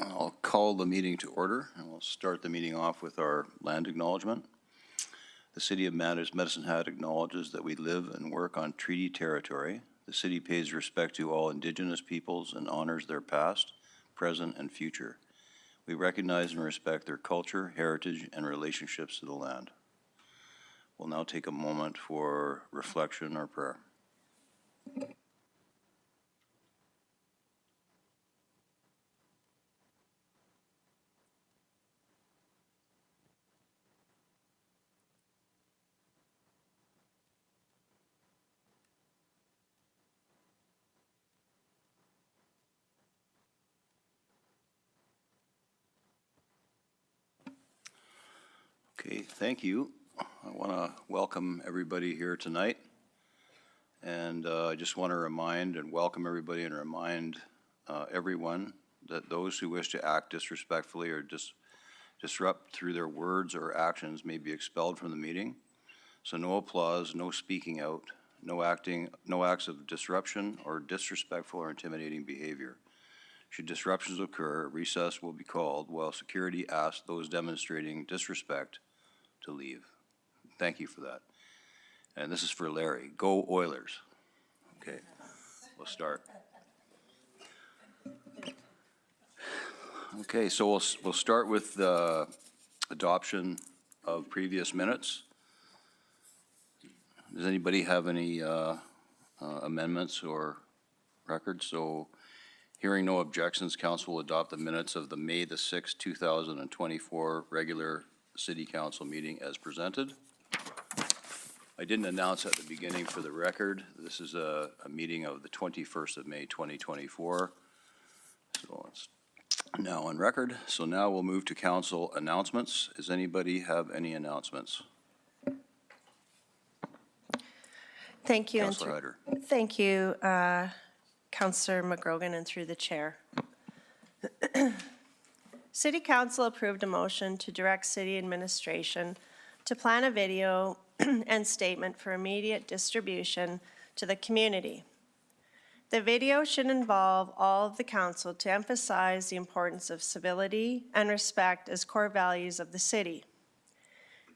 I'll call the meeting to order, and we'll start the meeting off with our land acknowledgement. The City of Medicine Hat acknowledges that we live and work on treaty territory. The city pays respect to all Indigenous peoples and honors their past, present, and future. We recognize and respect their culture, heritage, and relationships to the land. We'll now take a moment for reflection or prayer. Okay, thank you. I want to welcome everybody here tonight. And I just want to remind and welcome everybody and remind everyone that those who wish to act disrespectfully or disrupt through their words or actions may be expelled from the meeting. So no applause, no speaking out, no acts of disruption or disrespectful or intimidating behavior. Should disruptions occur, recess will be called while security asks those demonstrating disrespect to leave. Thank you for that. And this is for Larry. Go Oilers. Okay, we'll start. Okay, so we'll start with the adoption of previous minutes. Does anybody have any amendments or records? So hearing no objections, council will adopt the minutes of the May the 6th, 2024 regular City Council meeting as presented. I didn't announce at the beginning for the record, this is a meeting of the 21st of May, 2024. So it's now on record. So now we'll move to council announcements. Does anybody have any announcements? Thank you. Councilor Hyder. Thank you, Councillor McGrogan, and through the chair. City Council approved a motion to direct City Administration to plan a video and statement for immediate distribution to the community. The video should involve all of the council to emphasize the importance of civility and respect as core values of the city.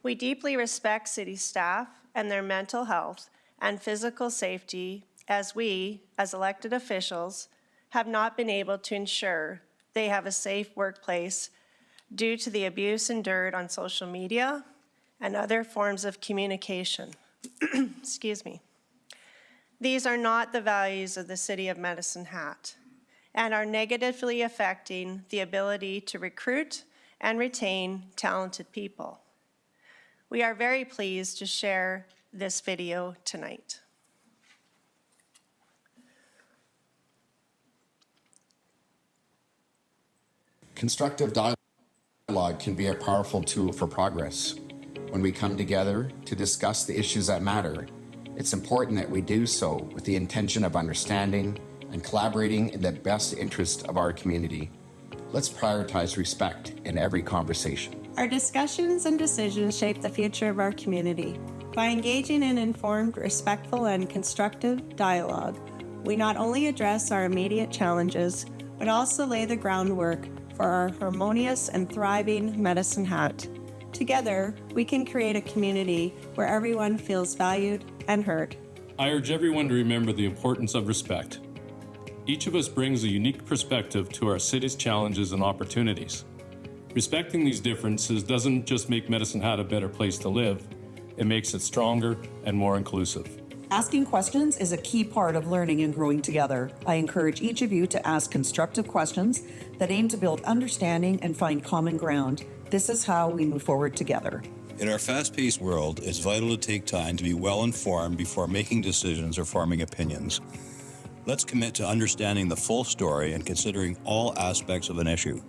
We deeply respect city staff and their mental health and physical safety as we, as elected officials, have not been able to ensure they have a safe workplace due to the abuse endured on social media and other forms of communication. Excuse me. These are not the values of the City of Medicine Hat and are negatively affecting the ability to recruit and retain talented people. We are very pleased to share this video tonight. Constructive dialogue can be a powerful tool for progress. When we come together to discuss the issues that matter, it's important that we do so with the intention of understanding and collaborating in the best interest of our community. Let's prioritize respect in every conversation. Our discussions and decisions shape the future of our community. By engaging in informed, respectful, and constructive dialogue, we not only address our immediate challenges, but also lay the groundwork for our harmonious and thriving Medicine Hat. Together, we can create a community where everyone feels valued and heard. I urge everyone to remember the importance of respect. Each of us brings a unique perspective to our city's challenges and opportunities. Respecting these differences doesn't just make Medicine Hat a better place to live, it makes it stronger and more inclusive. Asking questions is a key part of learning and growing together. I encourage each of you to ask constructive questions that aim to build understanding and find common ground. This is how we move forward together. In our fast-paced world, it's vital to take time to be well-informed before making decisions or forming opinions. Let's commit to understanding the full story and considering all aspects of an issue.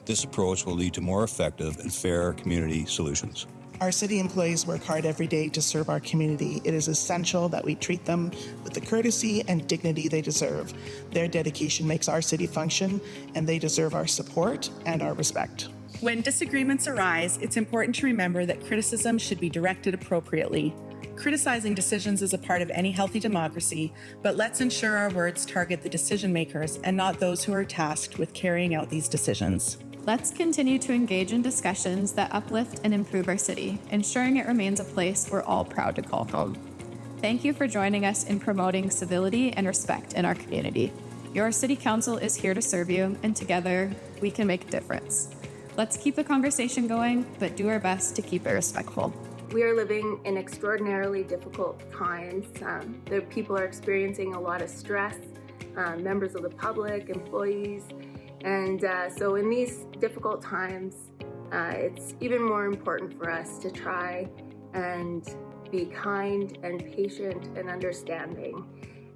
This approach will lead to more effective and fair community solutions. Our city employees work hard every day to serve our community. It is essential that we treat them with the courtesy and dignity they deserve. Their dedication makes our city function, and they deserve our support and our respect. When disagreements arise, it's important to remember that criticism should be directed appropriately. Criticizing decisions is a part of any healthy democracy, but let's ensure our words target the decision makers and not those who are tasked with carrying out these decisions. Let's continue to engage in discussions that uplift and improve our city, ensuring it remains a place we're all proud to call home. Thank you for joining us in promoting civility and respect in our community. Your City Council is here to serve you, and together we can make a difference. Let's keep the conversation going, but do our best to keep it respectful. We are living in extraordinarily difficult times. The people are experiencing a lot of stress, members of the public, employees, and so in these difficult times, it's even more important for us to try and be kind and patient and understanding.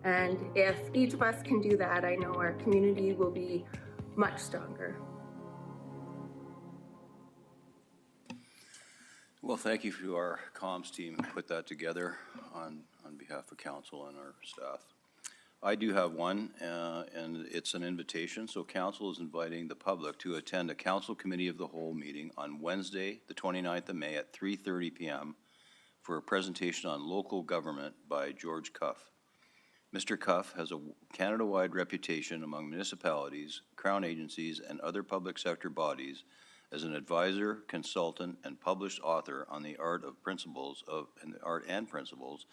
And if each of us can do that, I know our community will be much stronger. Well, thank you to our comms team who put that together on behalf of council and our staff. I do have one, and it's an invitation. So council is inviting the public to attend a council committee of the whole meeting on Wednesday, the 29th of May at 3:30 p.m. for a presentation on local government by George Cuff. Mr. Cuff has a Canada-wide reputation among municipalities, crown agencies, and other public sector bodies as an advisor, consultant, and published author on the art and principles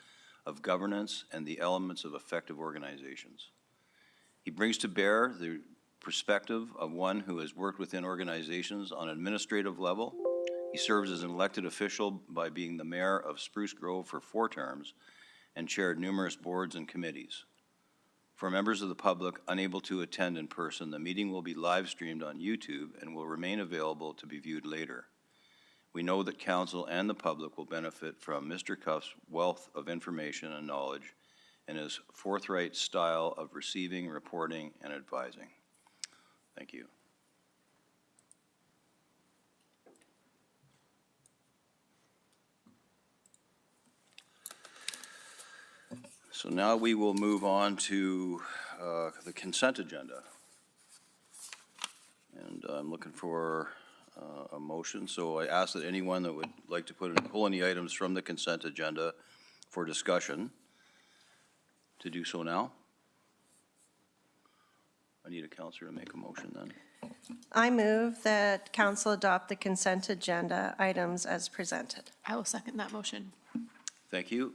of governance and the elements of effective organizations. He brings to bear the perspective of one who has worked within organizations on an administrative level. He serves as an elected official by being the mayor of Spruce Grove for 4 terms and chaired numerous boards and committees. For members of the public unable to attend in person, the meeting will be live streamed on YouTube and will remain available to be viewed later. We know that council and the public will benefit from Mr. Cuff's wealth of information and knowledge and his forthright style of receiving, reporting, and advising. Thank you. So now we will move on to the consent agenda. And I'm looking for a motion. So I ask that anyone that would like to pull any items from the consent agenda for discussion to do so now. I need a counselor to make a motion then. I move that council adopt the consent agenda items as presented. I will second that motion. Thank you.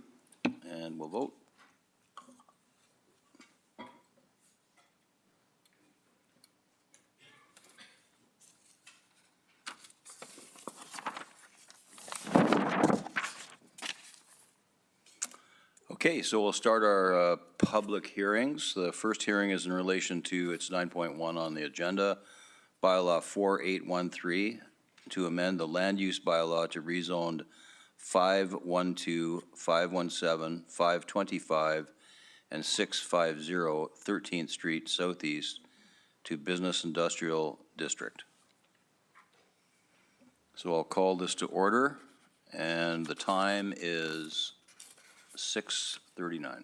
And we'll vote. Okay, so we'll start our public hearings. The first hearing is in relation to, it's 9.1 on the agenda, bylaw 4813, to amend the land use bylaw to rezone 512, 517, 525, and 650 13th Street Southeast to Business Industrial District. So I'll call this to order, and the time is 6:39.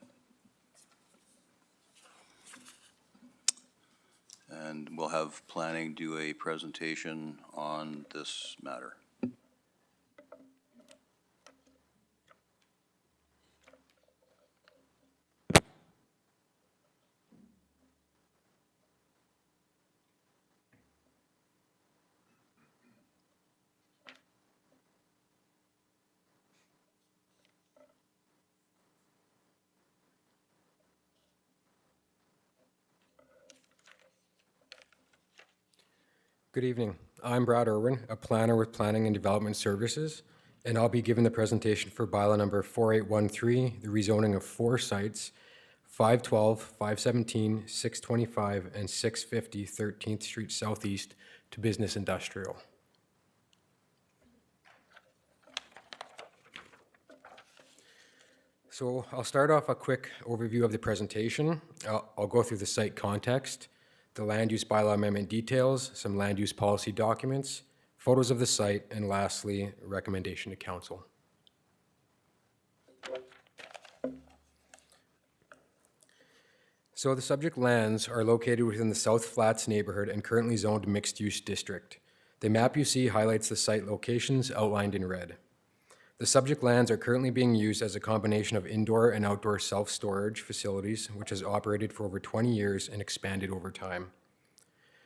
And we'll have planning do a presentation on this matter. Good evening. I'm Brad Irwin, a planner with Planning and Development Services, and I'll be giving the presentation for bylaw number 4813, the rezoning of 4 sites, 512, 517, 625, and 650 13th Street Southeast to Business Industrial. So I'll start off a quick overview of the presentation. I'll go through the site context, the land use bylaw amendment details, some land use policy documents, photos of the site, and lastly, a recommendation to council. So the subject lands are located within the South Flats neighborhood and currently zoned mixed-use district. The map you see highlights the site locations outlined in red. The subject lands are currently being used as a combination of indoor and outdoor self-storage facilities, which has operated for over 20 years and expanded over time.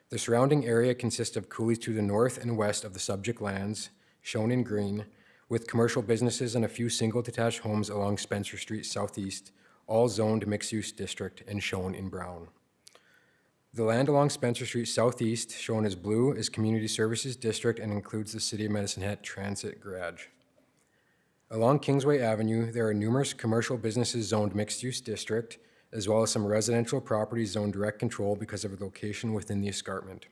The surrounding area consists of coulees to the north and west of the subject lands, shown in green, with commercial businesses and a few single detached homes along Spencer Street Southeast, all zoned mixed-use district and shown in brown. The land along Spencer Street Southeast, shown as blue, is Community Services District and includes the City of Medicine Hat Transit Garage. Along Kingsway Avenue, there are numerous commercial businesses zoned mixed-use district, as well as some residential properties zoned direct control because of their location within the escarpment.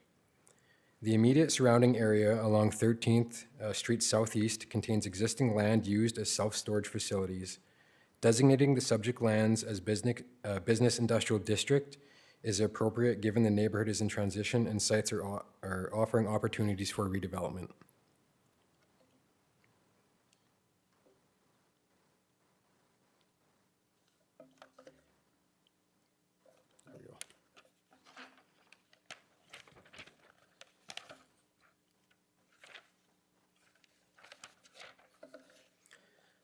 The immediate surrounding area along 13th Street Southeast contains existing land used as self-storage facilities. Designating the subject lands as business industrial district is appropriate given the neighborhood is in transition and sites are offering opportunities for redevelopment.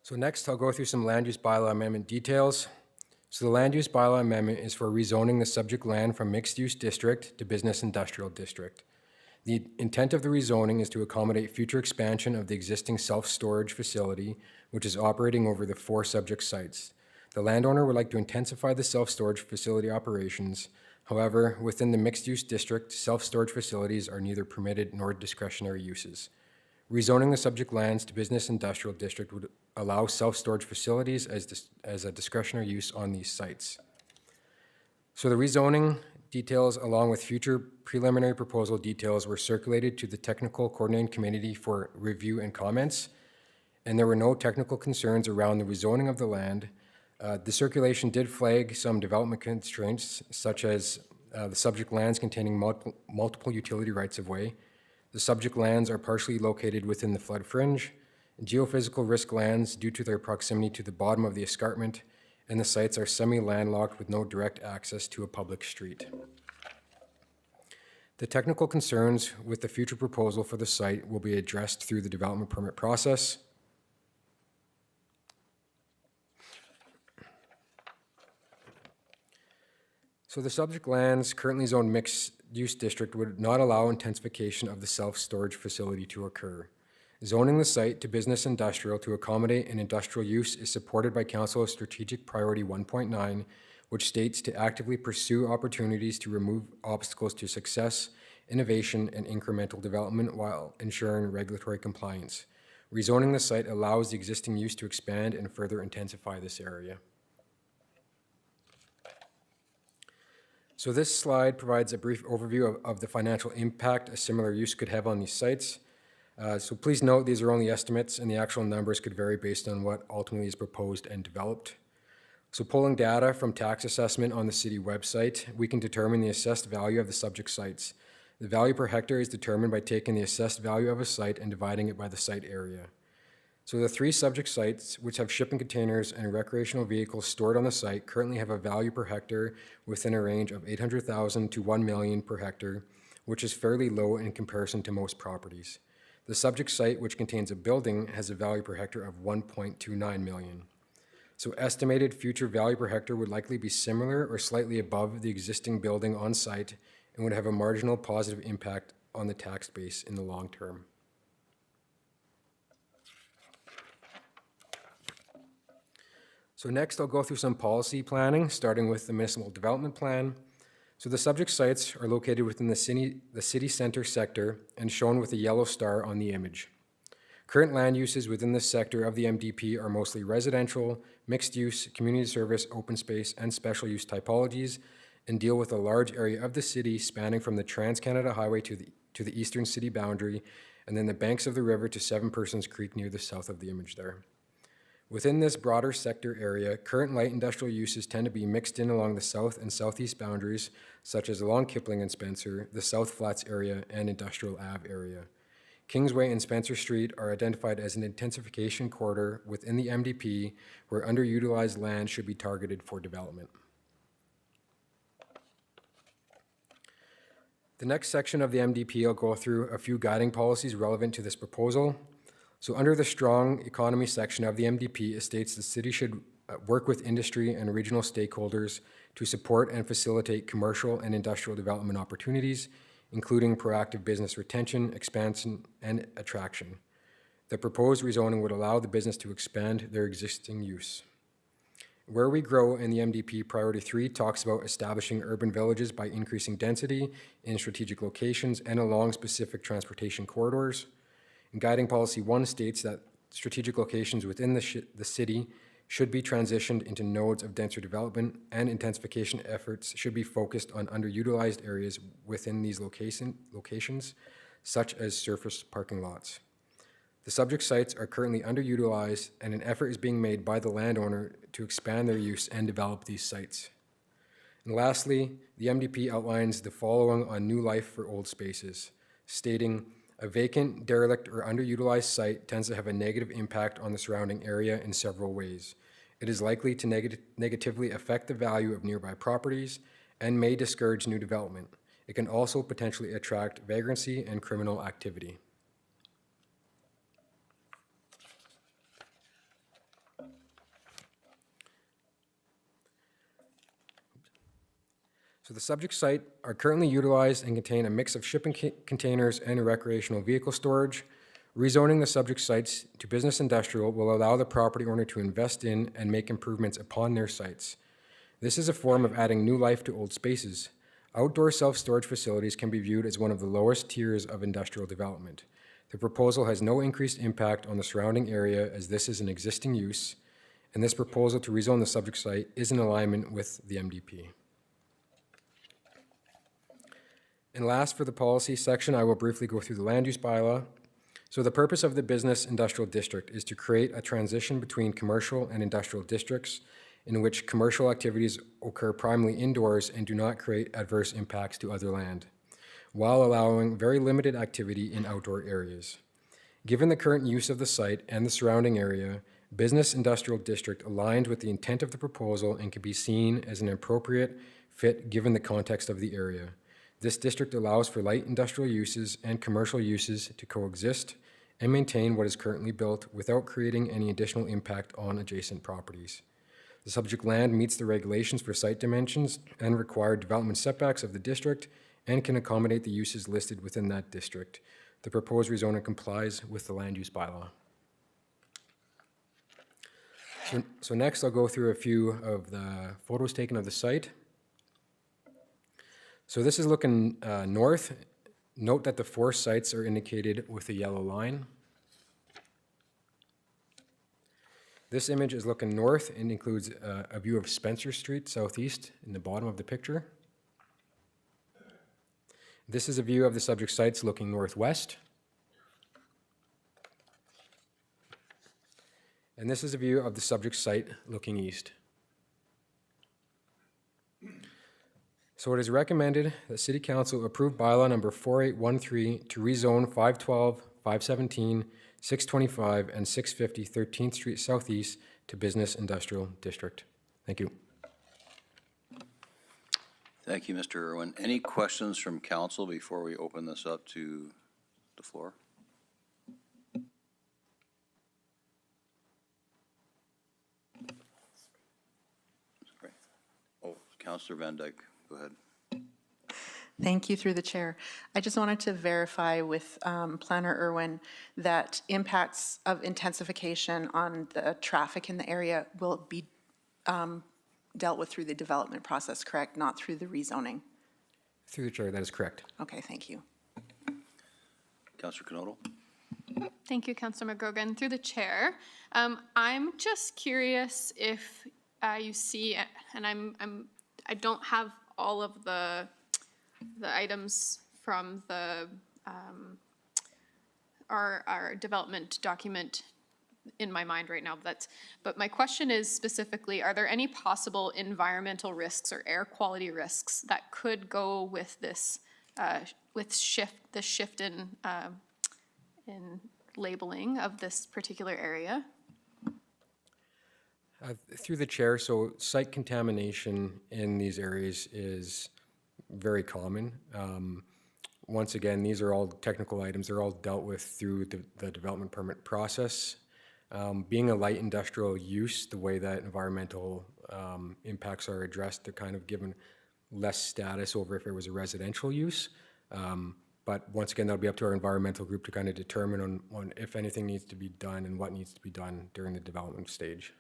So next, I'll go through some land use bylaw amendment details. So the land use bylaw amendment is for rezoning the subject land from mixed-use district to business industrial district. The intent of the rezoning is to accommodate future expansion of the existing self-storage facility, which is operating over the 4 subject sites. The landowner would like to intensify the self-storage facility operations. However, within the mixed-use district, self-storage facilities are neither permitted nor discretionary uses. Rezoning the subject lands to business industrial district would allow self-storage facilities as a discretionary use on these sites. So the rezoning details, along with future preliminary proposal details, were circulated to the Technical Coordinating Committee for review and comments, and there were no technical concerns around the rezoning of the land. The circulation did flag some development constraints, such as the subject lands containing multiple utility rights-of-way. The subject lands are partially located within the flood fringe, geophysical risk lands due to their proximity to the bottom of the escarpment, and the sites are semi-landlocked with no direct access to a public street. The technical concerns with the future proposal for the site will be addressed through the development permit process. So the subject lands currently zoned mixed-use district would not allow intensification of the self-storage facility to occur. Zoning the site to business industrial to accommodate an industrial use is supported by Council's Strategic Priority 1.9, which states to actively pursue opportunities to remove obstacles to success, innovation, and incremental development while ensuring regulatory compliance. Rezoning the site allows the existing use to expand and further intensify this area. So this slide provides a brief overview of the financial impact a similar use could have on these sites. So please note these are only estimates and the actual numbers could vary based on what ultimately is proposed and developed. So pulling data from tax assessment on the city website, we can determine the assessed value of the subject sites. The value per hectare is determined by taking the assessed value of a site and dividing it by the site area. So the 3 subject sites, which have shipping containers and recreational vehicles stored on the site, currently have a value per hectare within a range of $800,000 to $1 million per hectare, which is fairly low in comparison to most properties. The subject site, which contains a building, has a value per hectare of $1.29 million. So estimated future value per hectare would likely be similar or slightly above the existing building on site and would have a marginal positive impact on the tax base in the long term. So next, I'll go through some policy planning, starting with the municipal development plan. So the subject sites are located within the city center sector and shown with a yellow star on the image. Current land uses within this sector of the MDP are mostly residential, mixed use, community service, open space, and special use typologies, and deal with a large area of the city spanning from the Trans-Canada Highway to the eastern city boundary, and then the banks of the river to Seven Persons Creek near the south of the image there. Within this broader sector area, current light industrial uses tend to be mixed in along the south and southeast boundaries, such as along Kipling and Spencer, the South Flats area, and Industrial Ave area. Kingsway and Spencer Street are identified as an intensification corridor within the MDP where underutilized land should be targeted for development. The next section of the MDP, I'll go through a few guiding policies relevant to this proposal. So under the strong economy section of the MDP, it states the city should work with industry and regional stakeholders to support and facilitate commercial and industrial development opportunities, including proactive business retention, expansion, and attraction. The proposed rezoning would allow the business to expand their existing use. Where we grow in the MDP, Priority 3 talks about establishing urban villages by increasing density in strategic locations and along specific transportation corridors. And Guiding Policy 1 states that strategic locations within the city should be transitioned into nodes of denser development, and intensification efforts should be focused on underutilized areas within these locations, such as surface parking lots. The subject sites are currently underutilized, and an effort is being made by the landowner to expand their use and develop these sites. And lastly, the MDP outlines the following on new life for old spaces, stating, a vacant, derelict, or underutilized site tends to have a negative impact on the surrounding area in several ways. It is likely to negatively affect the value of nearby properties and may discourage new development. It can also potentially attract vagrancy and criminal activity. So the subject site are currently utilized and contain a mix of shipping containers and recreational vehicle storage. Rezoning the subject sites to business industrial will allow the property owner to invest in and make improvements upon their sites. This is a form of adding new life to old spaces. Outdoor self-storage facilities can be viewed as one of the lowest tiers of industrial development. The proposal has no increased impact on the surrounding area as this is an existing use, and this proposal to rezone the subject site is in alignment with the MDP. And last, for the policy section, I will briefly go through the land use bylaw. So the purpose of the business industrial district is to create a transition between commercial and industrial districts in which commercial activities occur primarily indoors and do not create adverse impacts to other land, while allowing very limited activity in outdoor areas. Given the current use of the site and the surrounding area, business industrial district aligned with the intent of the proposal and can be seen as an appropriate fit given the context of the area. This district allows for light industrial uses and commercial uses to coexist and maintain what is currently built without creating any additional impact on adjacent properties. The subject land meets the regulations for site dimensions and required development setbacks of the district and can accommodate the uses listed within that district. The proposed rezoning complies with the land use bylaw. So next I'll go through a few of the photos taken of the site. So this is looking north. Note that the 4 sites are indicated with a yellow line. This image is looking north and includes a view of Spencer Street southeast in the bottom of the picture. This is a view of the subject sites looking northwest. And this is a view of the subject site looking east. So it is recommended that City Council approve bylaw number 4813 to rezone 512, 517, 625, and 650 13th Street Southeast to Business Industrial District. Thank you. Thank you, Mr. Irwin. Any questions from council before we open this up to the floor? Great. Oh, Councillor Van Dyke. Go ahead. Thank you, through the chair. I just wanted to verify with Planner Irwin that impacts of intensification on the traffic in the area will be dealt with through the development process, correct? Not through the rezoning? Through the chair, that is correct. Okay, thank you. Councillor Knodel. Thank you, Councillor McGrogan. Through the chair, I'm just curious if you see, and I don't have all of the items from the our development document in my mind right now. But my question is specifically, are there any possible environmental risks or air quality risks that could go with this with the shift in labeling of this particular area? Through the chair, so site contamination in these areas is very common. once again, these are all technical items. They're all dealt with through the development permit process. Being a light industrial use, the way that environmental impacts are addressed, they're kind of given less status over if it was a residential use. But once again, that'll be up to our environmental group to kind of determine on if anything needs to be done and what needs to be done during the development stage.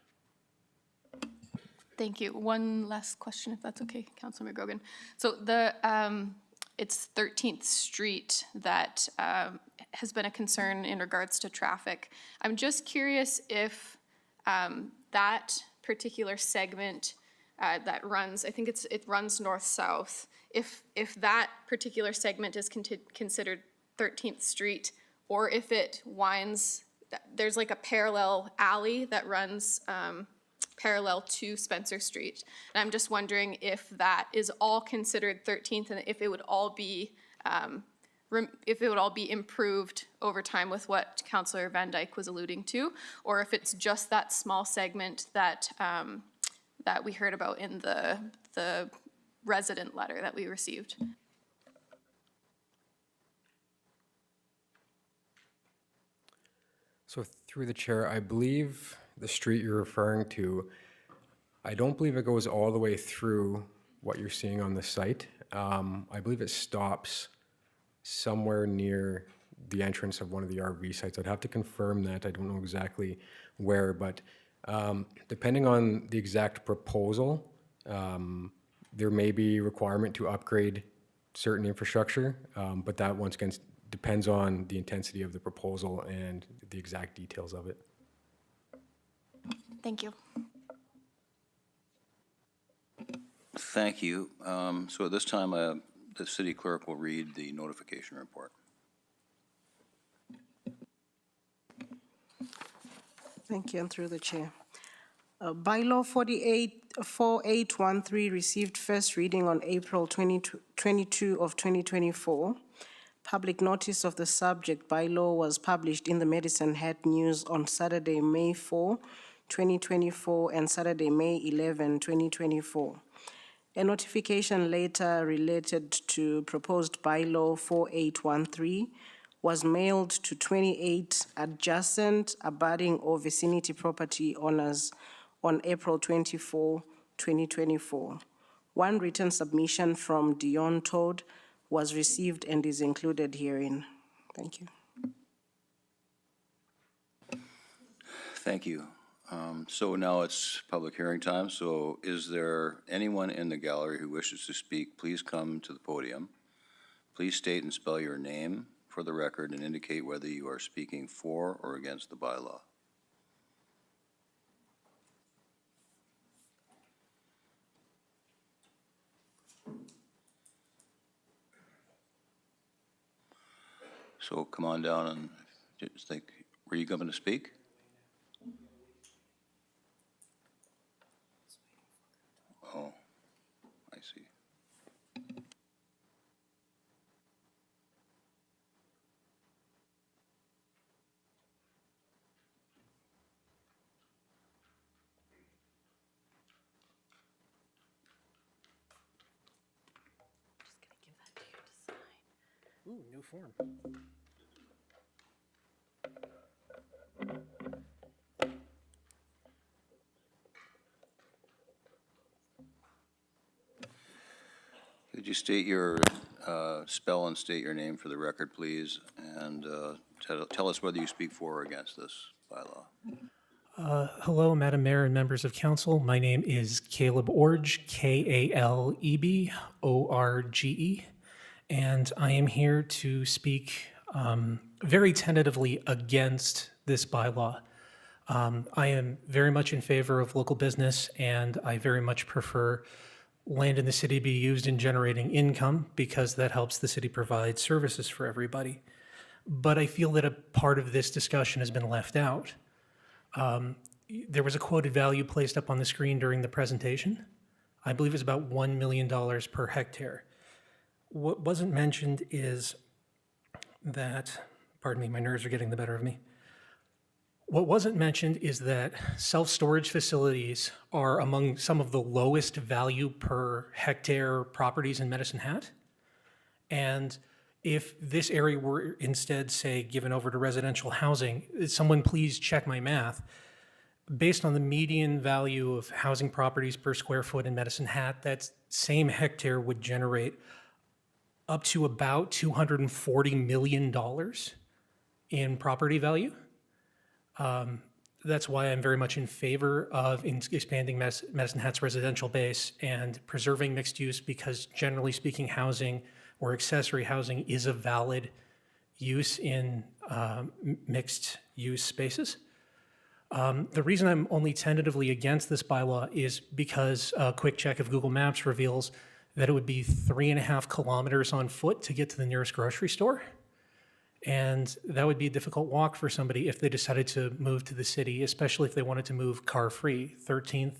Thank you. One last question, if that's okay, Councilor McGrogan. So it's 13th Street that has been a concern in regards to traffic. I'm just curious if that particular segment that runs, I think it runs north-south, if that particular segment is considered 13th Street, or if it winds, there's like a parallel alley that runs parallel to Spencer Street. And I'm just wondering if that is all considered 13th and if it would all be improved over time with what Councillor Van Dyke was alluding to, or if it's just that small segment that that we heard about in the resident letter that we received. So through the chair, I believe the street you're referring to, I don't believe it goes all the way through what you're seeing on the site. I believe it stops somewhere near the entrance of one of the RV sites. I'd have to confirm that. I don't know exactly where, but depending on the exact proposal, there may be requirement to upgrade certain infrastructure, but that once again depends on the intensity of the proposal and the exact details of it. Thank you. Thank you. So at this time, the city clerk will read the notification report. Thank you, and through the chair. Bylaw 4813 received first reading on April 22 of 2024. Public notice of the subject bylaw was published in the Medicine Hat News on Saturday, May 4, 2024, and Saturday, May 11, 2024. A notification later related to proposed bylaw 4813 was mailed to 28 adjacent, abutting, or vicinity property owners on April 24, 2024. One written submission from Dion Todd was received and is included herein. Thank you. Thank you. So now it's public hearing time. So is there anyone in the gallery who wishes to speak? Please come to the podium. Please state and spell your name for the record and indicate whether you are speaking for or against the bylaw. So come on down and just think, were you going to speak? Oh, I see. Ooh, new form. Could you state your, spell and state your name for the record, please, and tell us whether you speak for or against this bylaw. Hello, Madam Mayor and members of council. My name is Caleb Orge, Kaleb Orge, and I am here to speak very tentatively against this bylaw. I am very much in favor of local business, and I very much prefer land in the city be used in generating income because that helps the city provide services for everybody. But I feel that a part of this discussion has been left out. There was a quoted value placed up on the screen during the presentation. I believe it's about $1 million per hectare. What wasn't mentioned is that, pardon me, my nerves are getting the better of me. What wasn't mentioned is that self-storage facilities are among some of the lowest value per hectare properties in Medicine Hat. And If this area were instead, say, given over to residential housing, someone please check my math. Based on the median value of housing properties per square foot in Medicine Hat, that same hectare would generate up to about $240 million in property value. That's why I'm very much in favor of expanding Medicine Hat's residential base and preserving mixed use, because generally speaking, housing or accessory housing is a valid use in mixed use spaces. The reason I'm only tentatively against this bylaw is because a quick check of Google Maps reveals that it would be 3.5 kilometers on foot to get to the nearest grocery store. And that would be a difficult walk for somebody if they decided to move to the city, especially if they wanted to move car-free. 13th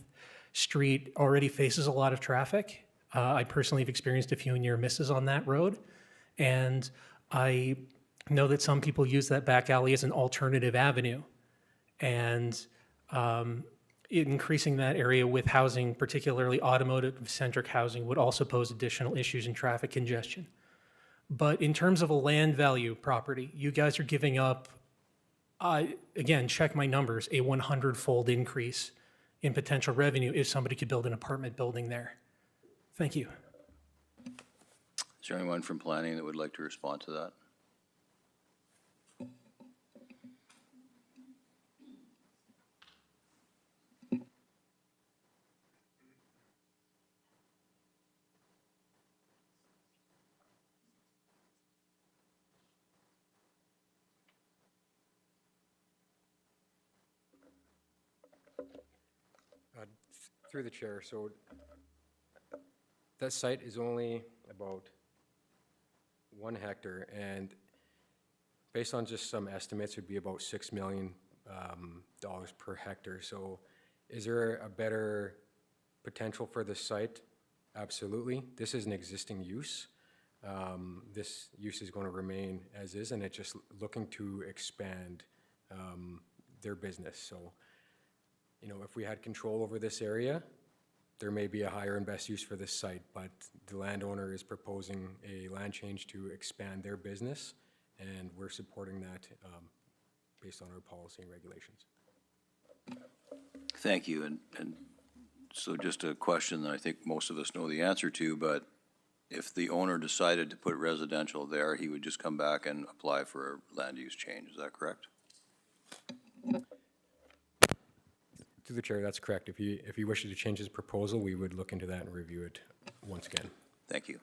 Street already faces a lot of traffic. I personally have experienced a few near misses on that road. And I know that some people use that back alley as an alternative avenue. And increasing that area with housing, particularly automotive-centric housing, would also pose additional issues in traffic congestion. But in terms of a land value property, you guys are giving up, again, check my numbers, a 100-fold increase in potential revenue if somebody could build an apartment building there. Thank you. Is there anyone from planning that would like to respond to that? Through the chair, so that site is only about 1 hectare, and based on just some estimates, it would be about $6 million per hectare. So is there a better potential for this site? Absolutely. This is an existing use. This use is going to remain as is, and it's just looking to expand their business. So, you know, if we had control over this area, there may be a higher and best use for this site, but the landowner is proposing a land change to expand their business, and we're supporting that based on our policy and regulations. Thank you. And so just a question that I think most of us know the answer to, but if the owner decided to put residential there, he would just come back and apply for a land use change. Is that correct? Through the chair, that's correct. If he wishes to change his proposal, we would look into that and review it once again. Thank you.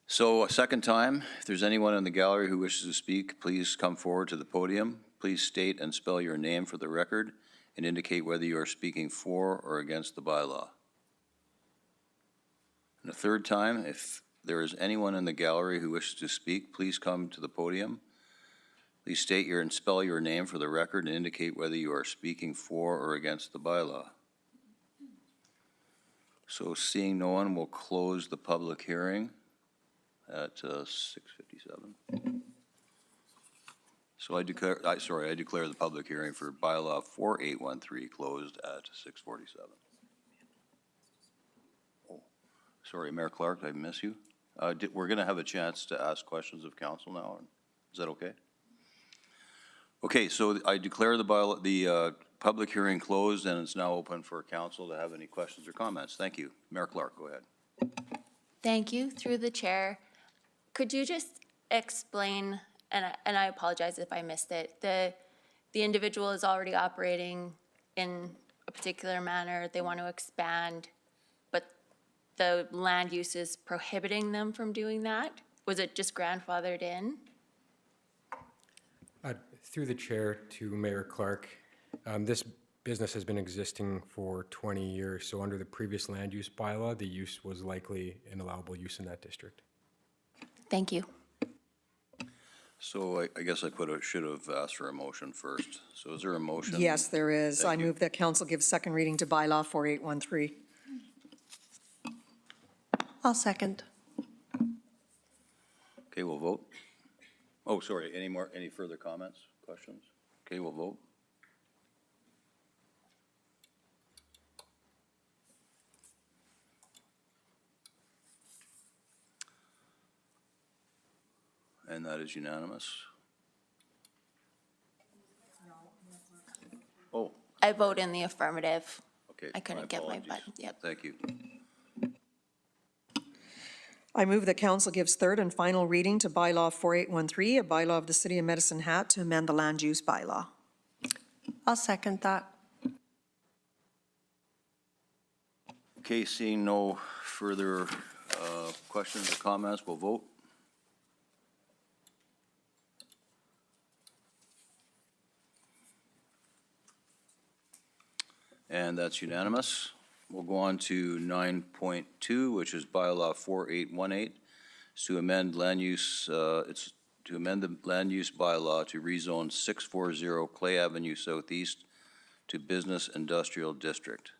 So a second time, if there's anyone in the gallery who wishes to speak, please come forward to the podium. Please state and spell your name for the record and indicate whether you are speaking for or against the bylaw. And a third time, if there is anyone in the gallery who wishes to speak, please come to the podium. Please state your and spell your name for the record and indicate whether you are speaking for or against the bylaw. So seeing no one, we'll close the public hearing at 6:57. So I declare the public hearing for bylaw 4813 closed at 6:47. Oh, sorry, Mayor Clark, I miss you. We're going to have a chance to ask questions of council now. Is that okay? Okay, so I declare the public hearing closed, and it's now open for council to have any questions or comments. Thank you. Mayor Clark, go ahead. Thank you. Through the chair, could you just explain, and I apologize if I missed it, the individual is already operating in a particular manner, they want to expand, but the land use is prohibiting them from doing that? Was it just grandfathered in? Through the chair to Mayor Clark, this business has been existing for 20 years, so under the previous land use bylaw, the use was likely an allowable use in that district. Thank you. So I guess I should have asked for a motion first. So is there a motion? Yes, there is. Thank I you. move that council give second reading to bylaw 4813. I'll second. Okay, we'll vote. Oh, sorry, any further comments, questions? Okay, we'll vote. And that is unanimous. Oh, I vote in the affirmative. okay. I couldn't get my apologies. button. Yep. Thank you. I move that council gives third and final reading to bylaw 4813, a bylaw of the City of Medicine Hat to amend the land use bylaw. I'll second that. Okay, seeing no further questions or comments, we'll vote. And that's unanimous. We'll go on to 9.2, which is bylaw 4818. It's to amend land use, it's to amend the land use bylaw to rezone 640 Clay Avenue Southeast to Business Industrial District.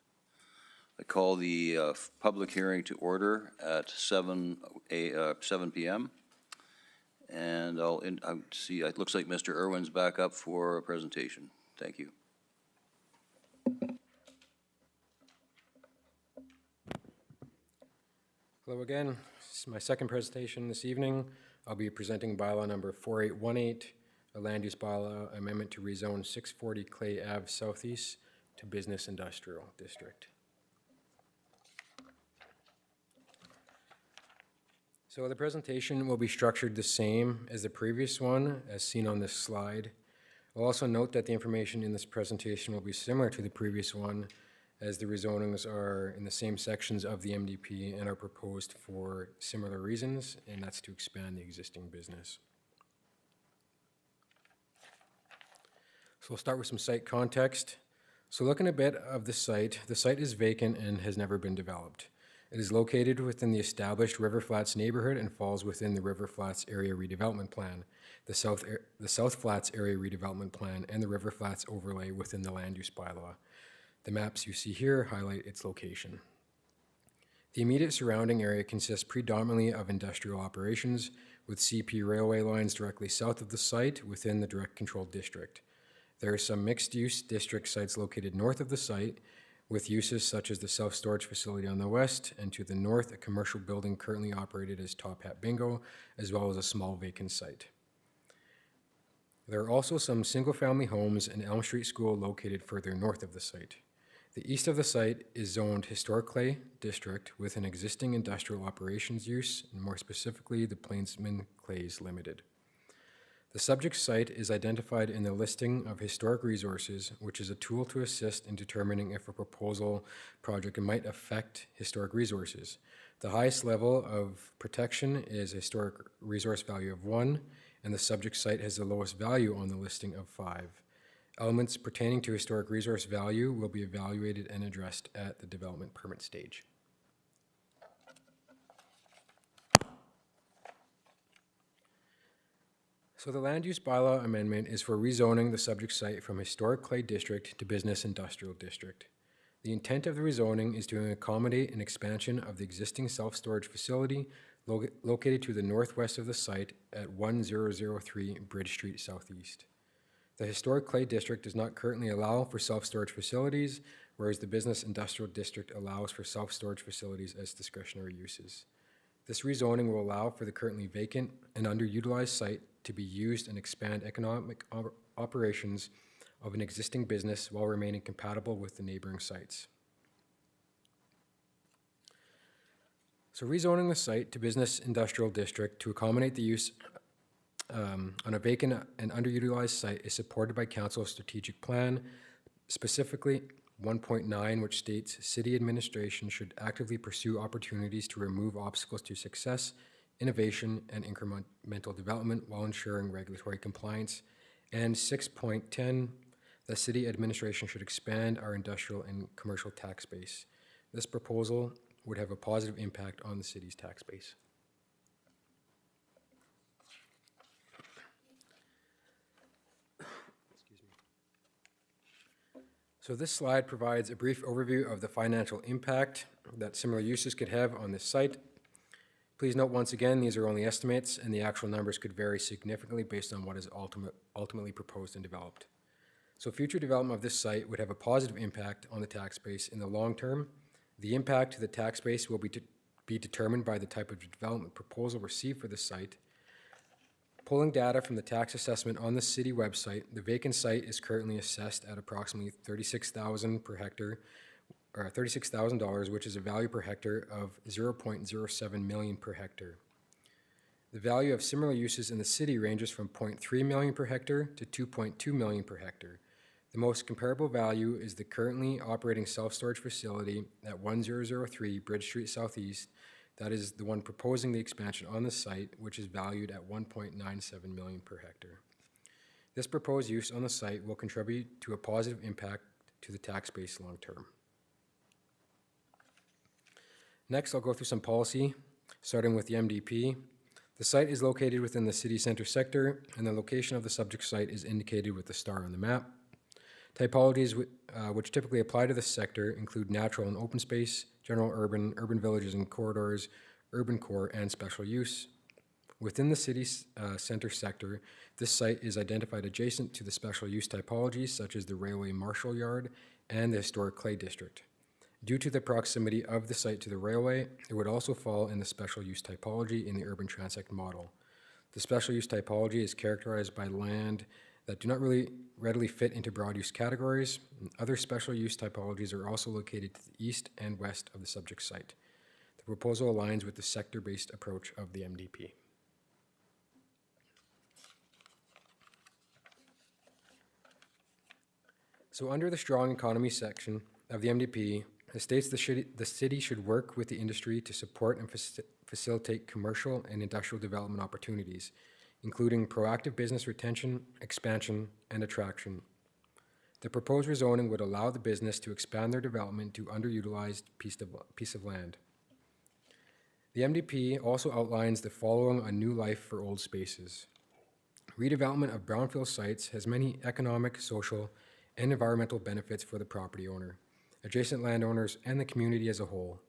I call the public hearing to order at 7 p.m. And I'll see, it looks like Mr. Irwin's back up for a presentation. Thank you. Hello again. This is my second presentation this evening. I'll be presenting bylaw number 4818, a land use bylaw amendment to rezone 640 Clay Ave Southeast to Business Industrial District. So the presentation will be structured the same as the previous one, as seen on this slide. I'll also note that the information in this presentation will be similar to the previous one, as the rezonings are in the same sections of the MDP and are proposed for similar reasons, and that's to expand the existing business. So we'll start with some site context. So looking a bit of the site is vacant and has never been developed. It is located within the established River Flats neighborhood and falls within the River Flats Area Redevelopment Plan, the South Flats Area Redevelopment Plan, and the River Flats overlay within the land use bylaw. The maps you see here highlight its location. The immediate surrounding area consists predominantly of industrial operations, with CP railway lines directly south of the site within the direct control district. There are some mixed-use district sites located north of the site, with uses such as the self-storage facility on the west, and to the north, a commercial building currently operated as Top Hat Bingo, as well as a small vacant site. There are also some single-family homes and Elm Street School located further north of the site. The east of the site is zoned Historic Clay District with an existing industrial operations use, and more specifically, the Plainsman Clays Limited. The subject site is identified in the listing of historic resources, which is a tool to assist in determining if a proposal project might affect historic resources. The highest level of protection is a historic resource value of 1, and the subject site has the lowest value on the listing of 5. Elements pertaining to historic resource value will be evaluated and addressed at the development permit stage. So the land use bylaw amendment is for rezoning the subject site from Historic Clay District to Business Industrial District. The intent of the rezoning is to accommodate an expansion of the existing self-storage facility located to the northwest of the site at 1003 Bridge Street Southeast. The Historic Clay District does not currently allow for self-storage facilities, whereas the Business Industrial District allows for self-storage facilities as discretionary uses. This rezoning will allow for the currently vacant and underutilized site to be used and expand economic operations of an existing business while remaining compatible with the neighboring sites. So rezoning the site to Business Industrial District to accommodate the use on a vacant and underutilized site is supported by Council's strategic plan, specifically 1.9, which states city administration should actively pursue opportunities to remove obstacles to success, innovation, and incremental development while ensuring regulatory compliance, and 6.10, the city administration should expand our industrial and commercial tax base. This proposal would have a positive impact on the city's tax base. So this slide provides a brief overview of the financial impact that similar uses could have on this site. Please note once again, these are only estimates and the actual numbers could vary significantly based on what is ultimately proposed and developed. So future development of this site would have a positive impact on the tax base in the long term. The impact to the tax base will be determined by the type of development proposal received for the site. Pulling data from the tax assessment on the city website, the vacant site is currently assessed at approximately $36,000 per hectare, or $36,000, which is a value per hectare of $0.07 million per hectare. The value of similar uses in the city ranges from $0.3 million per hectare to $2.2 million per hectare. The most comparable value is the currently operating self-storage facility at 1003 Bridge Street Southeast. That is the one proposing the expansion on the site, which is valued at $1.97 million per hectare. This proposed use on the site will contribute to a positive impact to the tax base long term. Next, I'll go through some policy, starting with the MDP. The site is located within the city center sector, and the location of the subject site is indicated with the star on the map. Typologies which typically apply to this sector include natural and open space, general urban, urban villages and corridors, urban core, and special use. Within the city center sector, this site is identified adjacent to the special use typologies such as the railway marshal yard and the historic clay district. Due to the proximity of the site to the railway, it would also fall in the special use typology in the urban transect model. The special use typology is characterized by land that do not really readily fit into broad use categories. Other special use typologies are also located to the east and west of the subject site. The proposal aligns with the sector-based approach of the MDP. So under the strong economy section of the MDP, it states the city should work with the industry to support and facilitate commercial and industrial development opportunities, including proactive business retention, expansion, and attraction. The proposed rezoning would allow the business to expand their development to underutilized piece of land. The MDP also outlines the following on new life for old spaces. Redevelopment of brownfield sites has many economic, social, and environmental benefits for the property owner, adjacent landowners, and the community as a whole.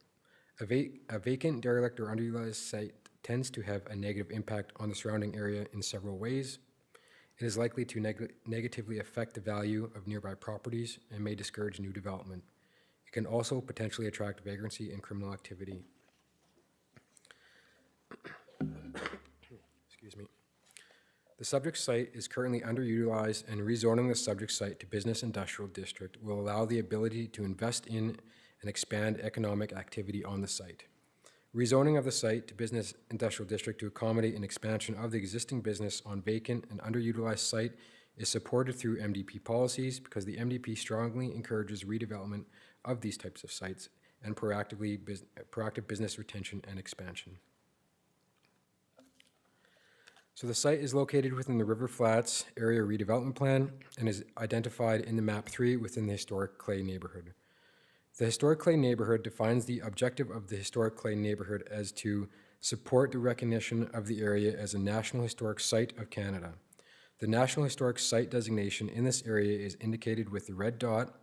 A vacant, derelict, or underutilized site tends to have a negative impact on the surrounding area in several ways. It is likely to negatively affect the value of nearby properties and may discourage new development. It can also potentially attract vagrancy and criminal activity. Excuse me. The subject site is currently underutilized, and rezoning the subject site to business industrial district will allow the ability to invest in and expand economic activity on the site. Rezoning of the site to business industrial district to accommodate an expansion of the existing business on vacant and underutilized site is supported through MDP policies because the MDP strongly encourages redevelopment of these types of sites and proactive business retention and expansion. So the site is located within the River Flats Area Redevelopment Plan and is identified in the Map 3 within the Historic Clay neighborhood. The Historic Clay neighborhood defines the objective of the Historic Clay neighborhood as to support the recognition of the area as a National Historic Site of Canada. The National Historic Site designation in this area is indicated with the red dot,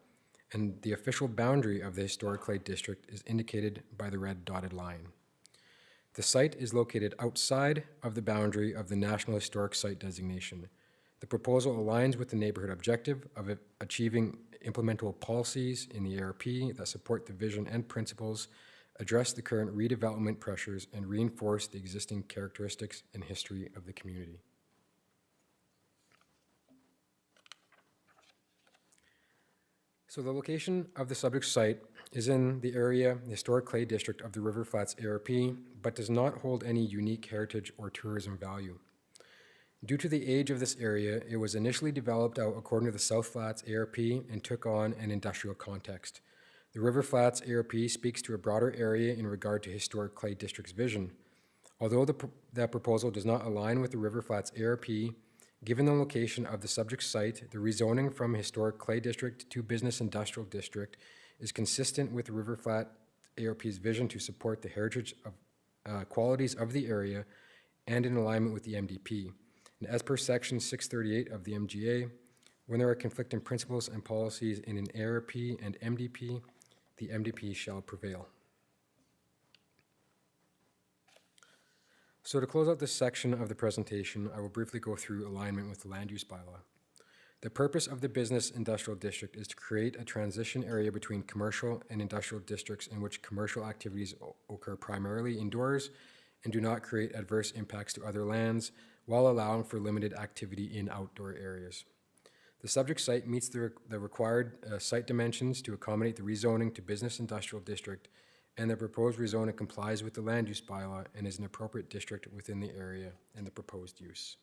and the official boundary of the Historic Clay district is indicated by the red dotted line. The site is located outside of the boundary of the National Historic Site designation. The proposal aligns with the neighborhood objective of achieving implementable policies in the ARP that support the vision and principles, address the current redevelopment pressures, and reinforce the existing characteristics and history of the community. So the location of the subject site is in the area, the Historic Clay District of the River Flats ARP, but does not hold any unique heritage or tourism value. Due to the age of this area, it was initially developed out according to the South Flats ARP and took on an industrial context. The River Flats ARP speaks to a broader area in regard to Historic Clay District's vision. Although that proposal does not align with the River Flats ARP, given the location of the subject site, the rezoning from Historic Clay District to Business Industrial District is consistent with the River Flat ARP's vision to support the heritage of qualities of the area and in alignment with the MDP. And as per Section 638 of the MGA, when there are conflicting principles and policies in an ARP and MDP, the MDP shall prevail. So to close out this section of the presentation, I will briefly go through alignment with the land use bylaw. The purpose of the business industrial district is to create a transition area between commercial and industrial districts in which commercial activities occur primarily indoors and do not create adverse impacts to other lands, while allowing for limited activity in outdoor areas. The subject site meets the required site dimensions to accommodate the rezoning to business industrial district, and the proposed rezoning complies with the land use bylaw and is an appropriate district within the area and the proposed use.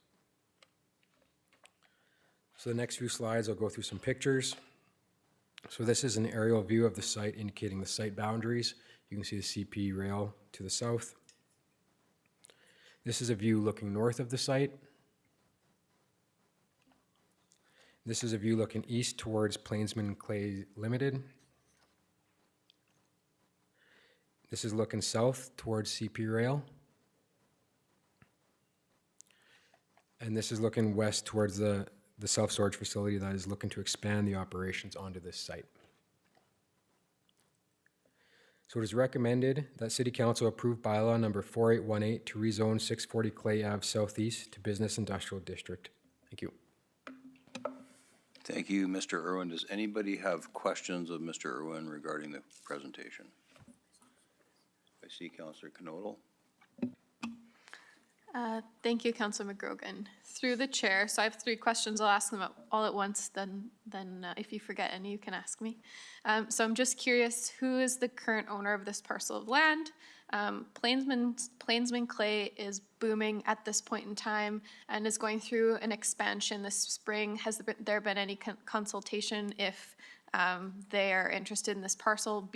So the next few slides, I'll go through some pictures. So this is an aerial view of the site indicating the site boundaries. You can see the CP rail to the south. This is a view looking north of the site. This is a view looking east towards Plainsman Clay Limited. This is looking south towards CP Rail. And this is looking west towards the self-storage facility that is looking to expand the operations onto this site. So it is recommended that City Council approve bylaw number 4818 to rezone 640 Clay Ave Southeast to Business Industrial District. Thank you. Thank you, Mr. Irwin. Does anybody have questions of Mr. Irwin regarding the presentation? I see Councillor Knodel. Thank you, Councillor McGrogan. Through the chair, so I have 3 questions. I'll ask them all at once, then if you forget any, you can ask me. So I'm just curious, who is the current owner of this parcel of land? Plainsman Clay is booming at this point in time and is going through an expansion this spring. Has there been any consultation if they are interested in this parcel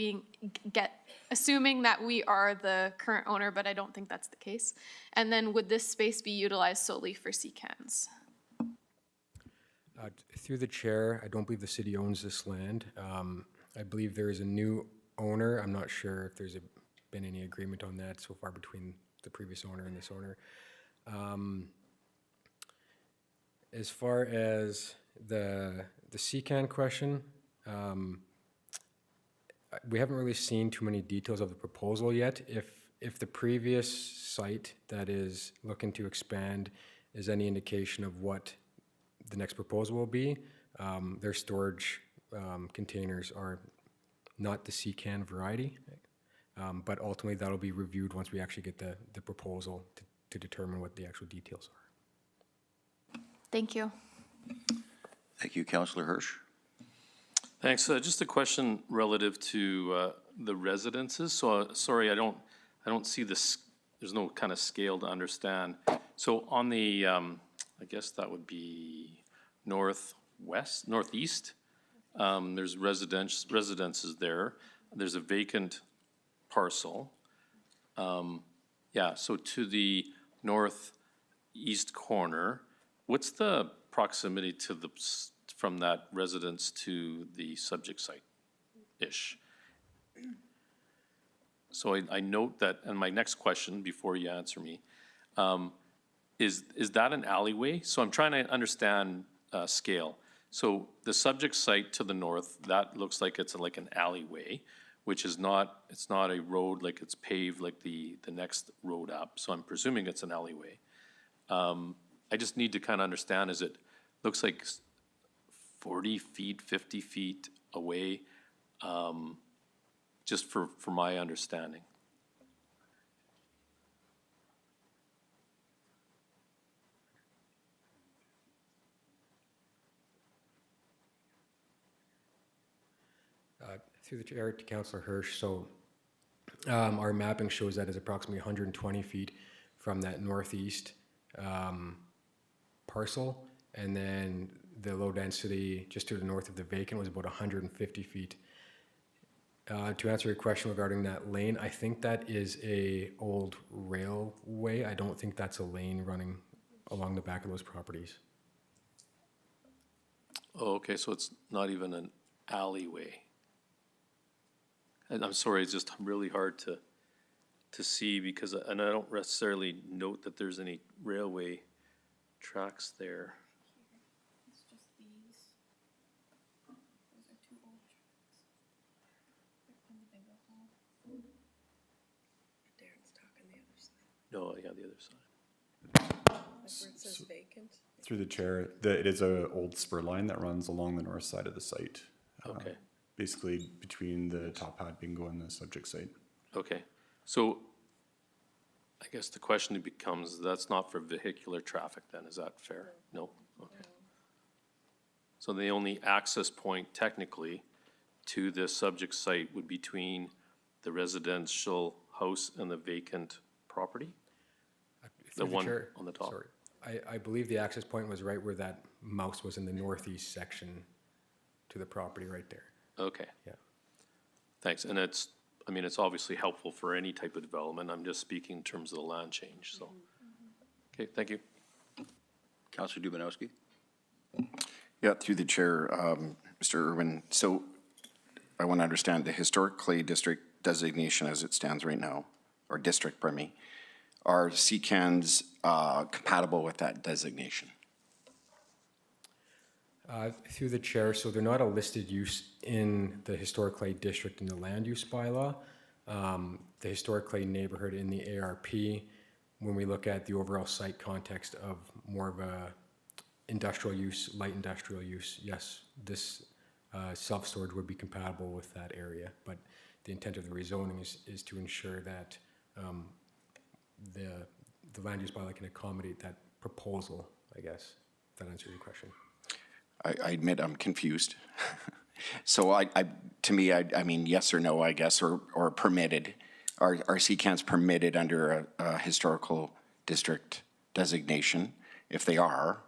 assuming that we are the current owner, but I don't think that's the case. And then would this space be utilized solely for CCANs? Through the chair, I don't believe the city owns this land. I believe there is a new owner. I'm not sure if there's been any agreement on that so far between the previous owner and this owner. As far as the CCAN question, we haven't really seen too many details of the proposal yet. If the previous site that is looking to expand is any indication of what the next proposal will be, their storage containers are not the CCAN variety, but ultimately that'll be reviewed once we actually get the proposal to determine what the actual details are. Thank you. Thank you, Councillor Hirsch. Thanks. Just a question relative to the residences. So sorry, I don't see this. There's no kind of scale to understand. So on the, I guess that would be northeast. There's residences there. There's a vacant parcel. Yeah. So to the northeast corner, what's the proximity to from that residence to the subject site-ish? So I note that, and my next question before you answer me, is that an alleyway? So I'm trying to understand scale. So the subject site to the north, that looks like it's like an alleyway, which is not, it's not a road like it's paved like the next road up. So I'm presuming it's an alleyway. I just need to kind of understand, looks like 40 feet, 50 feet away, just for my understanding. Through the chair to Councillor Hirsch, so our mapping shows that is approximately 120 feet from that northeast parcel, and then the low density just to the north of the vacant was about 150 feet. To answer your question regarding that lane, I think that is a old railway. I don't think that's a lane running along the back of those properties. Oh, okay, so it's not even an alleyway. And I'm sorry, it's just really hard to see because, and I don't necessarily note that there's any railway tracks there. It's just these. Those are 2 old tracks. In the bingo hall. Darren's talking the other side. No, yeah, the other side. That's where it says vacant. Through the chair, it is an old spur line that runs along the north side of the site. Okay. Basically between the Top Hat Bingo and the subject site. Okay, so I guess the question becomes, that's not for vehicular traffic then, is that fair? No? Okay. So the only access point technically to this subject site would be between the residential house and the vacant property? The one Chair, on the top? sorry. I believe the access point was right where that mouse was in the northeast section to the property right there. Okay. Yeah. Thanks, and it's, I mean, it's obviously helpful for any type of development. I'm just speaking in terms of the land change, so. Okay, thank you. Councilor Dubanowski? Yeah, through the chair, Mr. Irwin. So I want to understand the historic clay district designation as it stands right now, or district, pardon me. Are CCANs compatible with that designation? Through the chair, so they're not a listed use in the historic clay district in the land use bylaw. The historic clay neighborhood in the ARP, when we look at the overall site context of more of a industrial use, light industrial use, yes, this self-storage would be compatible with that area. But the intent of the rezoning is to ensure that the land use bylaw can accommodate that proposal, I guess, if that answers your question. I admit I'm confused. So to me, I mean, yes or no, I guess, or permitted. Are CCANs permitted under a historical district designation? If they are,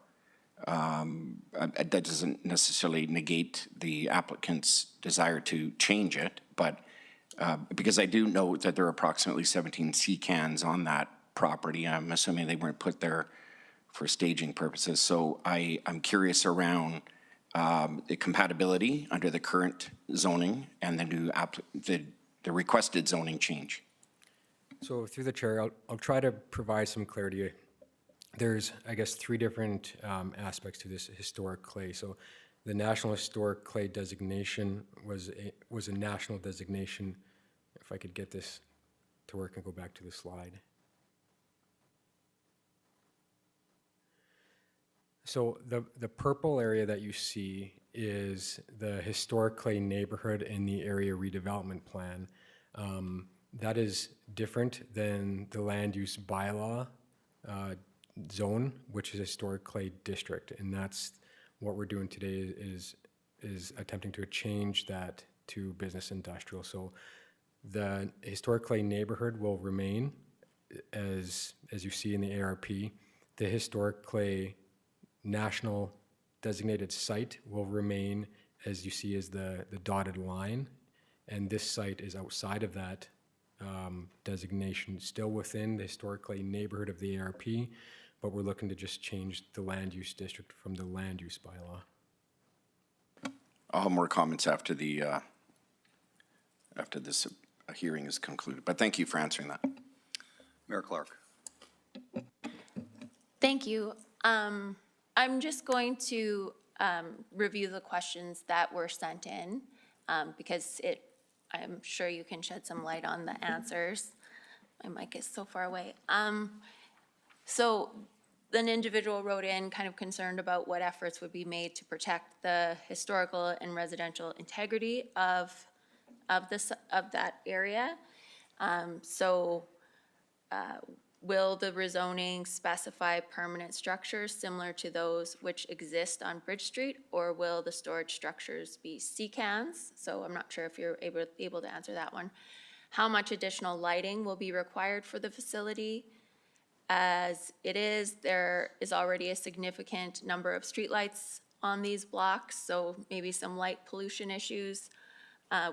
that doesn't necessarily negate the applicant's desire to change it, but because I do know that there are approximately 17 CCANs on that property. I'm assuming they weren't put there for staging purposes. So I'm curious around the compatibility under the current zoning and the new the requested zoning change. So through the chair, I'll try to provide some clarity. There's, I guess, three different aspects to this historic clay. So the National Historic Clay designation was a national designation. If I could get this to work and go back to the slide. So the purple area that you see is the historic clay neighborhood in the area redevelopment plan. That is different than the land use bylaw zone, which is historic clay district. And that's what we're doing today is attempting to change that to business industrial. So the historic clay neighborhood will remain as you see in the ARP. The historic clay national designated site will remain as you see as the dotted line, and this site is outside of that designation, still within the historic clay neighborhood of the ARP, but we're looking to just change the land use district from the land use bylaw. I'll have more comments after the after this hearing is concluded, but thank you for answering that. Mayor Clark. Thank you. I'm just going to review the questions that were sent in because I'm sure you can shed some light on the answers. My mic is so far away. So an individual wrote in kind of concerned about what efforts would be made to protect the historical and residential integrity of that area. Will the rezoning specify permanent structures similar to those which exist on Bridge Street, or will the storage structures be CCANs? So I'm not sure if you're able to answer that one. How much additional lighting will be required for the facility? As it is, there is already a significant number of streetlights on these blocks, so maybe some light pollution issues.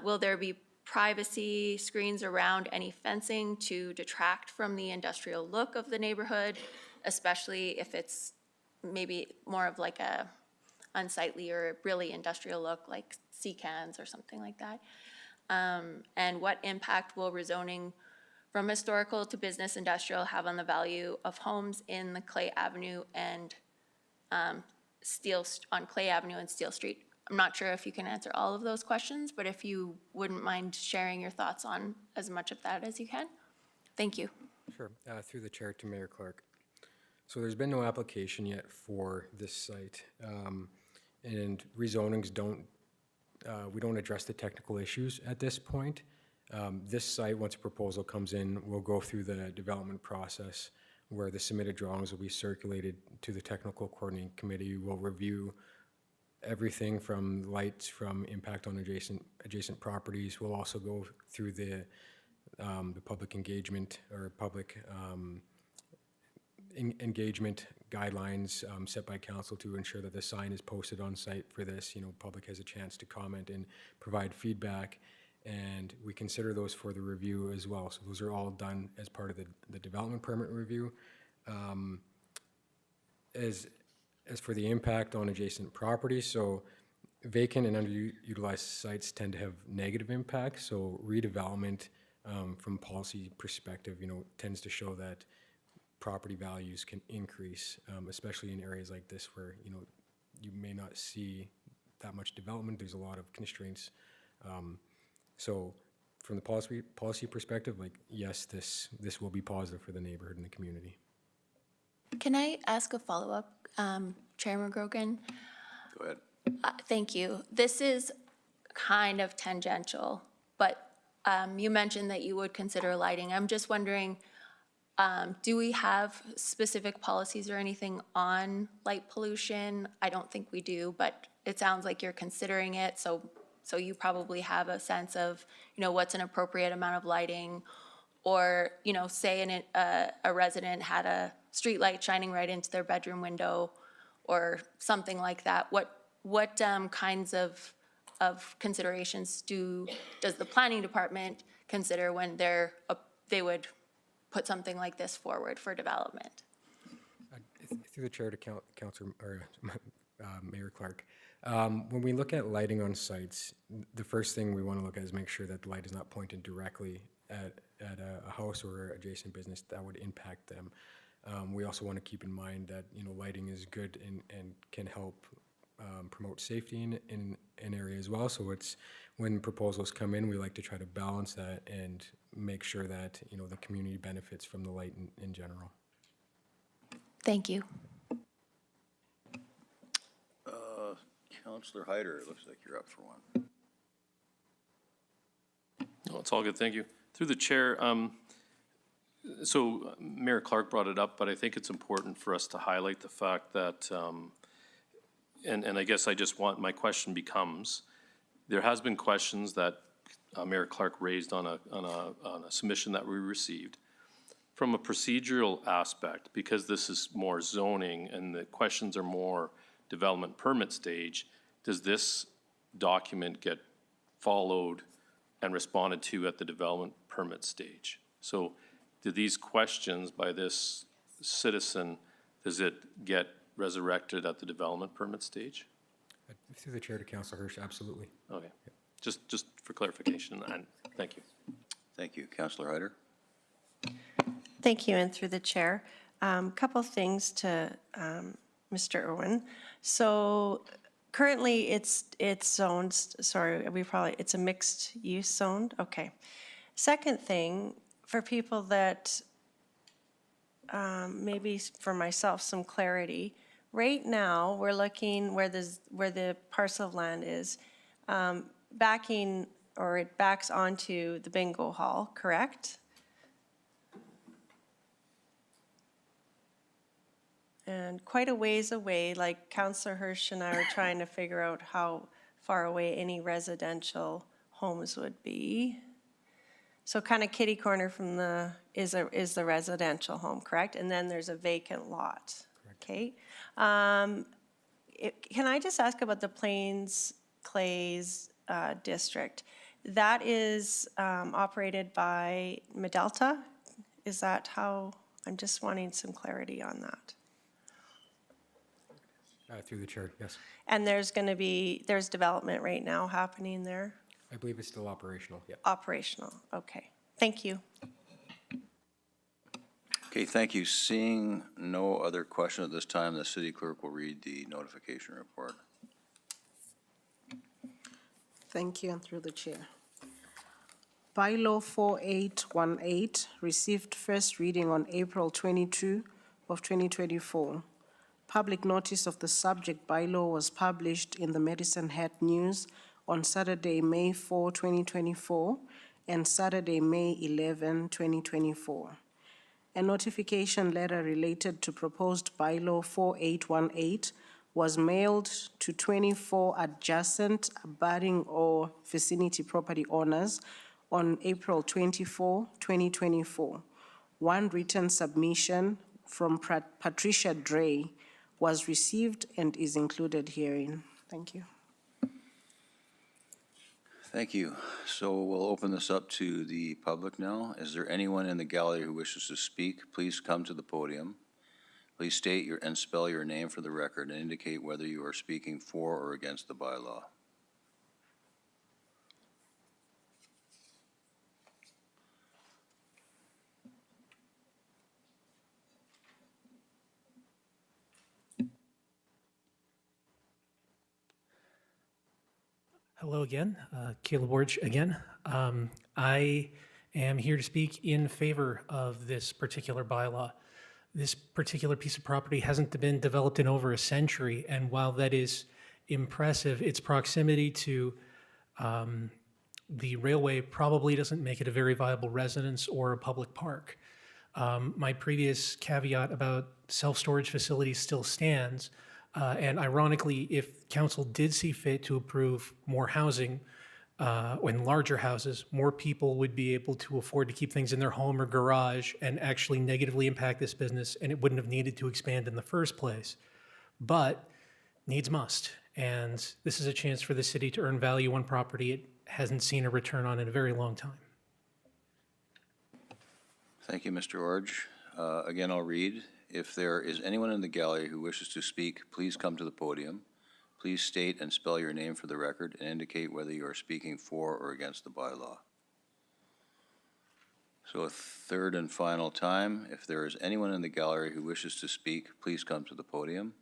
Will there be privacy screens around any fencing to detract from the industrial look of the neighborhood, especially if it's maybe more of like a unsightly or really industrial look like CCANs or something like that? And what impact will rezoning from historical to business industrial have on the value of homes in the Clay Avenue and on Clay Avenue and Steel Street? I'm not sure if you can answer all of those questions, but if you wouldn't mind sharing your thoughts on as much of that as you can. Thank you. Sure. Through the chair to Mayor Clark. So there's been no application yet for this site, and rezonings we don't address the technical issues at this point. This site, once a proposal comes in, will go through the development process where the submitted drawings will be circulated to the technical coordinating committee. We'll review everything from lights, from impact on adjacent properties. We'll also go through the public engagement or public engagement guidelines set by council to ensure that the sign is posted on site for this. Public has a chance to comment and provide feedback, and we consider those for the review as well. So those are all done as part of the development permit review. As for the impact on adjacent properties, so vacant and underutilized sites tend to have negative impacts. So redevelopment, from a policy perspective, tends to show that property values can increase, especially in areas like this where you may not see that much development. There's a lot of constraints. So from the policy perspective, yes, this will be positive for the neighborhood and the community. Can I ask a follow-up, Chairman Grogan? Go ahead. Thank you. This is kind of tangential, but you mentioned that you would consider lighting. I'm just wondering, do we have specific policies or anything on light pollution? I don't think we do, but it sounds like you're considering it, so you probably have a sense of, what's an appropriate amount of lighting, or, say a resident had a street light shining right into their bedroom window or something like that. What kinds of considerations does the planning department consider when they would put something like this forward for development? Through the chair to Councilor or Mayor Clark, when we look at lighting on sites, the first thing we want to look at is make sure that the light is not pointed directly at a house or adjacent business that would impact them. We also want to keep in mind that lighting is good and can help promote safety in an area as well. So it's when proposals come in, we like to try to balance that and make sure that the community benefits from the light in general. Thank you. Councillor Hyder, it looks like you're up for one. No, it's all good, thank you. Through the chair, so Mayor Clark brought it up, but I think it's important for us to highlight the fact that, and I guess my question becomes, there has been questions that Mayor Clark raised on a submission that we received. From a procedural aspect, because this is more zoning and the questions are more development permit stage, does this document get followed and responded to at the development permit stage? So do these questions by this citizen, does it get resurrected at the development permit stage? Through the chair to Councilor Hirsch, absolutely. Okay, just for clarification, and thank you. Thank you. Councillor Hyder. Thank you, and through the chair. Couple things to Mr. Irwin. So currently it's zoned, it's a mixed use zoned, okay. Second thing, for people that, maybe for myself, some clarity. Right now, we're looking where the parcel of land is, backing, or it backs onto the bingo hall, correct? And quite a ways away, like Councillor Hirsch and I were trying to figure out how far away any residential homes would be. So kind of kitty corner from is the residential home, correct? And then there's a vacant lot, okay? Can I just ask about the Plains Clays district? That is operated by Medelta? Is that how, I'm just wanting some clarity on that. Through the chair, yes. And there's development right now happening there? I believe it's still operational, yeah. Operational, okay. Thank you. Okay, thank you. Seeing no other question at this time, the city clerk will read the notification report. Thank you, and through the chair. Bylaw 4818 received first reading on April 22 of 2024. Public notice of the subject bylaw was published in the Medicine Hat News on Saturday, May 4, 2024, and Saturday, May 11, 2024. A notification letter related to proposed bylaw 4818 was mailed to 24 adjacent, abutting or vicinity property owners on April 24, 2024. One written submission from Patricia Dre was received and is included herein. Thank you. Thank you. So we'll open this up to the public now. Is there anyone in the gallery who wishes to speak? Please come to the podium. Please state and spell your name for the record and indicate whether you are speaking for or against the bylaw. Hello again, Caleb Orge again. I am here to speak in favor of this particular bylaw. This particular piece of property hasn't been developed in over a century, and while that is impressive, its proximity to the railway probably doesn't make it a very viable residence or a public park. My previous caveat about self-storage facilities still stands. And ironically, if council did see fit to approve more housing and larger houses, more people would be able to afford to keep things in their home or garage and actually negatively impact this business, and it wouldn't have needed to expand in the first place. But needs must. And this is a chance for the city to earn value on property it hasn't seen a return on in a very long time. Thank you, Mr. Orge. Again, I'll read. If there is anyone in the gallery who wishes to speak, please come to the podium. Please state and spell your name for the record and indicate whether you are speaking for or against the bylaw. So a third and final time, if there is anyone in the gallery who wishes to speak, please come to the podium.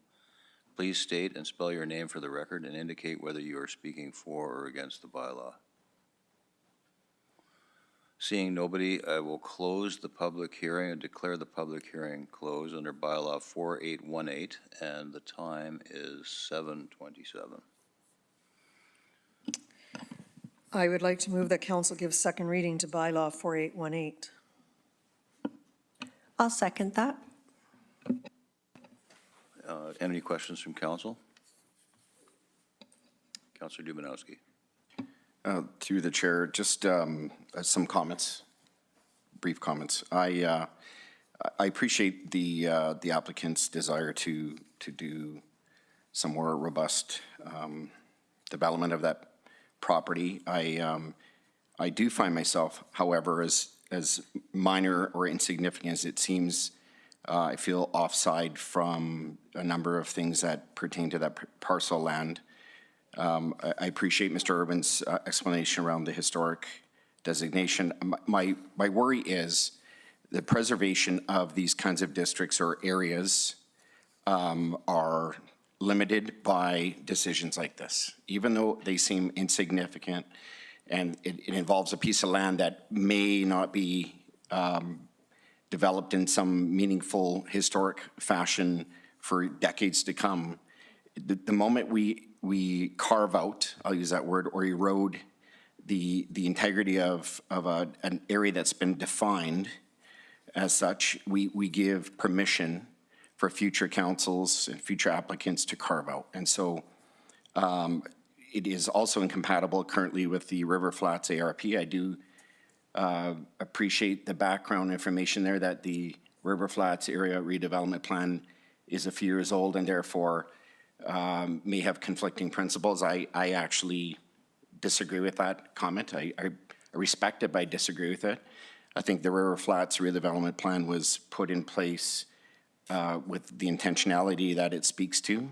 Please state and spell your name for the record and indicate whether you are speaking for or against the bylaw. Seeing nobody, I will close the public hearing and declare the public hearing closed under bylaw 4818, and the time is 7:27. I would like to move that council give second reading to bylaw 4818. I'll second that. Any questions from council? Councilor Dubanowski. Through the chair, just some comments, brief comments. I appreciate the applicant's desire to do some more robust development of that property. I do find myself, however, as minor or insignificant as it seems, I feel offside from a number of things that pertain to that parcel land. I appreciate Mr. Urban's explanation around the historic designation. My worry is the preservation of these kinds of districts or areas are limited by decisions like this. Even though they seem insignificant and it involves a piece of land that may not be developed in some meaningful historic fashion for decades to come, the moment we carve out, I'll use that word, or erode the integrity of an area that's been defined as such, we give permission for future councils and future applicants to carve out. And so it is also incompatible currently with the River Flats ARP. I do appreciate the background information there that the River Flats area redevelopment plan is a few years old and therefore may have conflicting principles. I actually disagree with that comment. I respect it, but I disagree with it. I think the River Flats redevelopment plan was put in place with the intentionality that it speaks to,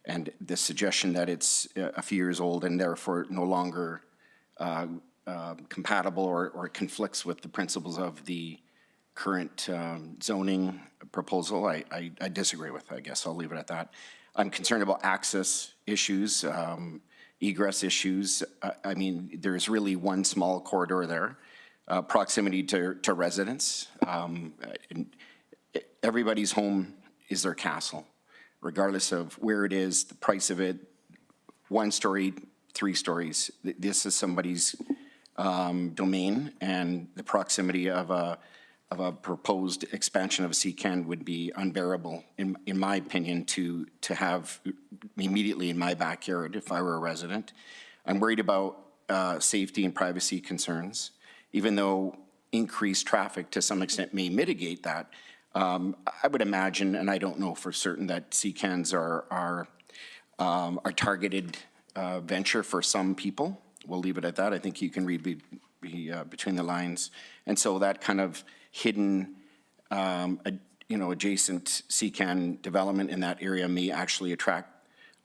and the suggestion that it's a few years old and therefore no longer compatible or conflicts with the principles of the current zoning proposal, I disagree with. I guess I'll leave it at that. I'm concerned about access issues, egress issues. I mean, there's really one small corridor there. Proximity to residents. Everybody's home is their castle, regardless of where it is, the price of it, 1 story, 3 stories. This is somebody's domain, and the proximity of a proposed expansion of a CCAN would be unbearable, in my opinion, to have immediately in my backyard if I were a resident. I'm worried about safety and privacy concerns, even though increased traffic to some extent may mitigate that. I would imagine, and I don't know for certain, that CCANs are targeted venture for some people. We'll leave it at that. I think you can read between the lines. And so that kind of hidden, adjacent CCAN development in that area may actually attract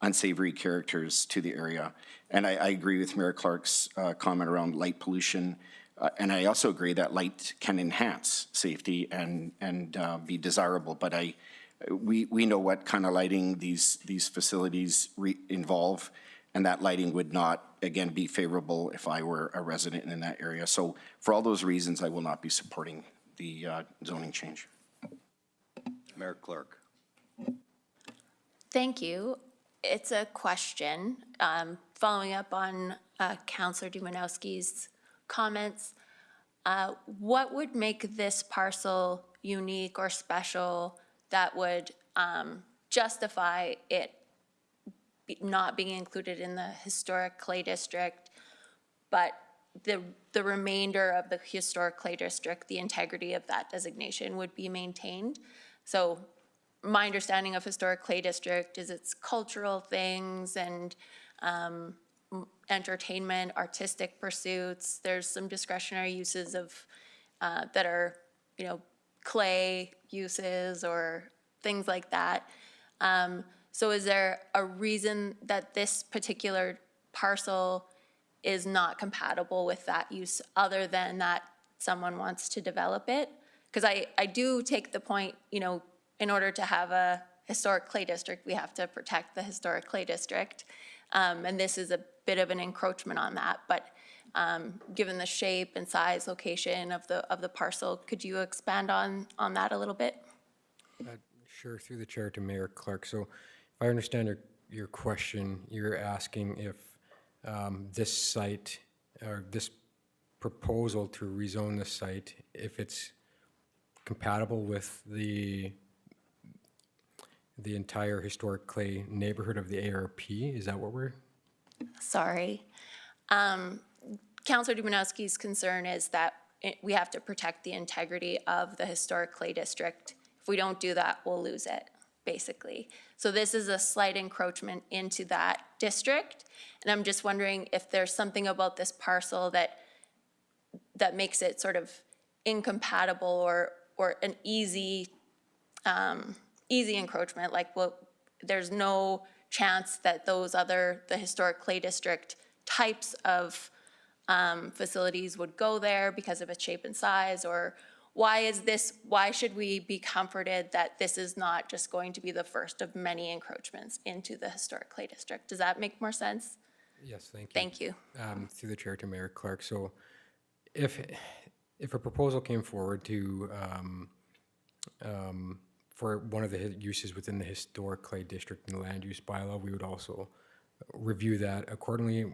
unsavory characters to the area. And I agree with Mayor Clark's comment around light pollution. And I also agree that light can enhance safety and be desirable. But we know what kind of lighting these facilities involve, and that lighting would not, again, be favorable if I were a resident in that area. So for all those reasons, I will not be supporting the zoning change. Mayor Clark. Thank you. It's a question following up on Councillor Dumanowski's comments. What would make this parcel unique or special that would justify it not being included in the historic clay district, but the remainder of the historic clay district, the integrity of that designation would be maintained? So my understanding of historic clay district is it's cultural things and entertainment, artistic pursuits. There's some discretionary uses of that are, clay uses or things like that. So is there a reason that this particular parcel is not compatible with that use other than that someone wants to develop it? Because I do take the point, in order to have a historic clay district, we have to protect the historic clay district. And this is a bit of an encroachment on that, but given the shape and size, location of the parcel, could you expand on that a little bit? Sure, through the chair to Mayor Clark. So if I understand your question, you're asking if this site or this proposal to rezone the site, if it's compatible with the entire historic clay neighborhood of the ARP. Is that what we're? Sorry. Councillor Dumanowski's concern is that we have to protect the integrity of the historic clay district. If we don't do that, we'll lose it, basically. So this is a slight encroachment into that district. And I'm just wondering if there's something about this parcel that makes it sort of incompatible or an easy encroachment, like, well, there's no chance that the historic clay district types of facilities would go there because of its shape and size, or why should we be comforted that this is not just going to be the first of many encroachments into the historic clay district? Does that make more sense? Yes, thank you. Thank you. Through the chair to Mayor Clark. So if a proposal came forward to for one of the uses within the historic clay district in the land use bylaw, we would also review that accordingly.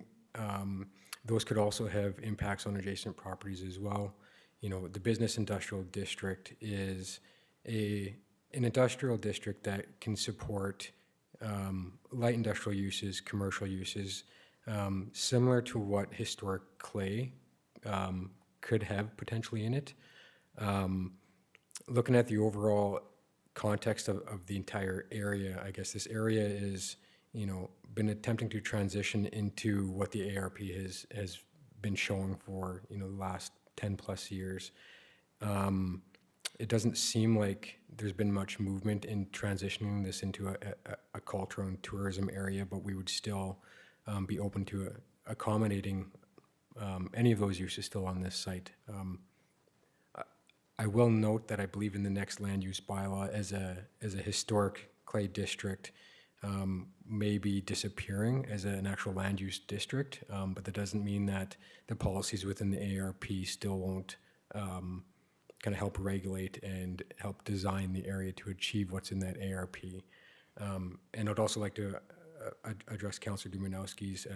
Those could also have impacts on adjacent properties as well. The business industrial district is an industrial district that can support light industrial uses, commercial uses, similar to what historic clay could have potentially in it. Looking at the overall context of the entire area, I guess this area is, been attempting to transition into what the ARP has been showing for, the last 10 plus years. It doesn't seem like there's been much movement in transitioning this into a cultural and tourism area, but we would still be open to accommodating any of those uses still on this site. I will note that I believe in the next land use bylaw as a historic clay district may be disappearing as an actual land use district, but that doesn't mean that the policies within the ARP still won't kind of help regulate and help design the area to achieve what's in that ARP. And I'd also like to address Councillor Dumanowski's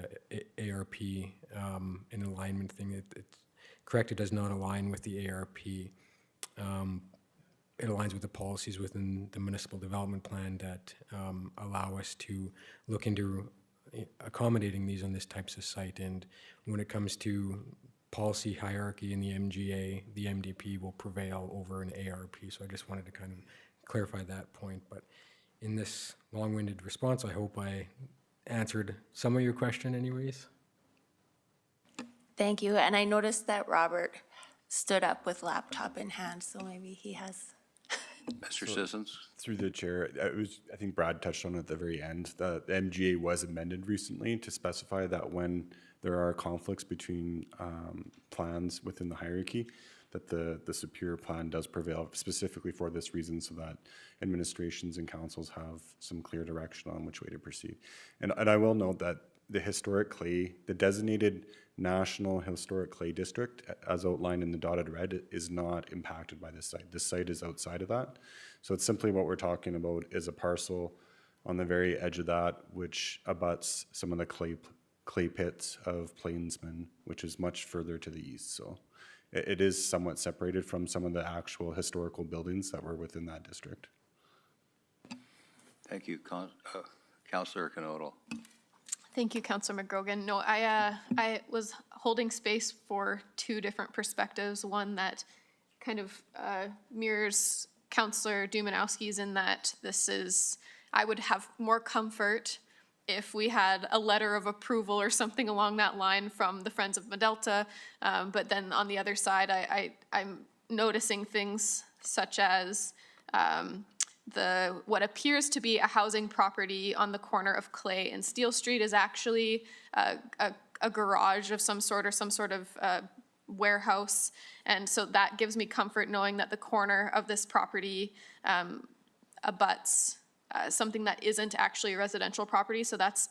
ARP in alignment thing. It's correct, it does not align with the ARP. It aligns with the policies within the municipal development plan that allow us to look into accommodating these on this types of site. And when it comes to policy hierarchy in the MGA, the MDP will prevail over an ARP. So I just wanted to kind of clarify that point. But in this long-winded response, I hope I answered some of your question anyways. Thank you. And I noticed that Robert stood up with laptop in hand, so maybe he has. Mr. Sissons? Through the chair, I think Brad touched on it at the very end. The MGA was amended recently to specify that when there are conflicts between plans within the hierarchy, that the superior plan does prevail specifically for this reason, so that administrations and councils have some clear direction on which way to proceed. And I will note that the historic clay, the designated National Historic Clay District, as outlined in the dotted red, is not impacted by this site. This site is outside of that. So it's simply what we're talking about is a parcel on the very edge of that, which abuts some of the clay pits of Plainsman, which is much further to the east. So it is somewhat separated from some of the actual historical buildings that were within that district. Thank you. Councillor Knodel. Thank you, Councillor McGrogan. No, I was holding space for two different perspectives. One that kind of mirrors Councillor Dumanowski's in that I would have more comfort if we had a letter of approval or something along that line from the Friends of Medelta. But then on the other side, I'm noticing things such as what appears to be a housing property on the corner of Clay and Steele Street is actually a garage of some sort or some sort of warehouse. And so that gives me comfort knowing that the corner of this property abuts something that isn't actually a residential property. So that's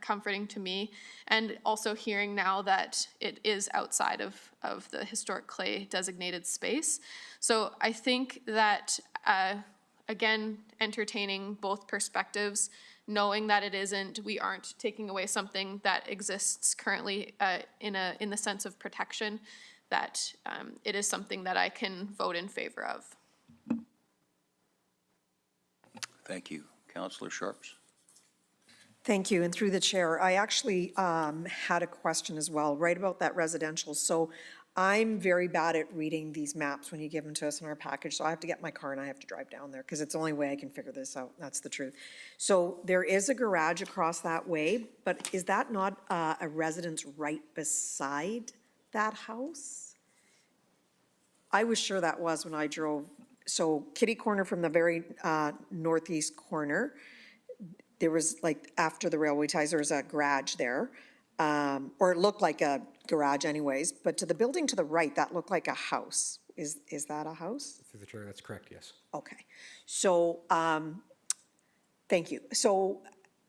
comforting to me. And also hearing now that it is outside of the historic Clay designated space. So I think that again, entertaining both perspectives, knowing that we aren't taking away something that exists currently in the sense of protection, that it is something that I can vote in favor of. Thank you. Councillor Sharps? Thank you. And through the chair, I actually had a question as well, right about that residential. So I'm very bad at reading these maps when you give them to us in our package, so I have to get my car and I have to drive down there because it's the only way I can figure this out. That's the truth. So there is a garage across that way, but is that not a residence right beside that house? I was sure that was when I drove. So kitty corner from the very northeast corner, there was like after the railway ties, there was a garage there. Or it looked like a garage anyways, but to the building to the right, that looked like a house. Is that a house? Through the chair, that's correct, yes. Okay. So, thank you. So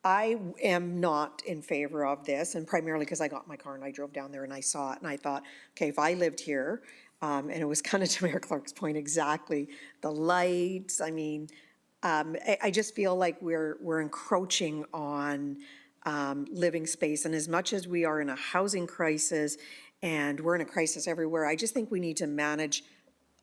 I am not in favor of this, and primarily because I got my car and I drove down there and I saw it and I thought, okay, if I lived here, and it was kind of to Mayor Clark's point exactly, the lights, I mean, I just feel like we're encroaching on living space. And as much as we are in a housing crisis and we're in a crisis everywhere, I just think we need to manage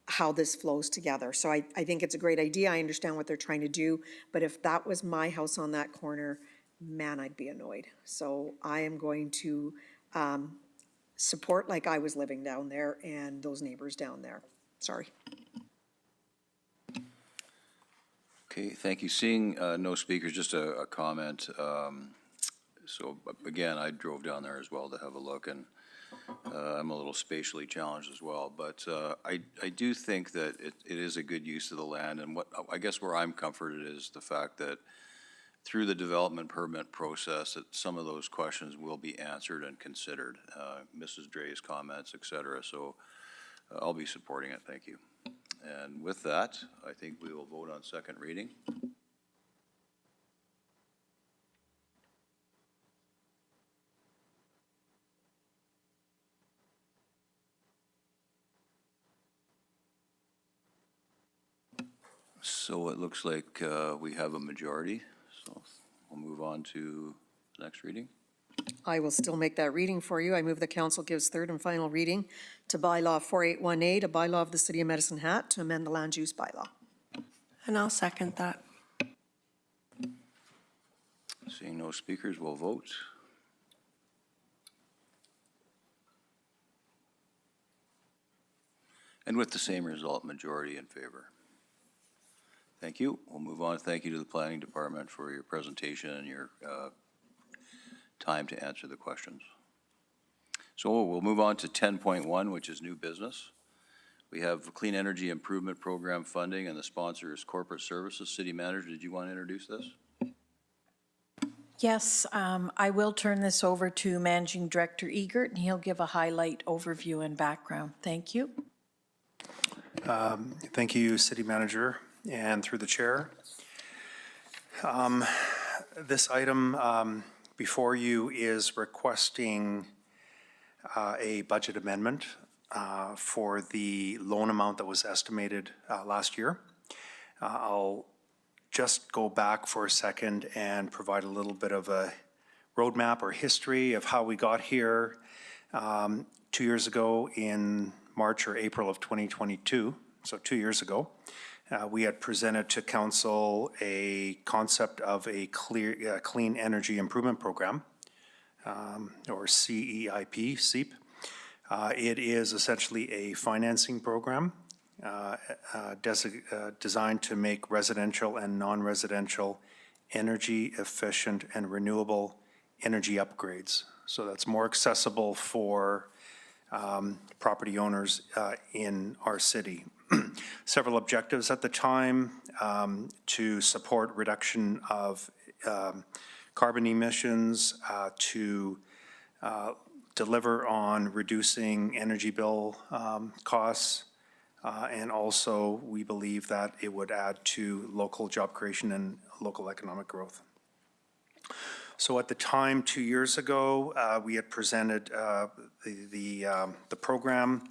how this flows together. So I think it's a great idea. I understand what they're trying to do, but if that was my house on that corner, man, I'd be annoyed. So I am going to support like I was living down there and those neighbors down there. Sorry. Okay, thank you. Seeing no speakers, just a comment. So again, I drove down there as well to have a look, and I'm a little spatially challenged as well. But I do think that it is a good use of the land, and what I guess where I'm comforted is the fact that through the development permit process, that some of those questions will be answered and considered. Mrs. Dre's comments, et cetera. So I'll be supporting it. Thank you. And with that, I think we will vote on second reading. So it looks like we have a majority, so we'll move on to the next reading. I will still make that reading for you. I move the council gives third and final reading to bylaw 4818, a bylaw of the City of Medicine Hat to amend the land use bylaw. And I'll second that. Seeing no speakers, we'll vote. And with the same result, majority in favor. Thank you. We'll move on. Thank you to the Planning Department for your presentation and your time to answer the questions. So we'll move on to 10.1, which is new business. We have Clean Energy Improvement Program funding, and the sponsor is Corporate Services. City Manager, did you want to introduce this? Yes, I will turn this over to Managing Director Egert, and he'll give a highlight overview and background. Thank you. Thank you, City Manager, and through the chair. This item before you is requesting a budget amendment for the loan amount that was estimated last year. I'll just go back for a second and provide a little bit of a roadmap or history of how we got here. 2 years ago in March or April of 2022, so 2 years ago, we had presented to council a concept of a clean energy improvement program, or CEIP, CEIP. It is essentially a financing program designed to make residential and non-residential energy efficient and renewable energy upgrades. So that's more accessible for property owners in our city. Several objectives at the time to support reduction of carbon emissions, to deliver on reducing energy bill costs, and also we believe that it would add to local job creation and local economic growth. So at the time, 2 years ago, we had presented the program.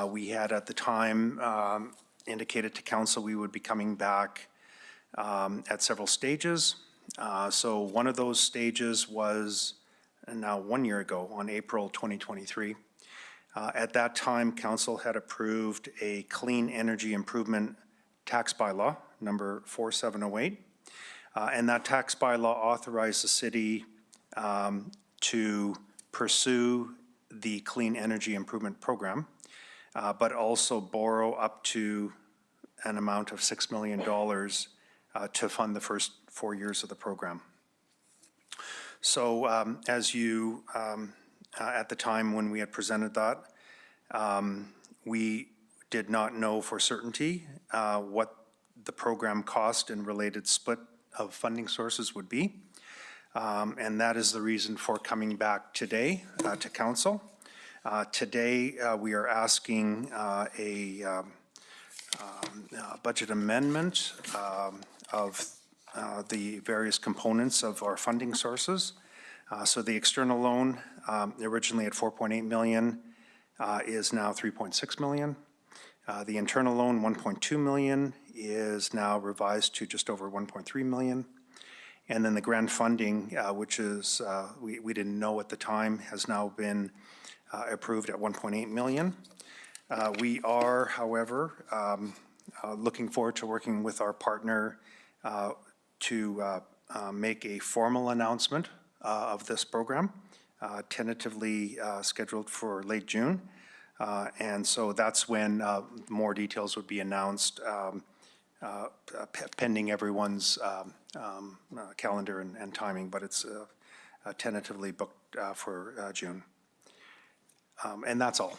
We had at the time indicated to council we would be coming back at several stages. So one of those stages was now 1 year ago on April 2023. At that time, council had approved a clean energy improvement tax bylaw, number 4708. And that tax bylaw authorized the city to pursue the clean energy improvement program, but also borrow up to an amount of $6 million to fund the first 4 years of the program. So as you, at the time when we had presented that, we did not know for certainty what the program cost and related split of funding sources would be. And that is the reason for coming back today to council. Today, we are asking a budget amendment of the various components of our funding sources. So the external loan, originally at 4.8 million, is now 3.6 million. The internal loan, 1.2 million, is now revised to just over 1.3 million. And then the grant funding, which is, we didn't know at the time, has now been approved at 1.8 million. We are, however, looking forward to working with our partner to make a formal announcement of this program, tentatively scheduled for late June. And so that's when more details would be announced, pending everyone's calendar and timing, but it's tentatively booked for June. And that's all.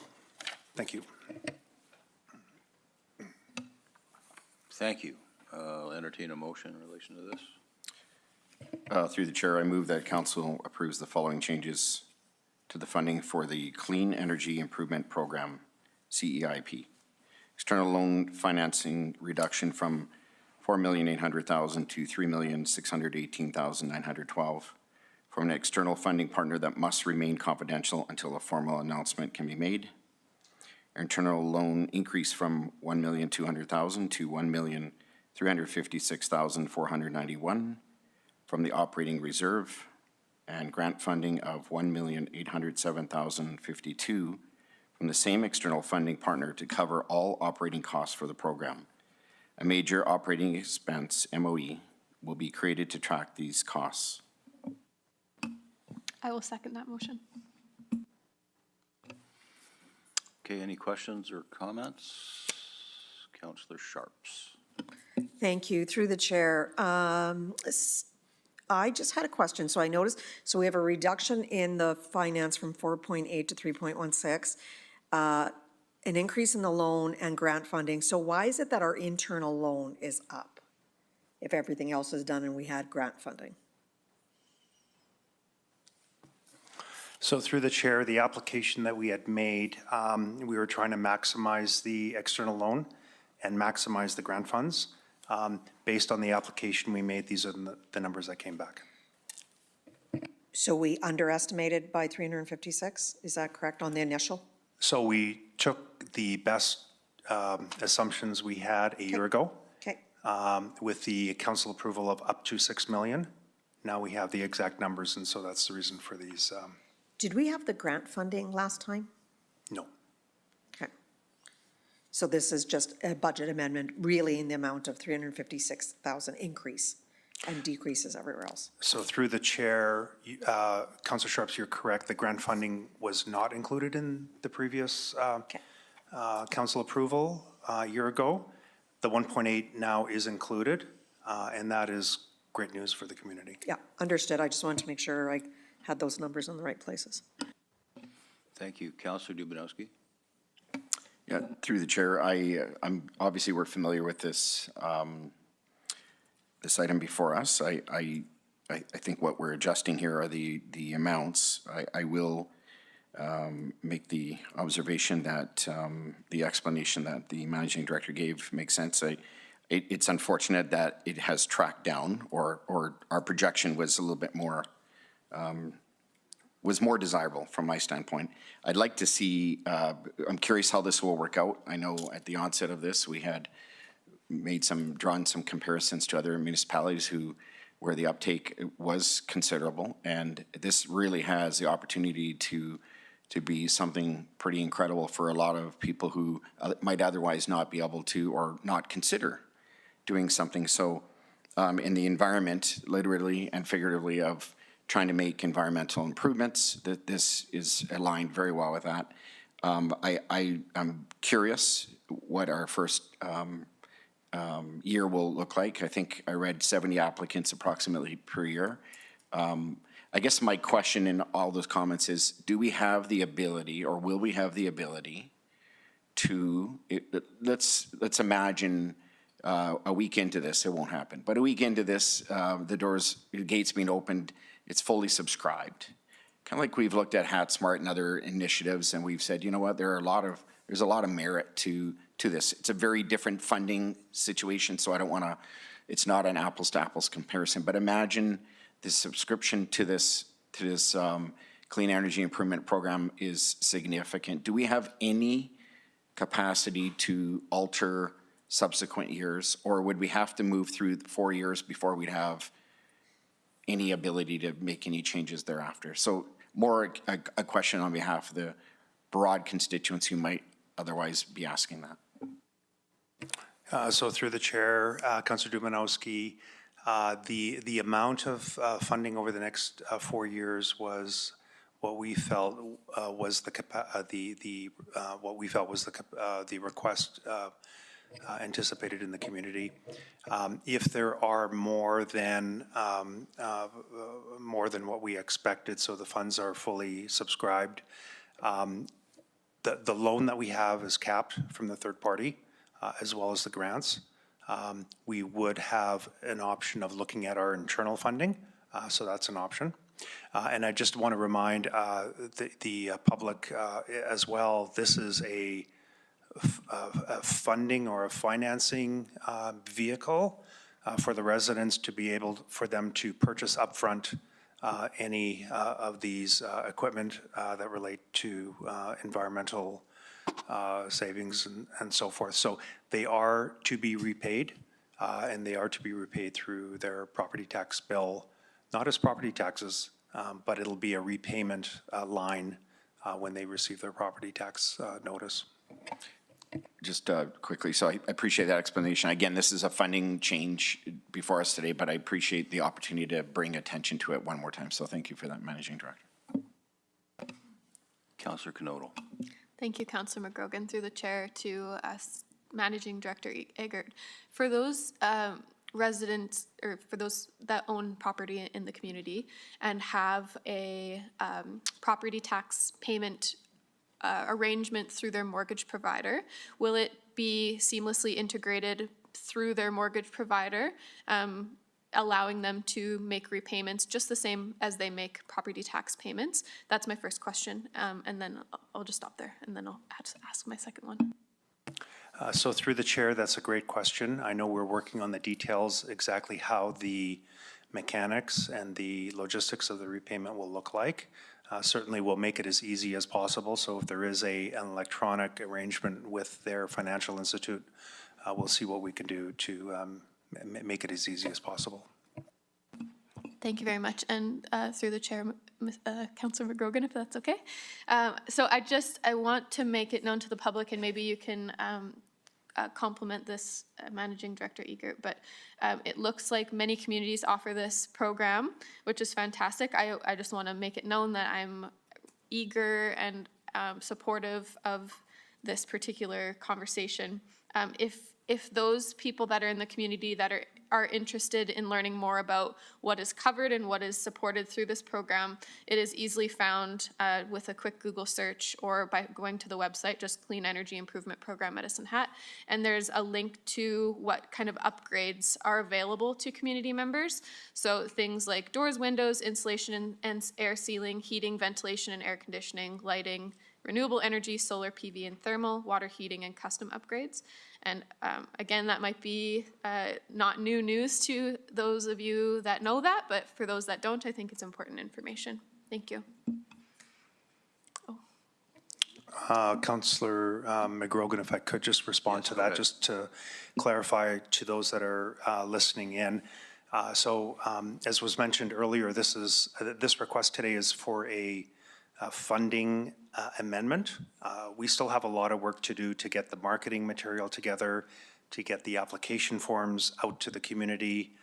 Thank you. Thank you. I'll entertain a motion in relation to this. Through the chair, I move that council approves the following changes to the funding for the Clean Energy Improvement Program, CEIP. External loan financing reduction from $4,800,000 to $3,618,912 from an external funding partner that must remain confidential until a formal announcement can be made. Internal loan increase from $1,200,000 to $1,356,491 from the operating reserve and grant funding of $1,807,052 from the same external funding partner to cover all operating costs for the program. A major operating expense, MOE, will be created to track these costs. I will second that motion. Okay, any questions or comments? Councillor Sharps. Thank you. Through the chair. I just had a question. So I noticed, so we have a reduction in the finance from 4.8 to 3.16, an increase in the loan and grant funding. So why is it that our internal loan is up if everything else is done and we had grant funding? So through the chair, the application that we had made, we were trying to maximize the external loan and maximize the grant funds. Based on the application we made, these are the numbers that came back. So we underestimated by 356, is that correct on the initial? So we took the best assumptions we had a year ago. Okay. With the council approval of up to 6 million. Now we have the exact numbers, and so that's the reason for these. Did we have the grant funding last time? No. Okay. So this is just a budget amendment, really in the amount of 356,000 increase and decreases everywhere else. So through the chair, Councillor Sharps, you're correct. The grant funding was not included in the previous council approval a year ago. The 1.8 now is included, and that is great news for the community. Yeah, understood. I just wanted to make sure I had those numbers in the right places. Thank you. Councillor Dubanowski. Yeah, through the chair, I'm obviously we're familiar with this this item before us. I think what we're adjusting here are the amounts. I will make the observation that the explanation that the managing director gave makes sense. It's unfortunate that it has tracked down, or our projection was a little bit more was more desirable from my standpoint. I'd like to see, I'm curious how this will work out. I know at the onset of this, we had drawn some comparisons to other municipalities where the uptake was considerable, and this really has the opportunity to be something pretty incredible for a lot of people who might otherwise not be able to or not consider doing something. So in the environment, literally and figuratively, of trying to make environmental improvements, that this is aligned very well with that. I'm curious what our first year will look like. I think I read 70 applicants approximately per year. I guess my question in all those comments is, do we have the ability, or will we have the ability to, let's imagine a week into this, it won't happen, but a week into this, the gates being opened, it's fully subscribed. Kind of like we've looked at HatSmart and other initiatives, and we've said, you know what, there's a lot of merit to this. It's a very different funding situation, so I don't want to, it's not an apples to apples comparison, but imagine the subscription to this clean energy improvement program is significant. Do we have any capacity to alter subsequent years, or would we have to move through 4 years before we'd have any ability to make any changes thereafter? So more a question on behalf of the broad constituents who might otherwise be asking that. So through the chair, Councillor Dubanowski, the amount of funding over the next 4 years was what we felt was the request anticipated in the community. If there are more than what we expected, so the funds are fully subscribed, the loan that we have is capped from the third party, as well as the grants. We would have an option of looking at our internal funding, so that's an option. And I just want to remind the public as well, this is a funding or a financing vehicle for the residents to be able for them to purchase upfront any of these equipment that relate to environmental savings and so forth. So they are to be repaid, and they are to be repaid through their property tax bill not as property taxes, but it'll be a repayment line when they receive their property tax notice. Just quickly, so I appreciate that explanation. Again, this is a funding change before us today, but I appreciate the opportunity to bring attention to it one more time. So thank you for that, Managing Director. Councillor Knodel. Thank you, Councillor McGrogan, through the chair to Managing Director Eggert. For those residents, or for those that own property in the community and have a property tax payment arrangement through their mortgage provider, will it be seamlessly integrated through their mortgage provider, allowing them to make repayments just the same as they make property tax payments? That's my first question, and then I'll just stop there, and then I'll have to ask my second one. So through the chair, that's a great question. I know we're working on the details, exactly how the mechanics and the logistics of the repayment will look like. Certainly we'll make it as easy as possible. So if there is an electronic arrangement with their financial institute, we'll see what we can do to make it as easy as possible. Thank you very much. And through the chair, Councillor McGrogan, if that's okay. So I want to make it known to the public, and maybe you can complement this, Managing Director Eggert, but it looks like many communities offer this program, which is fantastic. I just want to make it known that I'm eager and supportive of this particular conversation. If those people that are in the community that are interested in learning more about what is covered and what is supported through this program, it is easily found with a quick Google search or by going to the website, just Clean Energy Improvement Program Medicine Hat. And there's a link to what kind of upgrades are available to community members. So things like doors, windows, insulation and air sealing, heating, ventilation and air conditioning, lighting, renewable energy, solar PV and thermal, water heating and custom upgrades. And again, that might be not new news to those of you that know that, but for those that don't, I think it's important information. Thank you. Councillor McGrogan, if I could just respond to that, just to clarify to those that are listening in. As was mentioned earlier, this request today is for a funding amendment. We still have a lot of work to do to get the marketing material together, to get the application forms out to the community.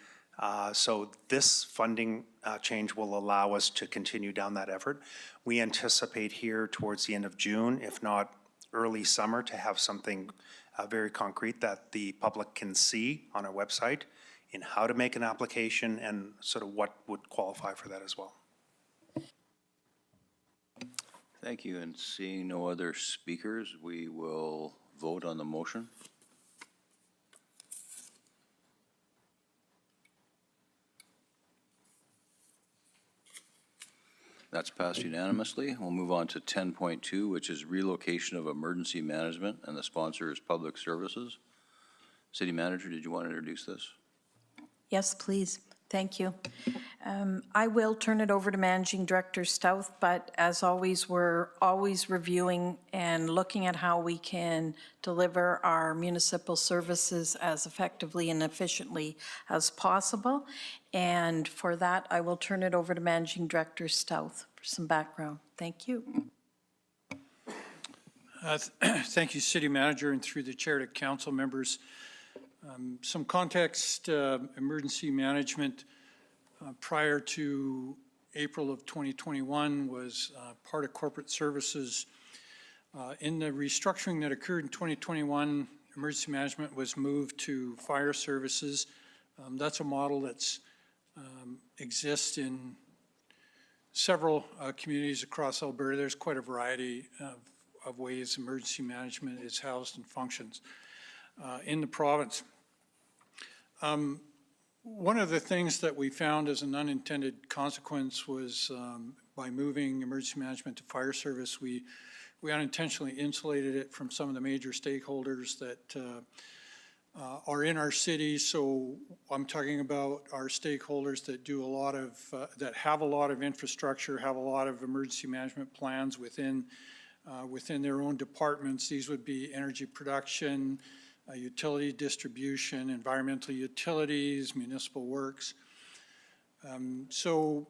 So this funding change will allow us to continue down that effort. We anticipate here towards the end of June, if not early summer, to have something very concrete that the public can see on our website in how to make an application and sort of what would qualify for that as well. Thank you. And seeing no other speakers, we will vote on the motion. That's passed unanimously. We'll move on to 10.2, which is relocation of emergency management, and the sponsor is Public Services. City Manager, did you want to introduce this? Yes, please. Thank you. I will turn it over to Managing Director Stouth, but as always, we're always reviewing and looking at how we can deliver our municipal services as effectively and efficiently as possible. And for that, I will turn it over to Managing Director Stouth for some background. Thank you. Thank you, City Manager, and through the chair to council members. Some context, emergency management prior to April of 2021 was part of corporate services. In the restructuring that occurred in 2021, emergency management was moved to fire services. That's a model that's exists in several communities across Alberta. There's quite a variety of ways emergency management is housed and functions in the province. One of the things that we found as an unintended consequence was by moving emergency management to fire service, we unintentionally insulated it from some of the major stakeholders that are in our city. So I'm talking about our stakeholders that do a lot of, that have a lot of infrastructure, have a lot of emergency management plans within their own departments. These would be energy production, utility distribution, environmental utilities, municipal works. So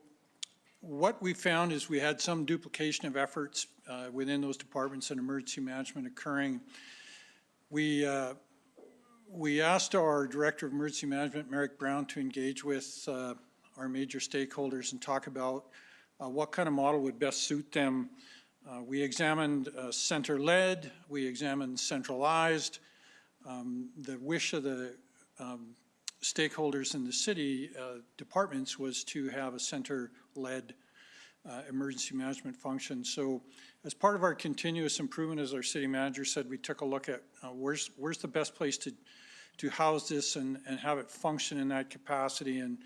what we found is we had some duplication of efforts within those departments and emergency management occurring. We asked our Director of Emergency Management, Merrick Brown, to engage with our major stakeholders and talk about what kind of model would best suit them. We examined center-led, we examined centralized. The wish of the stakeholders in the city departments was to have a center-led emergency management function. So as part of our continuous improvement, as our city manager said, we took a look at where's the best place to house this and have it function in that capacity. And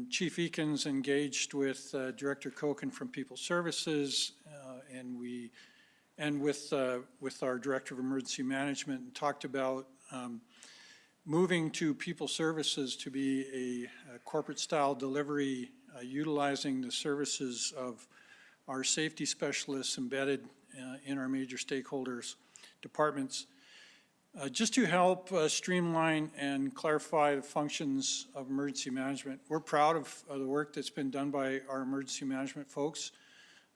Chief Eakins engaged with Director Koken from People Services and with our Director of Emergency Management, and talked about moving to People Services to be a corporate style delivery, utilizing the services of our safety specialists embedded in our major stakeholders departments, just to help streamline and clarify the functions of emergency management. We're proud of the work that's been done by our emergency management folks.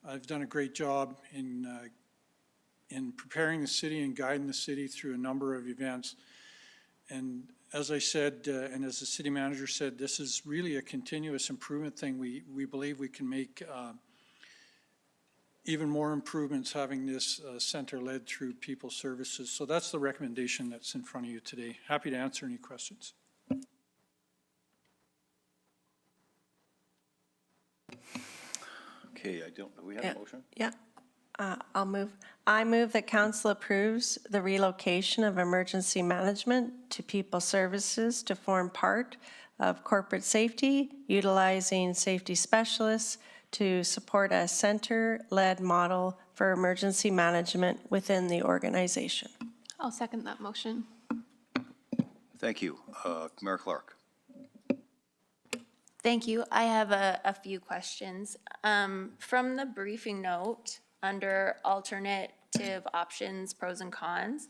I've done a great job in preparing the city and guiding the city through a number of events. And as I said, and as the city manager said, this is really a continuous improvement thing. We believe we can make even more improvements having this center led through People Services. So that's the recommendation that's in front of you today. Happy to answer any questions. Okay, do we have a motion? Yeah. I move that council approves the relocation of emergency management to People Services to form part of corporate safety, utilizing safety specialists to support a center-led model for emergency management within the organization. I'll second that motion. Thank you. Mayor Clark. Thank you. I have a few questions. From the briefing note, under alternative options, pros and cons,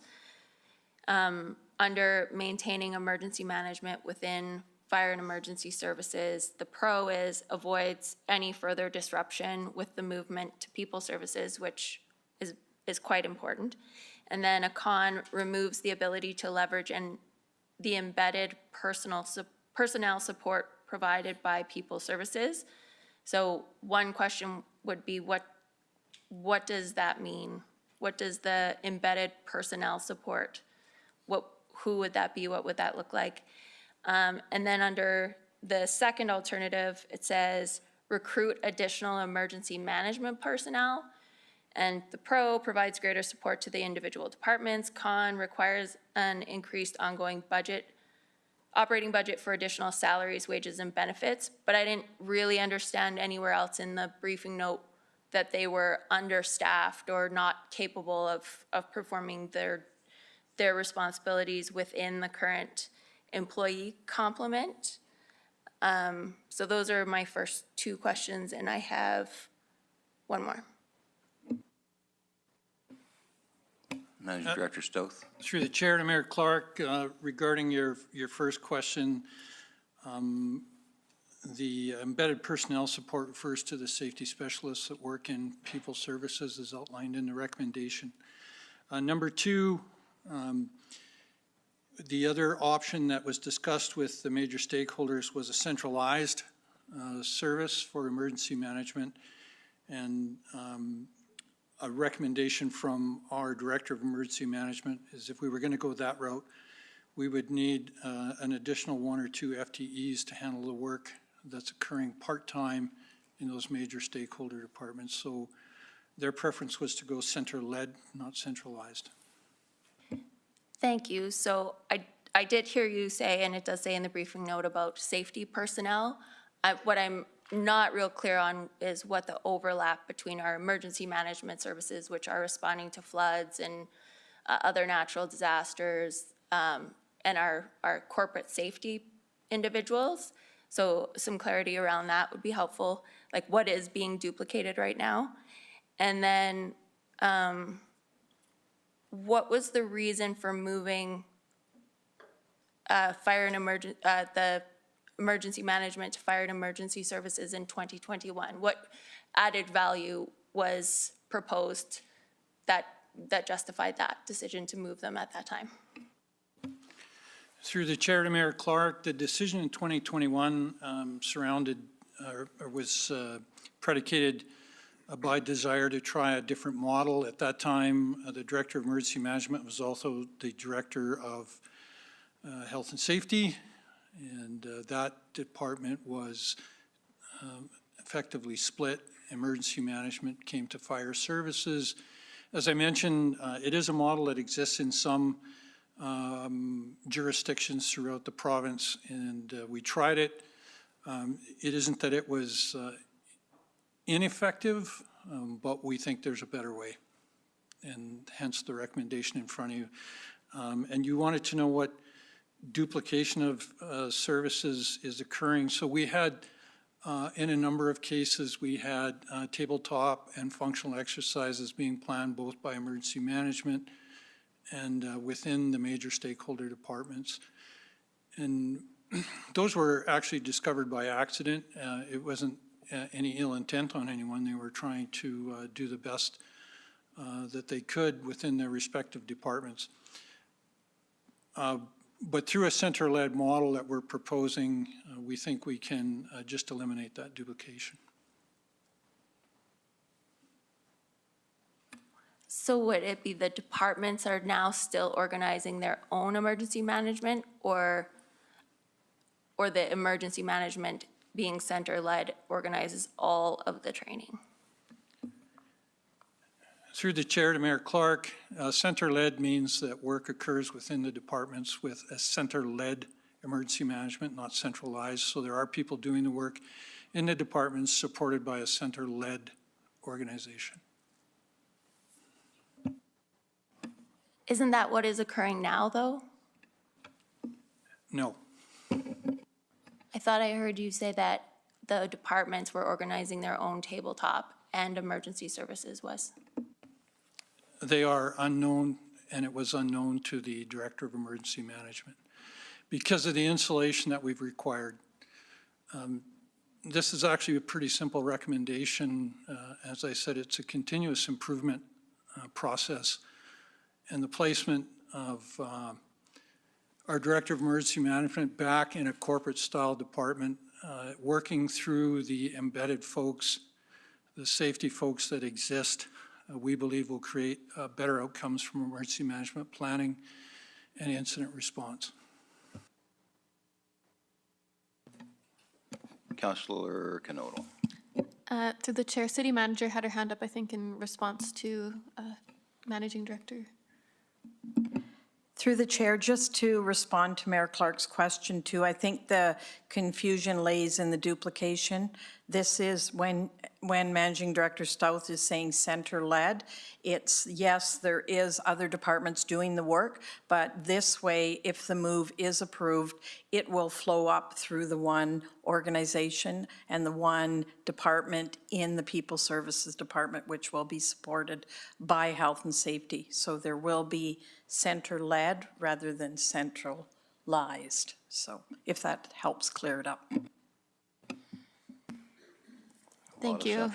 under maintaining emergency management within fire and emergency services, the pro is avoids any further disruption with the movement to People Services, which is quite important. And then a con removes the ability to leverage the embedded personnel support provided by People Services. So one question would be, what does that mean? What does the embedded personnel support? Who would that be? What would that look like? And then under the second alternative, it says recruit additional emergency management personnel. And the pro provides greater support to the individual departments. Con requires an increased ongoing operating budget for additional salaries, wages, and benefits. But I didn't really understand anywhere else in the briefing note that they were understaffed or not capable of performing their responsibilities within the current employee complement. So those are my first two questions, and I have one more. Managing Director Stouth. Through the chair to Mayor Clark, regarding your first question, the embedded personnel support refers to the safety specialists that work in People Services as outlined in the recommendation. Number two, the other option that was discussed with the major stakeholders was a centralized service for emergency management. And a recommendation from our Director of Emergency Management is if we were going to go that route, we would need an additional 1 or 2 FTEs to handle the work that's occurring part-time in those major stakeholder departments. So their preference was to go center-led, not centralized. Thank you. So I did hear you say, and it does say in the briefing note about safety personnel. What I'm not real clear on is what the overlap between our emergency management services, which are responding to floods and other natural disasters, and our corporate safety individuals. So some clarity around that would be helpful, like what is being duplicated right now? And then what was the reason for moving fire and the emergency management to fire and emergency services in 2021? What added value was proposed that justified that decision to move them at that time? Through the chair to Mayor Clark, the decision in 2021 was predicated by desire to try a different model. At that time, the Director of Emergency Management was also the Director of Health and Safety, and that department was effectively split. Emergency Management came to Fire Services. As I mentioned, it is a model that exists in some jurisdictions throughout the province, and we tried it. It isn't that it was ineffective, but we think there's a better way, and hence the recommendation in front of you. And you wanted to know what duplication of services is occurring. So we had, in a number of cases, we had tabletop and functional exercises being planned both by emergency management and within the major stakeholder departments. And those were actually discovered by accident. It wasn't any ill intent on anyone. They were trying to do the best that they could within their respective departments. But through a center-led model that we're proposing, we think we can just eliminate that duplication. So would it be the departments are now still organizing their own emergency management, or the emergency management being center-led organizes all of the training? Through the chair to Mayor Clark, center-led means that work occurs within the departments with a center-led emergency management, not centralized. So there are people doing the work in the departments supported by a center-led organization. Isn't that what is occurring now, though? No. I thought I heard you say that the departments were organizing their own tabletop and emergency services was. They are unknown, and it was unknown to the Director of Emergency Management because of the insulation that we've required. This is actually a pretty simple recommendation. As I said, it's a continuous improvement process, and the placement of our Director of Emergency Management back in a corporate-style department, working through the embedded folks, the safety folks that exist, we believe will create better outcomes from emergency management planning and incident response. Councillor Canodal. To the chair, City Manager had her hand up, I think, in response to Managing Director. Through the chair, just to respond to Mayor Clark's question too, I think the confusion lays in the duplication. This is when Managing Director Stouth is saying center-led, it's, yes, there is other departments doing the work, but this way, if the move is approved, it will flow up through the one organization and the one department in the People Services Department, which will be supported by Health and Safety. So there will be center-led rather than centralized. So if that helps clear it up. Thank you.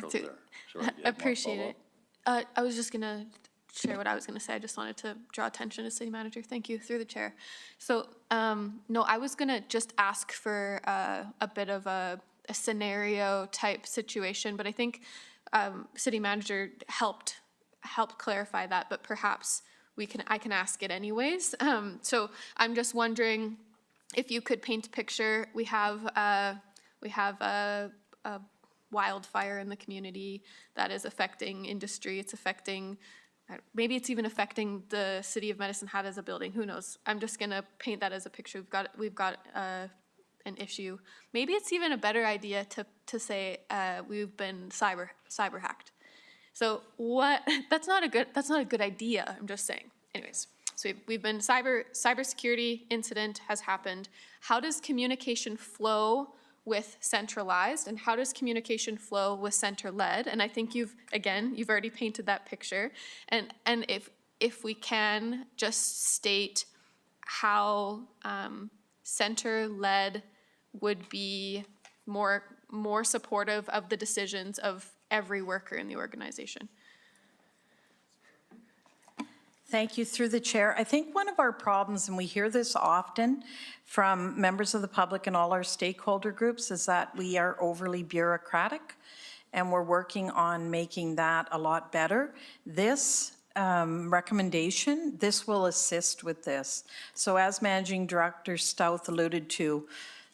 Appreciate it. I was just going to share what I was going to say. I just wanted to draw attention to City Manager. Thank you, through the chair. So, no, I was going to just ask for a bit of a scenario type situation, but I think City Manager helped clarify that, but perhaps I can ask it anyways. So I'm just wondering if you could paint a picture. We have a wildfire in the community that is affecting industry. It's affecting, maybe it's even affecting the city of Medicine Hat as a building. Who knows? I'm just gonna paint that as a picture. We've got an issue. Maybe it's even a better idea to say we've been cyber hacked. So what? That's not a good idea. I'm just saying. Anyways, so we've been cybersecurity incident has happened. How does communication flow with centralized, and how does communication flow with center-led? And I think you've already painted that picture. And if we can just state how center-led would be more supportive of the decisions of every worker in the organization. Thank you. Through the chair, I think one of our problems, and we hear this often from members of the public and all our stakeholder groups, is that we are overly bureaucratic, and we're working on making that a lot better. This recommendation, this will assist with this. So as Managing Director Stouth alluded to,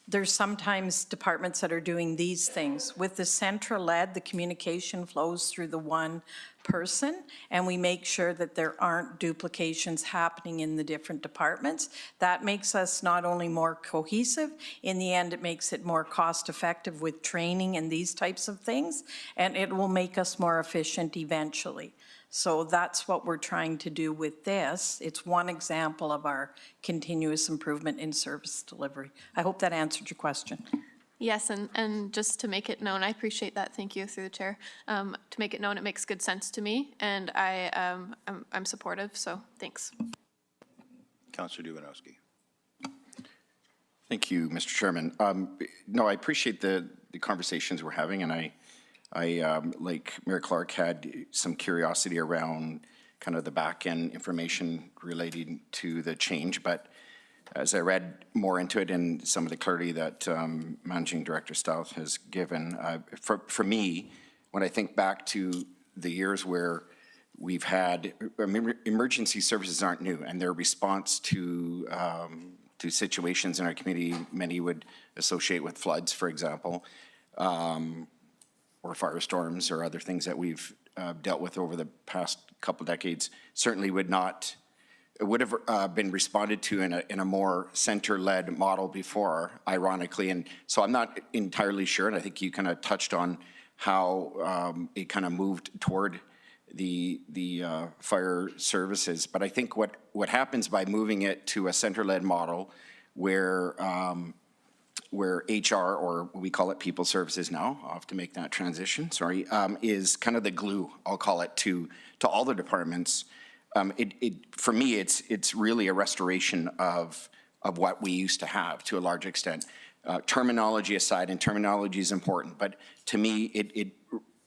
there's sometimes departments that are doing these things. With the central lead, the communication flows through the one person, and we make sure that there aren't duplications happening in the different departments. That makes us not only more cohesive, in the end it makes it more cost effective with training and these types of things, and it will make us more efficient eventually. So that's what we're trying to do with this. It's one example of our continuous improvement in service delivery. I hope that answered your question. Yes, and just to make it known, I appreciate that. Thank you, through the chair. To make it known, it makes good sense to me, and I'm supportive, so thanks. Councillor Dubanowski. Thank you, Mr. Chairman. No, I appreciate the conversations we're having, and I like Mayor Clark, had some curiosity around kind of the back-end information relating to the change, but as I read more into it and some of the clarity that Managing Director Stouth has given, for me, when I think back to the years where we've had, emergency services aren't new, and their response to situations in our community, many would associate with floods, for example, or firestorms or other things that we've dealt with over the past couple decades, certainly would have been responded to in a more center-led model before, ironically. And so I'm not entirely sure, and I think you kind of touched on how it kind of moved toward the fire services. But I think what happens by moving it to a center-led model where HR, or we call it people services now, I'll have to make that transition, sorry, is kind of the glue, I'll call it, to all the departments. For me, it's really a restoration of what we used to have to a large extent. Terminology aside, and terminology is important, but to me, it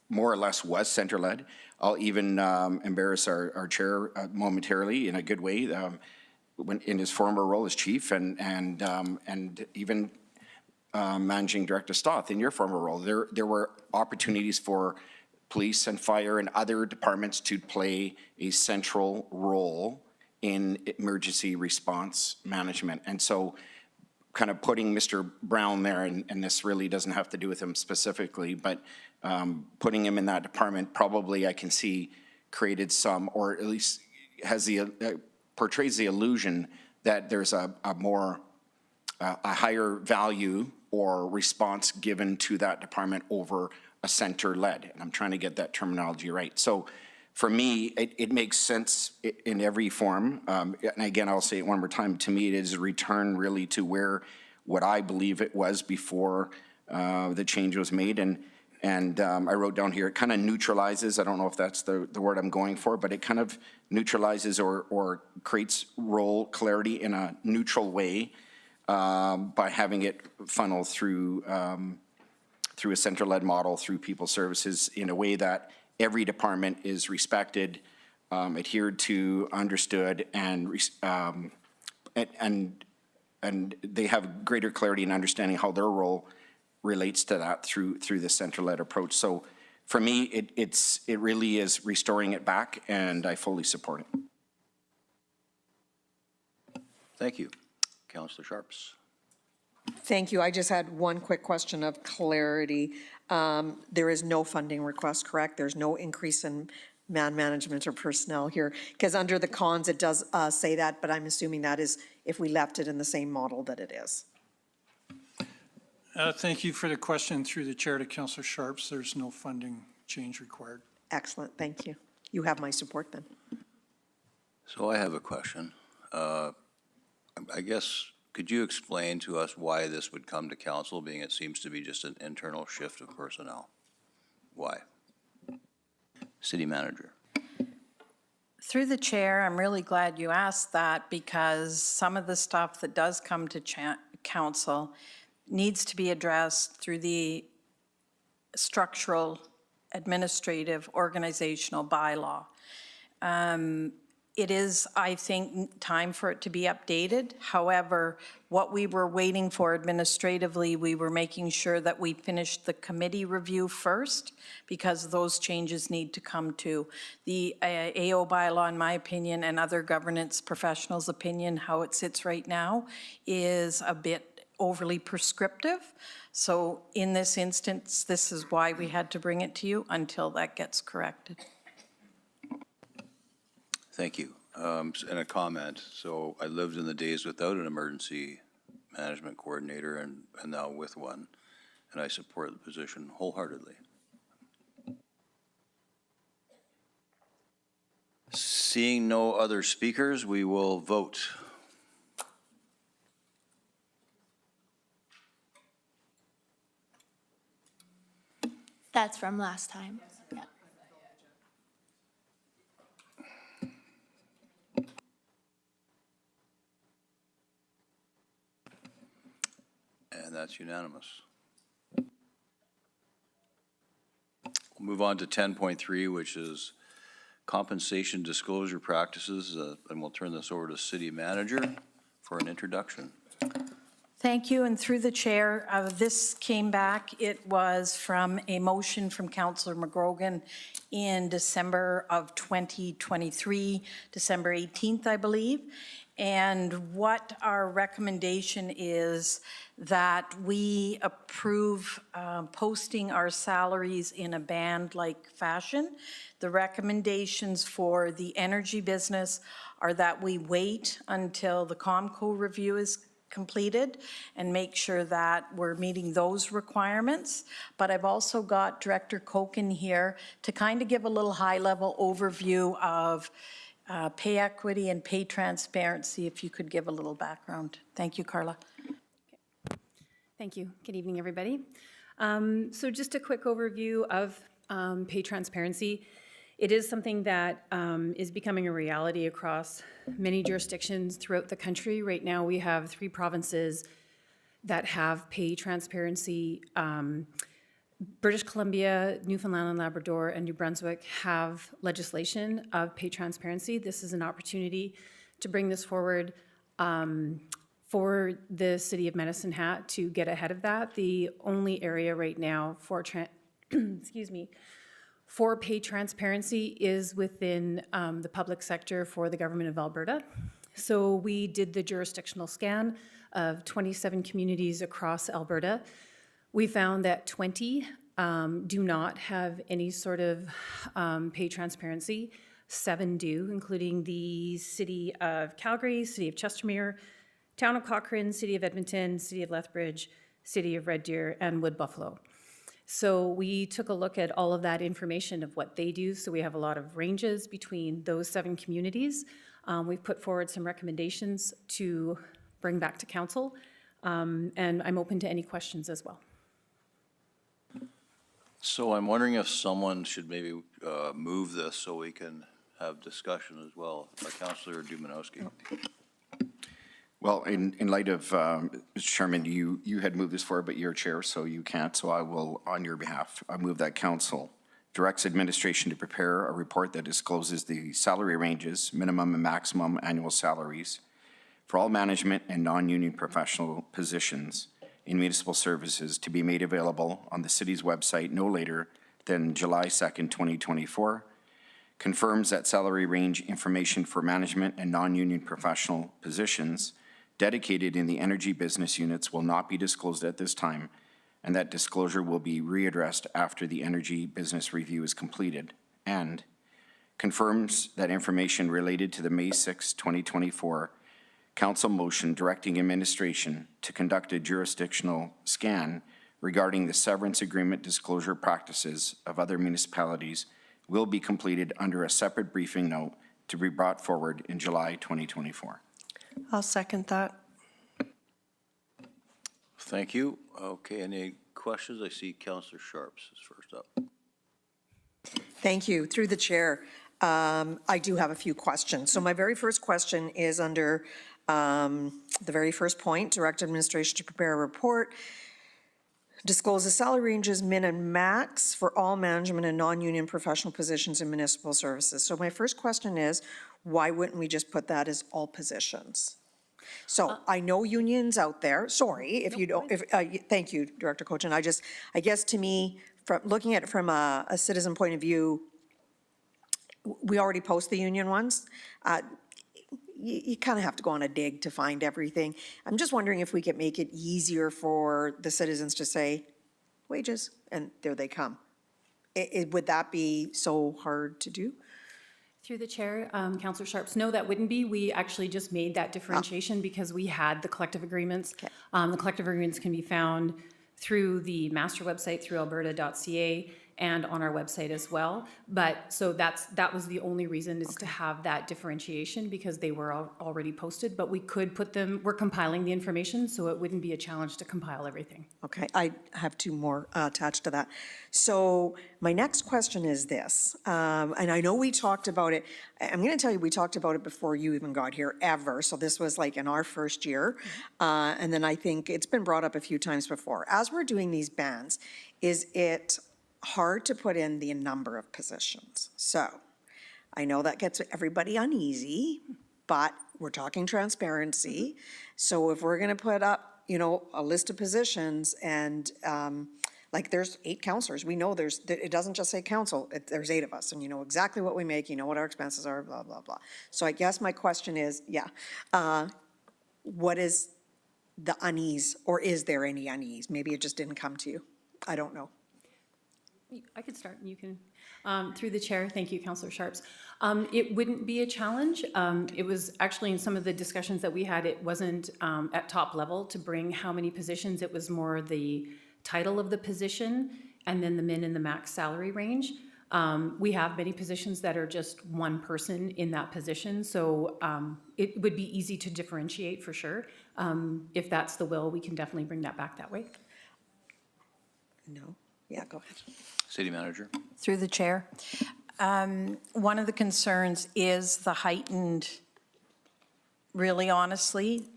more or less was center-led. I'll even embarrass our chair momentarily in a good way, when in his former role as chief, and even Managing Director Stouth, in your former role, there were opportunities for police and fire and other departments to play a central role in emergency response management. And so kind of putting Mr. Brown there, and this really doesn't have to do with him specifically, but putting him in that department probably, I can see, created some, or at least has portrays the illusion that there's a higher value or response given to that department over a center-led. And I'm trying to get that terminology right. So for me, it makes sense in every form. And again, I'll say it one more time. To me, it is a return really to what I believe it was before the change was made. And I wrote down here, it kind of neutralizes, I don't know if that's the word I'm going for, but it kind of neutralizes or creates role clarity in a neutral way by having it funnel through a center-led model, through people services, in a way that every department is respected, adhered to, understood, and they have greater clarity in understanding how their role relates to that through the center-led approach. So for me, it really is restoring it back, and I fully support it. Thank you. Councillor Sharps. Thank you. I just had one quick question of clarity. There is no funding request, correct? There's no increase in management or personnel here, because under the cons it does say that, but I'm assuming that is if we left it in the same model that it is. Thank you for the question. Through the chair to Councillor Sharps, there's no funding change required. Excellent. Thank you. You have my support then. So I have a question. I guess, could you explain to us why this would come to council, being it seems to be just an internal shift of personnel? Why? City Manager. Through the chair, I'm really glad you asked that, because some of the stuff that does come to council needs to be addressed through the structural, administrative, organizational bylaw. It is, I think, time for it to be updated. However, what we were waiting for administratively, we were making sure that we finished the committee review first, because those changes need to come to. The AO bylaw, in my opinion, and other governance professionals' opinion, how it sits right now, is a bit overly prescriptive. So in this instance, this is why we had to bring it to you until that gets corrected. Thank you. And a comment. So I lived in the days without an emergency management coordinator and now with one, and I support the position wholeheartedly. Seeing no other speakers, we will vote. That's from last time. Yeah. And that's unanimous. We'll move on to 10.3, which is compensation disclosure practices, and we'll turn this over to City Manager for an introduction. Thank you, and through the chair, this came back. It was from a motion from Councillor McGrogan in December of 2023, December 18th, I believe. And what our recommendation is that we approve posting our salaries in a band-like fashion. The recommendations for the energy business are that we wait until the COMCO review is completed and make sure that we're meeting those requirements. But I've also got Director Koken here to kind of give a little high-level overview of pay equity and pay transparency, if you could give a little background. Thank you, Carla. Thank you. Good evening, everybody. So just a quick overview of pay transparency. It is something that is becoming a reality across many jurisdictions throughout the country. Right now, we have 3 provinces that have pay transparency. British Columbia, Newfoundland and Labrador, and New Brunswick have legislation of pay transparency. This is an opportunity to bring this forward for the City of Medicine Hat to get ahead of that. The only area right now for for pay transparency is within the public sector for the Government of Alberta. So we did the jurisdictional scan of 27 communities across Alberta. We found that 20 do not have any sort of pay transparency. 7 do, including the City of Calgary, City of Chestermere, Town of Cochrane, City of Edmonton, City of Lethbridge, City of Red Deer, and Wood Buffalo. So we took a look at all of that information of what they do. So we have a lot of ranges between those 7 communities. We've put forward some recommendations to bring back to council, and I'm open to any questions as well. So I'm wondering if someone should maybe move this so we can have discussion as well. Councillor Dumanowski. Well, in light of, Mr. Chairman, you had moved this forward, but you're chair, so you can't. So I will, on your behalf, I move that council directs administration to prepare a report that discloses the salary ranges, minimum and maximum annual salaries for all management and non-union professional positions in municipal services to be made available on the city's website no later than July 2nd, 2024, confirms that salary range information for management and non-union professional positions dedicated in the energy business units will not be disclosed at this time, and that disclosure will be readdressed after the energy business review is completed, and confirms that information related to the May 6, 2024 council motion directing administration to conduct a jurisdictional scan regarding the severance agreement disclosure practices of other municipalities will be completed under a separate briefing note to be brought forward in July 2024. I'll second that. Thank you. Okay, any questions? I see Councillor Sharps is first up. Thank you. Through the chair, I do have a few questions. So my very first question is under The very first point, direct administration to prepare a report, disclose the salary ranges, min and max for all management and non-union professional positions in municipal services. So my first question is, why wouldn't we just put that as all positions? So I know unions out there, sorry, if you don't, thank you, Director Cochin. I guess to me, from looking at it from a citizen point of view, we already post the union ones. You kind of have to go on a dig to find everything. I'm just wondering if we could make it easier for the citizens to say wages, and there they come. Would that be so hard to do? Through the chair, Councillor Sharps, no, that wouldn't be. We actually just made that differentiation because we had the collective agreements. The collective agreements can be found through the master website, through alberta.ca, and on our website as well. But so that was the only reason, is to have that differentiation, because they were already posted. But we could put them, we're compiling the information, so it wouldn't be a challenge to compile everything. Okay, I have two more attached to that. So my next question is this, and I know we talked about it, I'm gonna tell you, we talked about it before you even got here, ever. So this was like in our first year. And then I think it's been brought up a few times before. As we're doing these bans, is it hard to put in the number of positions? So I know that gets everybody uneasy, but we're talking transparency. So if we're gonna put up, you know, a list of positions and like there's 8 counselors, we know it doesn't just say council, there's 8 of us, and you know exactly what we make, you know what our expenses are, blah, blah, blah. So I guess my question is, what is the unease, or is there any unease? Maybe it just didn't come to you. I don't know. I could start, and you can. Through the chair, thank you, Councillor Sharps. It wouldn't be a challenge. It was actually in some of the discussions that we had, it wasn't at top level to bring how many positions. It was more the title of the position and then the min and the max salary range. We have many positions that are just one person in that position, so it would be easy to differentiate for sure. If that's the will, we can definitely bring that back that way. No. Yeah, go ahead. City Manager. Through the chair. One of the concerns is the heightened, really honestly,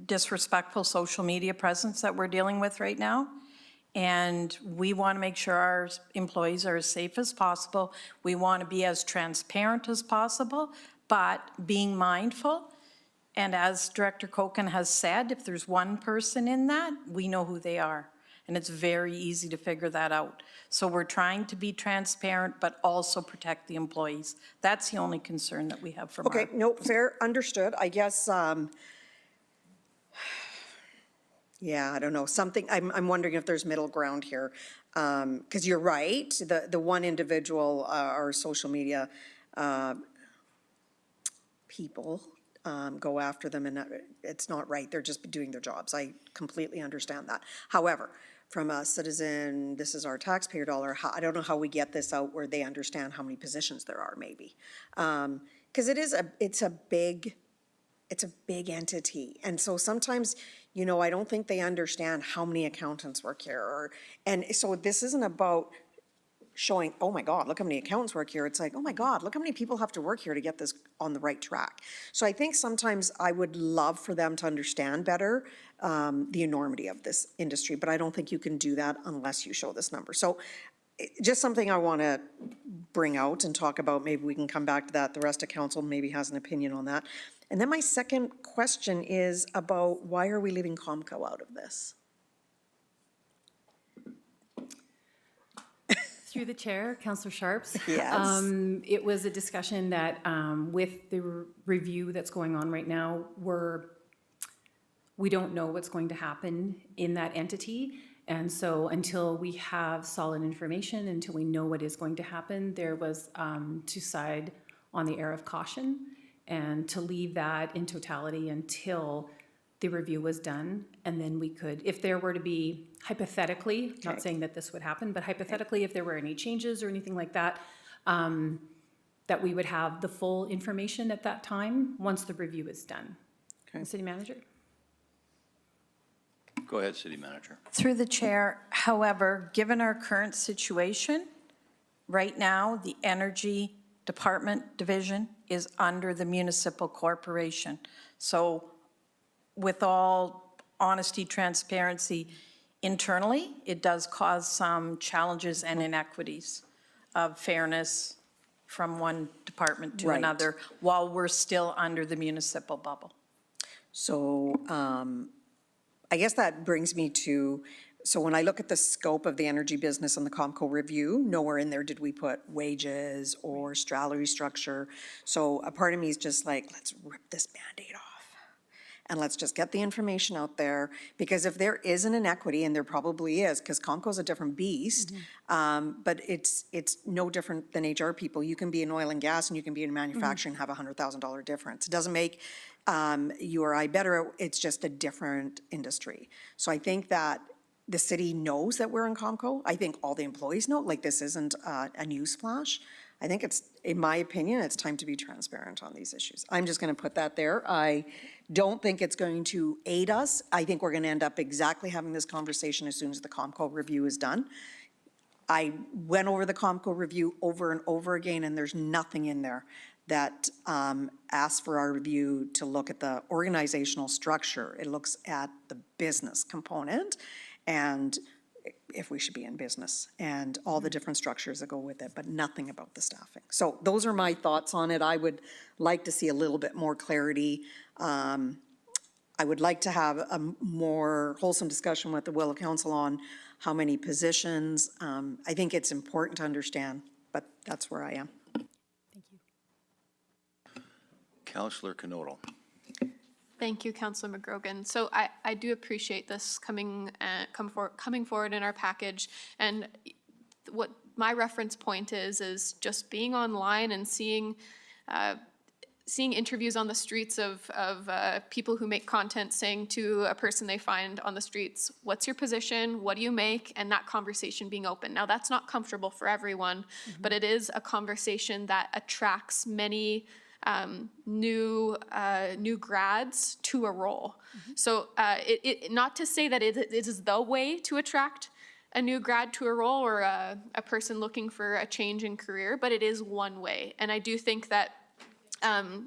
disrespectful social media presence that we're dealing with right now. And we want to make sure our employees are as safe as possible. We want to be as transparent as possible, but being mindful. And as Director Kochen has said, if there's one person in that, we know who they are. And it's very easy to figure that out. So we're trying to be transparent, but also protect the employees. That's the only concern that we have from Okay, no, fair, understood. I guess, yeah, I don't know, something, I'm wondering if there's middle ground here. Because you're right, the one individual, our social media people go after them, and it's not right. They're just doing their jobs. I completely understand that. However, from a citizen, this is our taxpayer dollar, I don't know how we get this out where they understand how many positions there are, maybe. Because it's a big entity. And so sometimes, you know, I don't think they understand how many accountants work here. And so this isn't about showing, oh my God, look how many accountants work here. It's like, oh my God, look how many people have to work here to get this on the right track. So I think sometimes I would love for them to understand better the enormity of this industry, but I don't think you can do that unless you show this number. So just something I want to bring out and talk about. Maybe we can come back to that. The rest of council maybe has an opinion on that. And then my second question is about why are we leaving Comco out of this? Through the chair, Councillor Sharps. Yes. It was a discussion that with the review that's going on right now, we don't know what's going to happen in that entity. And so until we have solid information, until we know what is going to happen, there was to side on the air of caution and to leave that in totality until the review was done. And then we could, if there were to be, hypothetically, not saying that this would happen, but hypothetically, if there were any changes or anything like that, that we would have the full information at that time once the review is done. Okay. City Manager? Go ahead, City Manager. Through the chair, however, given our current situation, right now, the Energy Department Division is under the Municipal Corporation. So with all honesty, transparency, internally, it does cause some challenges and inequities of fairness from one department to Right. another while we're still under the municipal bubble. So I guess that brings me to, so when I look at the scope of the energy business and the Comco review, nowhere in there did we put wages or salary structure. So a part of me is just like, let's rip this Band-Aid off. And let's just get the information out there, because if there is an inequity, and there probably is, because Comco's a different beast, but it's no different than HR people. You can be in oil and gas and you can be in manufacturing and have $100,000 difference. It doesn't make you or I better, it's just a different industry. So I think that the city knows that we're in Comco. I think all the employees know, like this isn't a news flash. I think it's, in my opinion, it's time to be transparent on these issues. I'm just going to put that there. I don't think it's going to aid us. I think we're going to end up exactly having this conversation as soon as the Comco review is done. I went over the Comco review over and over again, and there's nothing in there that asks for our review to look at the organizational structure. It looks at the business component and if we should be in business and all the different structures that go with it, but nothing about the staffing. So those are my thoughts on it. I would like to see a little bit more clarity. I would like to have a more wholesome discussion with the will of council on how many positions. I think it's important to understand, but that's where I am. Councillor Knodel. Thank you, Councillor McGrogan. So I do appreciate this coming forward in our package. And what my reference point is just being online and seeing interviews on the streets of people who make content saying to a person they find on the streets, what's your position, what do you make, and that conversation being open. Now, that's not comfortable for everyone, but it is a conversation that attracts many new grads to a role. So not to say that it is the way to attract a new grad to a role or a person looking for a change in career, but it is one way. And I do think that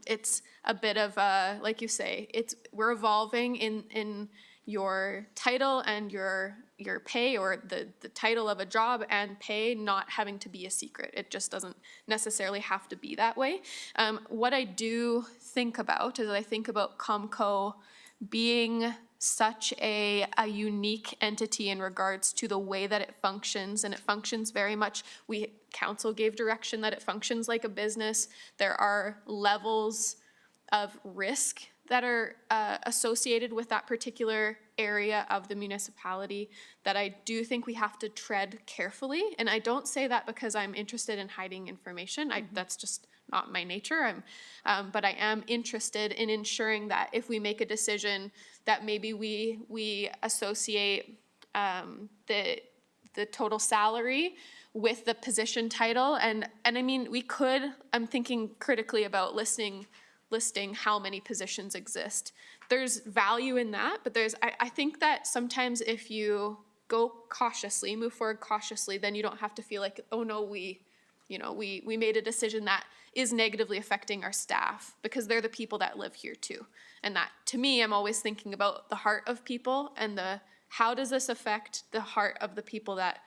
it's a bit of a, like you say, we're evolving in your title and your pay, or the title of a job and pay not having to be a secret. It just doesn't necessarily have to be that way. What I do think about is I think about Comco being such a unique entity in regards to the way that it functions, and it functions very much, council gave direction that it functions like a business. There are levels of risk that are associated with that particular area of the municipality that I do think we have to tread carefully. And I don't say that because I'm interested in hiding information. That's just not my nature. But I am interested in ensuring that if we make a decision that maybe we associate the total salary with the position title. And I mean, I'm thinking critically about listing how many positions exist. There's value in that, but I think that sometimes if you go cautiously, move forward cautiously, then you don't have to feel like, oh no, we made a decision that is negatively affecting our staff, because they're the people that live here too. And that, to me, I'm always thinking about the heart of people and how does this affect the heart of the people that,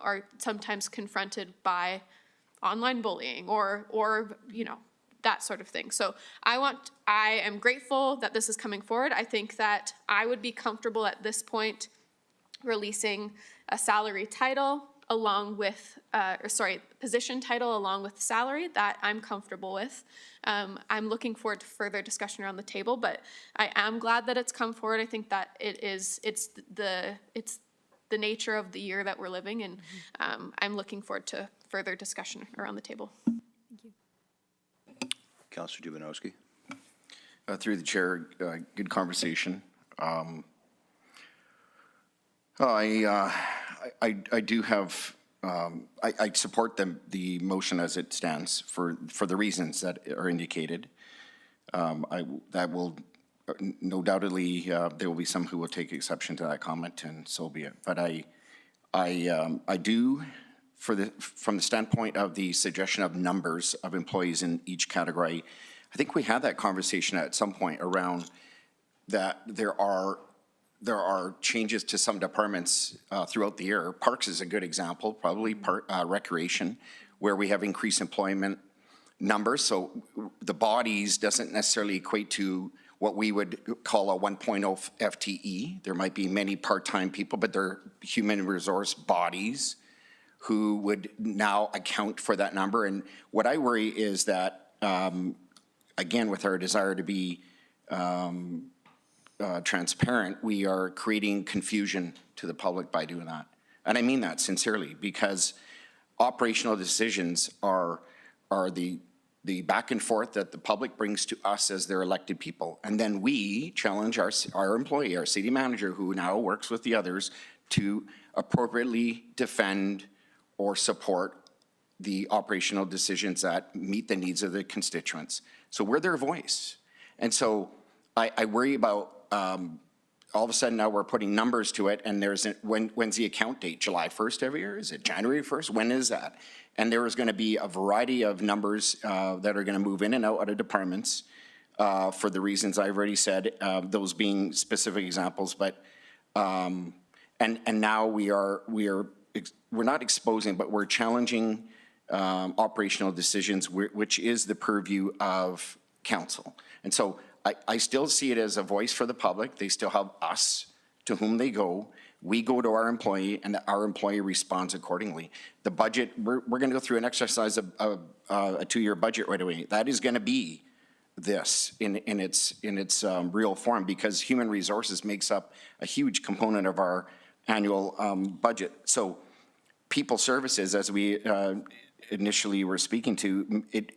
are sometimes confronted by online bullying or that sort of thing. So I am grateful that this is coming forward. I think that I would be comfortable at this point releasing a salary title along with, position title along with salary that I'm comfortable with. I'm looking forward to further discussion around the table, but I am glad that it's come forward. I think that it's the nature of the year that we're living, and I'm looking forward to further discussion around the table. Councillor Dubanowski. Through the chair, good conversation. I do have, I support the motion as it stands for the reasons that are indicated. That will, no doubtedly, there will be some who will take exception to that comment, and so be it. But I do, from the standpoint of the suggestion of numbers of employees in each category, I think we had that conversation at some point around that there are changes to some departments throughout the year. Parks is a good example, probably recreation, where we have increased employment numbers. So the bodies doesn't necessarily equate to what we would call a 1.0 FTE. There might be many part-time people, but they're human resource bodies who would now account for that number. And what I worry is that, again, with our desire to be transparent, we are creating confusion to the public by doing that. And I mean that sincerely, because operational decisions are the back and forth that the public brings to us as their elected people. And then we challenge our employee, our city manager, who now works with the others, to appropriately defend or support the operational decisions that meet the needs of the constituents. So we're their voice. And so I worry about all of a sudden now we're putting numbers to it, and when's the account date? July 1st every year? Is it January 1st? When is that? And there is going to be a variety of numbers that are going to move in and out of departments for the reasons I've already said, those being specific examples. But and now we're not exposing, but we're challenging operational decisions, which is the purview of council. And so I still see it as a voice for the public. They still have us to whom they go. We go to our employee, and our employee responds accordingly. The budget, we're going to go through an exercise of a two-year budget right away. That is going to be this in its real form, because human resources makes up a huge component of our annual budget. So people services, as we initially were speaking to, it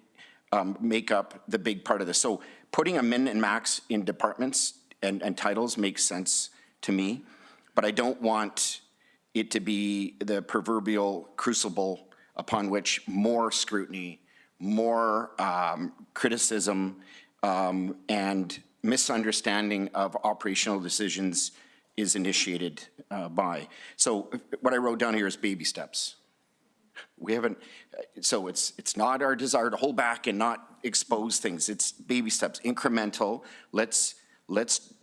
make up the big part of this. So putting a min and max in departments and titles makes sense to me, but I don't want it to be the proverbial crucible upon which more scrutiny, more criticism, and misunderstanding of operational decisions is initiated by. So what I wrote down here is baby steps. We haven't, so it's not our desire to hold back and not expose things. It's baby steps, incremental. Let's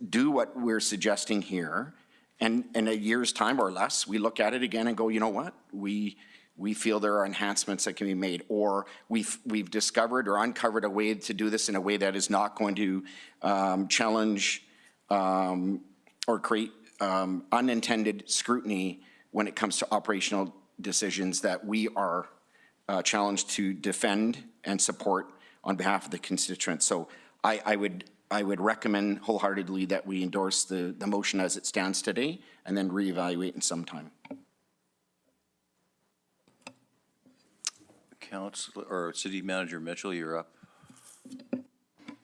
do what we're suggesting here, and in a year's time or less, we look at it again and go, you know what? We feel there are enhancements that can be made, or we've discovered or uncovered a way to do this in a way that is not going to challenge or create unintended scrutiny when it comes to operational decisions that we are challenged to defend and support on behalf of the constituents. So I would recommend wholeheartedly that we endorse the motion as it stands today and then reevaluate in some time. Council or City Manager Mitchell, you're up.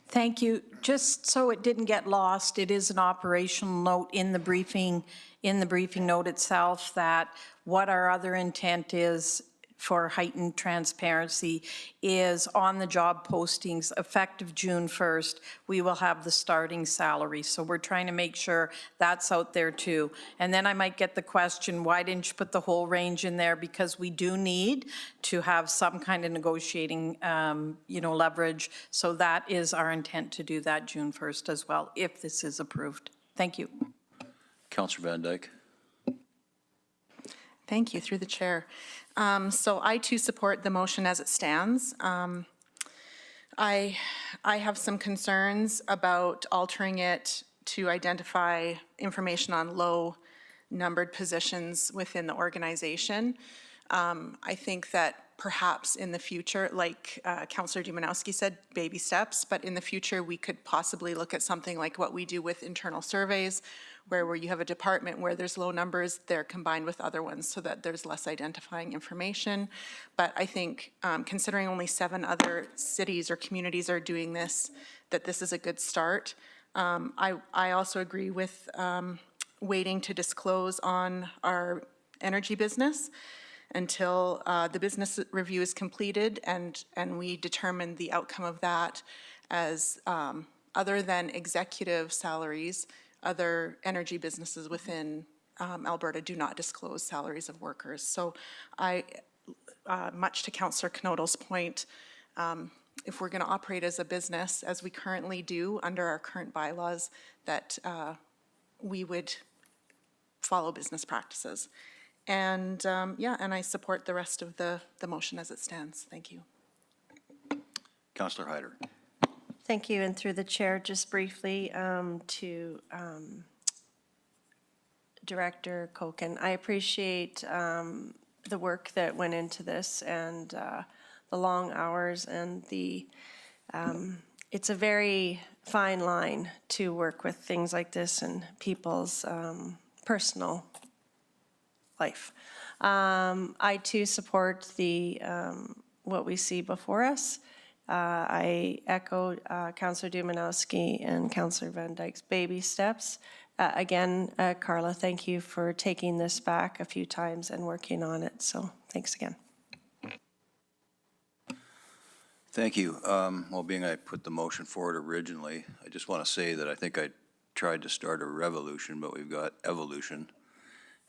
Thank you. Just so it didn't get lost, it is an operational note in the briefing note itself that what our other intent is for heightened transparency is on the job postings effective June 1st, we will have the starting salary. So we're trying to make sure that's out there too. And then I might get the question, why didn't you put the whole range in there? Because we do need to have some kind of negotiating, leverage. So that is our intent to do that June 1st as well, if this is approved. Thank you. Councillor Van Dyke. Thank you, through the chair. So I too support the motion as it stands. I have some concerns about altering it to identify information on low numbered positions within the organization. I think that perhaps in the future, like Councillor Dumanowski said, baby steps, but in the future we could possibly look at something like what we do with internal surveys, where you have a department where there's low numbers, they're combined with other ones so that there's less identifying information. But I think considering only 7 other cities or communities are doing this, that this is a good start. I also agree with waiting to disclose on our energy business until the business review is completed and we determine the outcome of that as other than executive salaries, other energy businesses within Alberta do not disclose salaries of workers. So much to Councillor Knodl's point, if we're going to operate as a business, as we currently do under our current bylaws, that we would follow business practices. And yeah, and I support the rest of the motion as it stands. Thank you. Councillor Hyder. Thank you, and through the chair, just briefly to Director Koken. I appreciate the work that went into this and the long hours and the, it's a very fine line to work with things like this and people's personal life. I too support the what we see before us. I echo Councillor Dumanowski and Councillor Van Dyke's baby steps. Again, Carla, thank you for taking this back a few times and working on it. So thanks again. Thank you. Well, being I put the motion forward originally, I just want to say that I think I tried to start a revolution, but we've got evolution.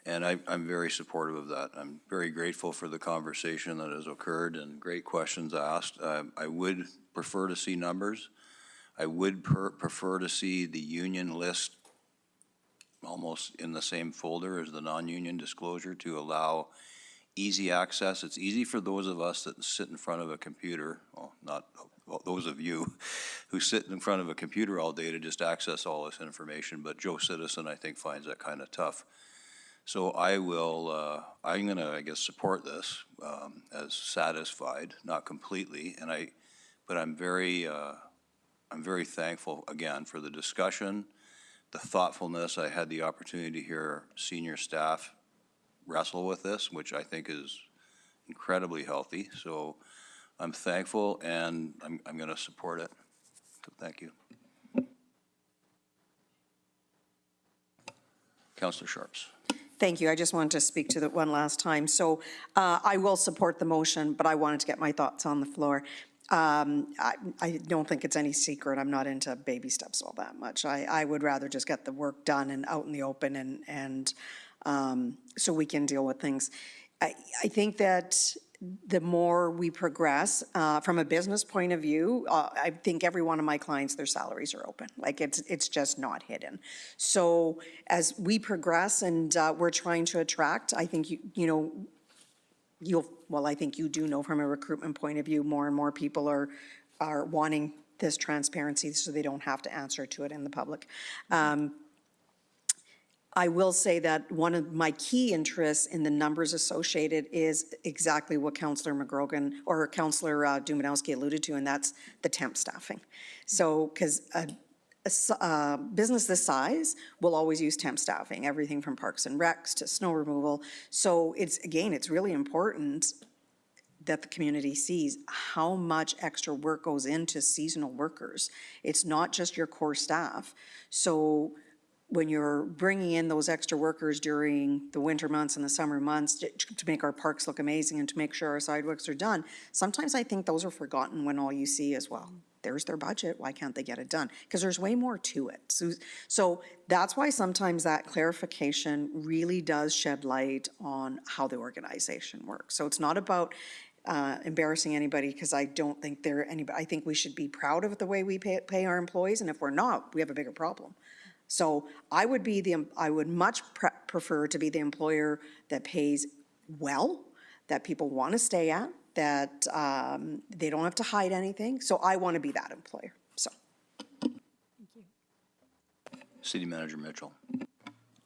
And I'm very supportive of that. I'm very grateful for the conversation that has occurred and great questions asked. I would prefer to see numbers. I would prefer to see the union list almost in the same folder as the non-union disclosure to allow easy access. It's easy for those of us that sit in front of a computer, well, not those of you who sit in front of a computer all day to just access all this information, but Joe Citizen, I think, finds that kind of tough. So I will, I'm gonna, I guess, support this as satisfied, not completely, but I'm very thankful again for the discussion, the thoughtfulness. I had the opportunity to hear senior staff wrestle with this, which I think is incredibly healthy. So I'm thankful and I'm gonna support it. So thank you. Councillor Sharps. Thank you. I just wanted to speak to that one last time. So I will support the motion, but I wanted to get my thoughts on the floor. I don't think it's any secret. I'm not into baby steps all that much. I would rather just get the work done and out in the open and so we can deal with things. I think that the more we progress, from a business point of view, I think every one of my clients, their salaries are open. Like it's just not hidden. So as we progress and we're trying to attract, I think I think you do know from a recruitment point of view, more and more people are wanting this transparency so they don't have to answer to it in the public. I will say that one of my key interests in the numbers associated is exactly what Councillor McGrogan or Councillor Dumanowski alluded to, and that's the temp staffing. So, because a business this size will always use temp staffing, everything from parks and recs to snow removal. So it's really important that the community sees how much extra work goes into seasonal workers. It's not just your core staff. So when you're bringing in those extra workers during the winter months and the summer months to make our parks look amazing and to make sure our sidewalks are done, sometimes I think those are forgotten when all you see is, well, there's their budget, why can't they get it done? Because there's way more to it. So that's why sometimes that clarification really does shed light on how the organization works. So it's not about embarrassing anybody, because I don't think I think we should be proud of the way we pay our employees, and if we're not, we have a bigger problem. So I would much prefer to be the employer that pays well, that people want to stay at, that they don't have to hide anything. So I want to be that employer. So. Thank you. City Manager Mitchell.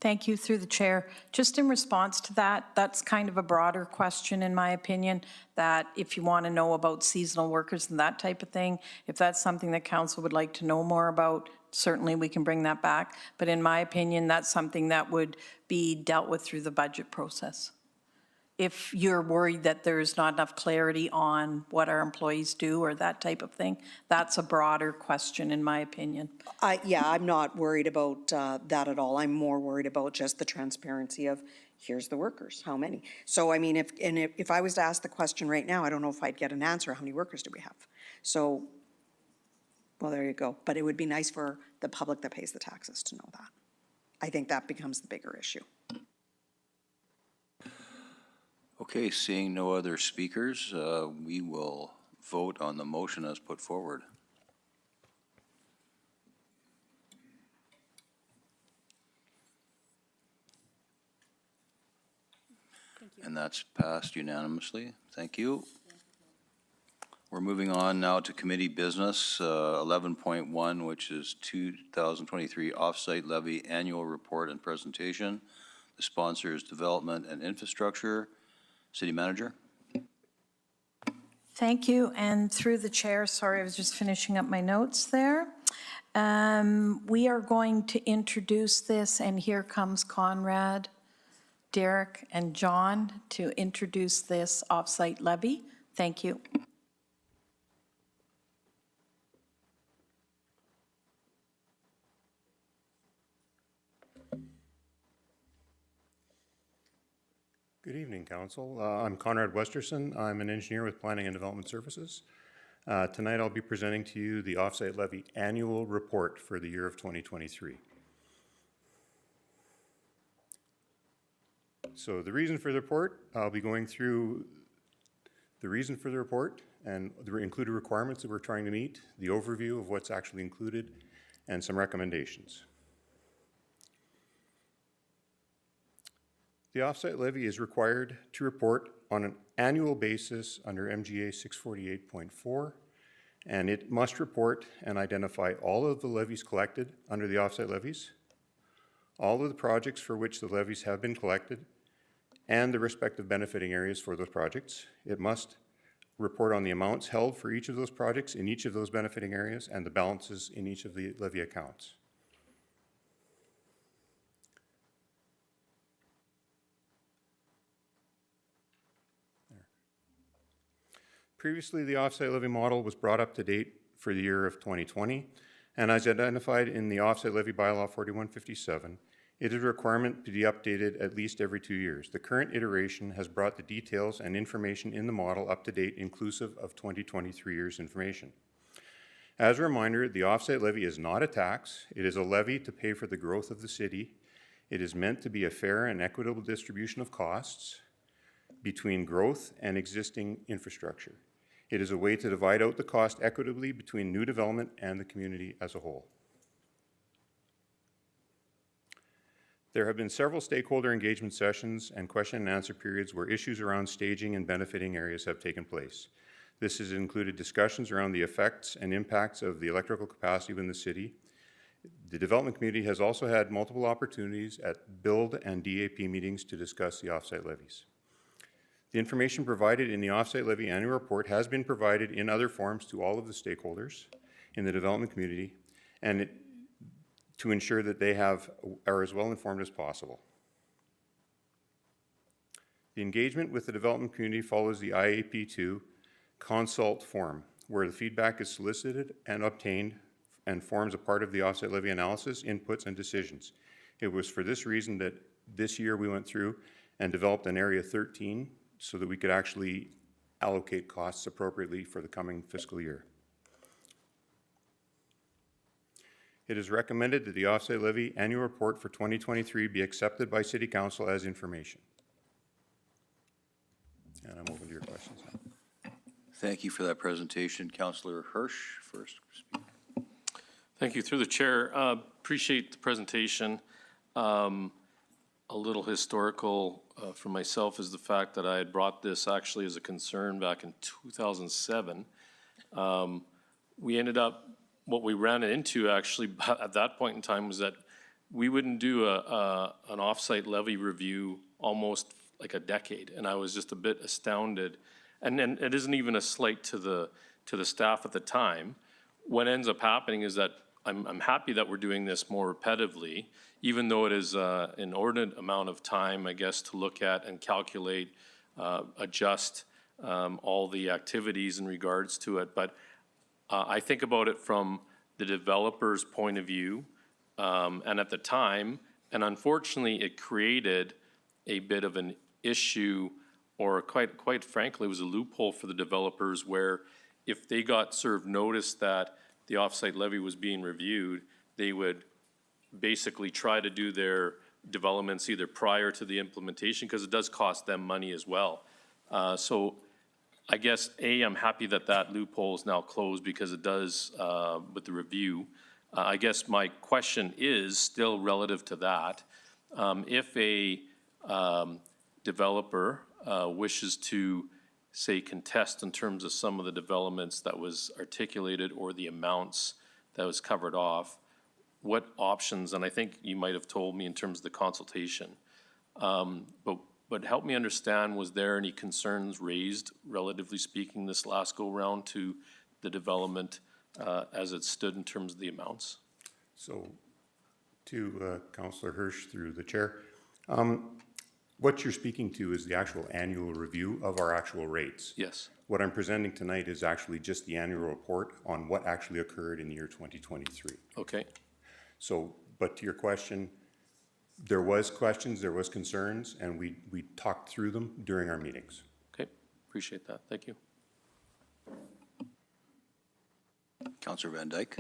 Thank you, through the chair. Just in response to that, that's kind of a broader question in my opinion, that if you want to know about seasonal workers and that type of thing, if that's something that council would like to know more about, certainly we can bring that back. But in my opinion, that's something that would be dealt with through the budget process. If you're worried that there's not enough clarity on what our employees do or that type of thing, that's a broader question in my opinion. Yeah, I'm not worried about that at all. I'm more worried about just the transparency of here's the workers, how many. So I mean, if I was to ask the question right now, I don't know if I'd get an answer. How many workers do we have? So, well, there you go. But it would be nice for the public that pays the taxes to know that. I think that becomes the bigger issue. Okay, seeing no other speakers, we will vote on the motion as put forward. And that's passed unanimously. Thank you. We're moving on now to committee business, 11.1, which is 2023 Offsite Levy Annual Report and Presentation. The sponsor is Development and Infrastructure. City Manager. Thank you, and through the chair, sorry, I was just finishing up my notes there. We are going to introduce this, and here comes Conrad, Derek, and John to introduce this offsite levy. Thank you. Good evening, Council. I'm Conrad Westerson. I'm an engineer with Planning and Development Services. Tonight I'll be presenting to you the Offsite Levy Annual Report for the year of 2023. So the reason for the report, I'll be going through the reason for the report and the included requirements that we're trying to meet, the overview of what's actually included, and some recommendations. The offsite levy is required to report on an annual basis under MGA 648.4, and it must report and identify all of the levies collected under the offsite levies, all of the projects for which the levies have been collected, and the respective benefiting areas for those projects. It must report on the amounts held for each of those projects in each of those benefiting areas and the balances in each of the levy accounts. Previously, the offsite levy model was brought up to date for the year of 2020, and as identified in the offsite levy bylaw 4157, it is a requirement to be updated at least every 2 years. The current iteration has brought the details and information in the model up to date, inclusive of 2023 year's information. As a reminder, the offsite levy is not a tax. It is a levy to pay for the growth of the city. It is meant to be a fair and equitable distribution of costs between growth and existing infrastructure. It is a way to divide out the cost equitably between new development and the community as a whole. There have been several stakeholder engagement sessions and question and answer periods where issues around staging and benefiting areas have taken place. This has included discussions around the effects and impacts of the electrical capacity within the city. The development community has also had multiple opportunities at build and DAP meetings to discuss the offsite levies. The information provided in the offsite levy annual report has been provided in other forms to all of the stakeholders in the development community, and to ensure that they are as well informed as possible. The engagement with the development community follows the IAP2 consult form, where the feedback is solicited and obtained and forms a part of the offsite levy analysis, inputs, and decisions. It was for this reason that this year we went through and developed an Area 13 so that we could actually allocate costs appropriately for the coming fiscal year. It is recommended that the offsite levy annual report for 2023 be accepted by City Council as information. And I'm open to your questions. Thank you for that presentation. Councillor Hirsch, first. Thank you. Through the chair, appreciate the presentation. A little historical for myself is the fact that I had brought this actually as a concern back in 2007. We ended up, what we ran into actually at that point in time was that we wouldn't do an offsite levy review almost like a decade, and I was just a bit astounded. And it isn't even a slight to the staff at the time. What ends up happening is that I'm happy that we're doing this more repetitively, even though it is an inordinate amount of time, I guess, to look at and calculate, adjust all the activities in regards to it. But I think about it from the developer's point of view, and at the time, and unfortunately, it created a bit of an issue, or quite frankly, it was a loophole for the developers where if they got served notice that the offsite levy was being reviewed, they would basically try to do their developments either prior to the implementation, because it does cost them money as well. So I guess, A, I'm happy that that loophole is now closed because it does, with the review. I guess my question is still relative to that. If a developer wishes to, say, contest in terms of some of the developments that was articulated or the amounts that was covered off, what options, and I think you might have told me in terms of the consultation, but help me understand, was there any concerns raised, relatively speaking, this last go-round to the development as it stood in terms of the amounts? So, to Councillor Hirsch through the chair, what you're speaking to is the actual annual review of our actual rates. Yes. What I'm presenting tonight is actually just the annual report on what actually occurred in the year 2023. Okay. So, but to your question, there was questions, there was concerns, and we talked through them during our meetings. Okay, appreciate that. Thank you. Councillor Van Dyke.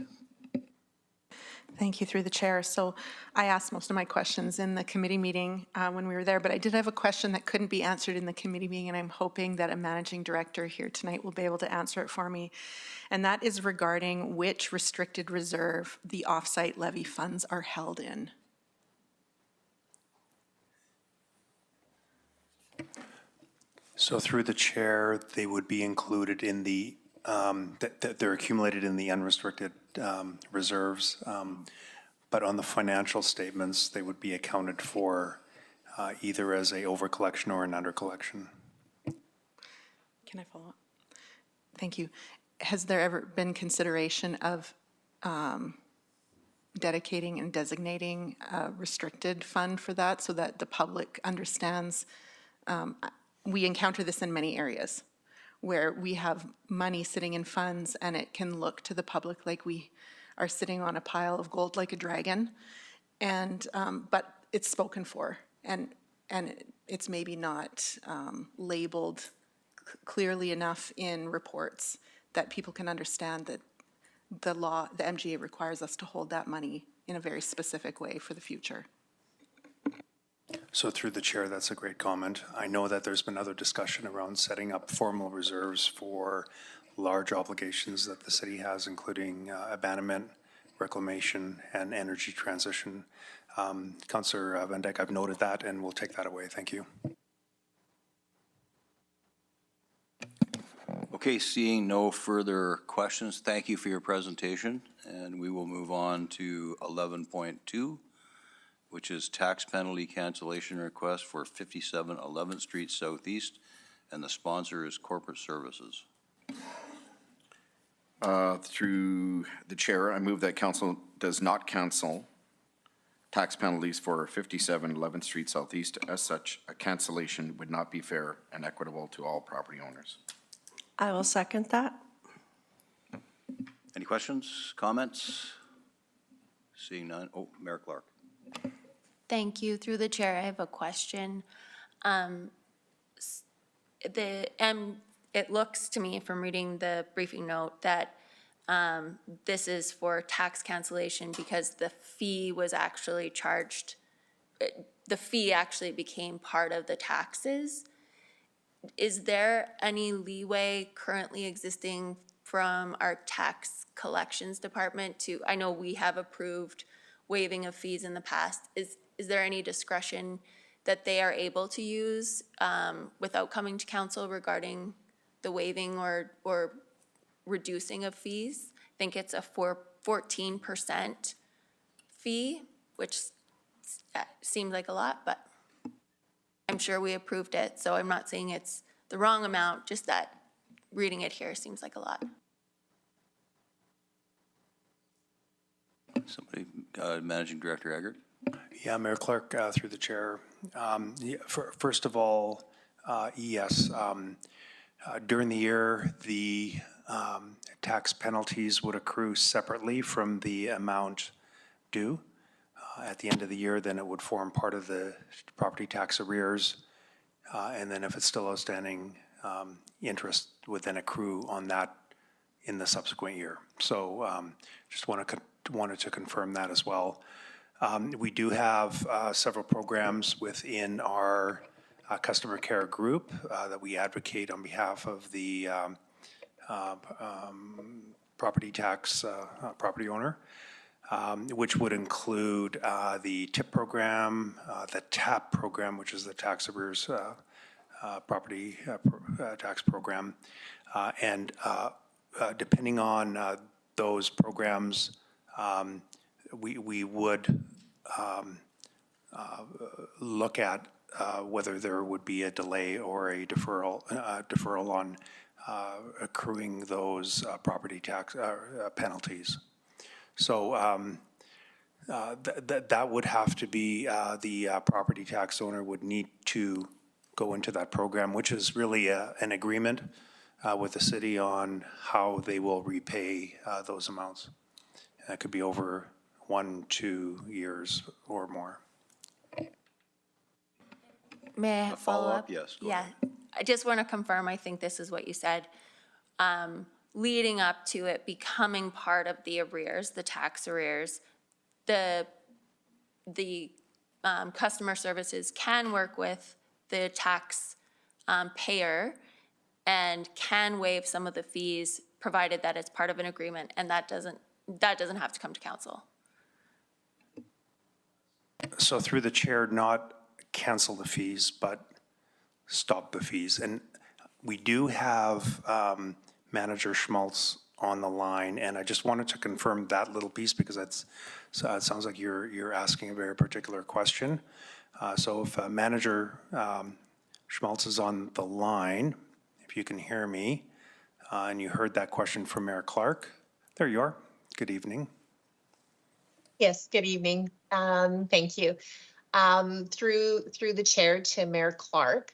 Thank you, through the chair. So I asked most of my questions in the committee meeting when we were there, but I did have a question that couldn't be answered in the committee meeting, and I'm hoping that a managing director here tonight will be able to answer it for me. And that is regarding which restricted reserve the offsite levy funds are held in. So through the chair, they would be included in the, they're accumulated in the unrestricted reserves. But on the financial statements, they would be accounted for either as a overcollection or an undercollection. Can I follow up? Thank you. Has there ever been consideration of dedicating and designating a restricted fund for that so that the public understands? We encounter this in many areas where we have money sitting in funds and it can look to the public like we are sitting on a pile of gold like a dragon, and but it's spoken for, and it's maybe not labeled clearly enough in reports that people can understand that the law, the MGA requires us to hold that money in a very specific way for the future. So through the chair, that's a great comment. I know that there's been other discussion around setting up formal reserves for large obligations that the city has, including abandonment, reclamation, and energy transition. Councillor Van Dyke, I've noted that and we'll take that away. Thank you. Okay, seeing no further questions, thank you for your presentation, and we will move on to 11.2, which is tax penalty cancellation request for 57 11th Street Southeast, and the sponsor is Corporate Services. Through the chair, I move that council does not cancel tax penalties for 57 11th Street Southeast. As such, a cancellation would not be fair and equitable to all property owners. I will second that. Any questions, comments? Seeing none. Oh, Mayor Clark. Thank you. Through the chair, I have a question. It looks to me from reading the briefing note that this is for tax cancellation because the fee was actually charged, the fee actually became part of the taxes. Is there any leeway currently existing from our tax collections department to, I know we have approved waiving of fees in the past. Is there any discretion that they are able to use without coming to council regarding the waiving or reducing of fees? I think it's a 14% fee, which seems like a lot, but I'm sure we approved it, so I'm not saying it's the wrong amount, just that reading it here seems like a lot. Somebody, Managing Director Eggert. Yeah, Mayor Clark, through the chair. First of all, yes, during the year, the tax penalties would accrue separately from the amount due. At the end of the year, then it would form part of the property tax arrears. And then if it's still outstanding, interest would then accrue on that in the subsequent year. So just wanted to confirm that as well. We do have several programs within our customer care group that we advocate on behalf of the property tax property owner, which would include the TIP program, the TAP program, which is the tax arrears property tax program, and depending on those programs, we would look at whether there would be a delay or a deferral on accruing those property tax penalties. So that would have to be the property tax owner would need to go into that program, which is really an agreement with the city on how they will repay those amounts. That could be over 1-2 years or more. May I follow up? Yes. Yeah, I just want to confirm, I think this is what you said. Leading up to it becoming part of the arrears, the tax arrears, the customer services can work with the tax payer and can waive some of the fees, provided that it's part of an agreement, and that doesn't have to come to council. So through the chair, not cancel the fees, but stop the fees. And we do have Manager Schmaltz on the line, and I just wanted to confirm that little piece because it sounds like you're asking a very particular question. So if Manager Schmaltz is on the line, if you can hear me, and you heard that question from Mayor Clark, there you are. Good evening. Yes, good evening. Thank you. Through the chair to Mayor Clark,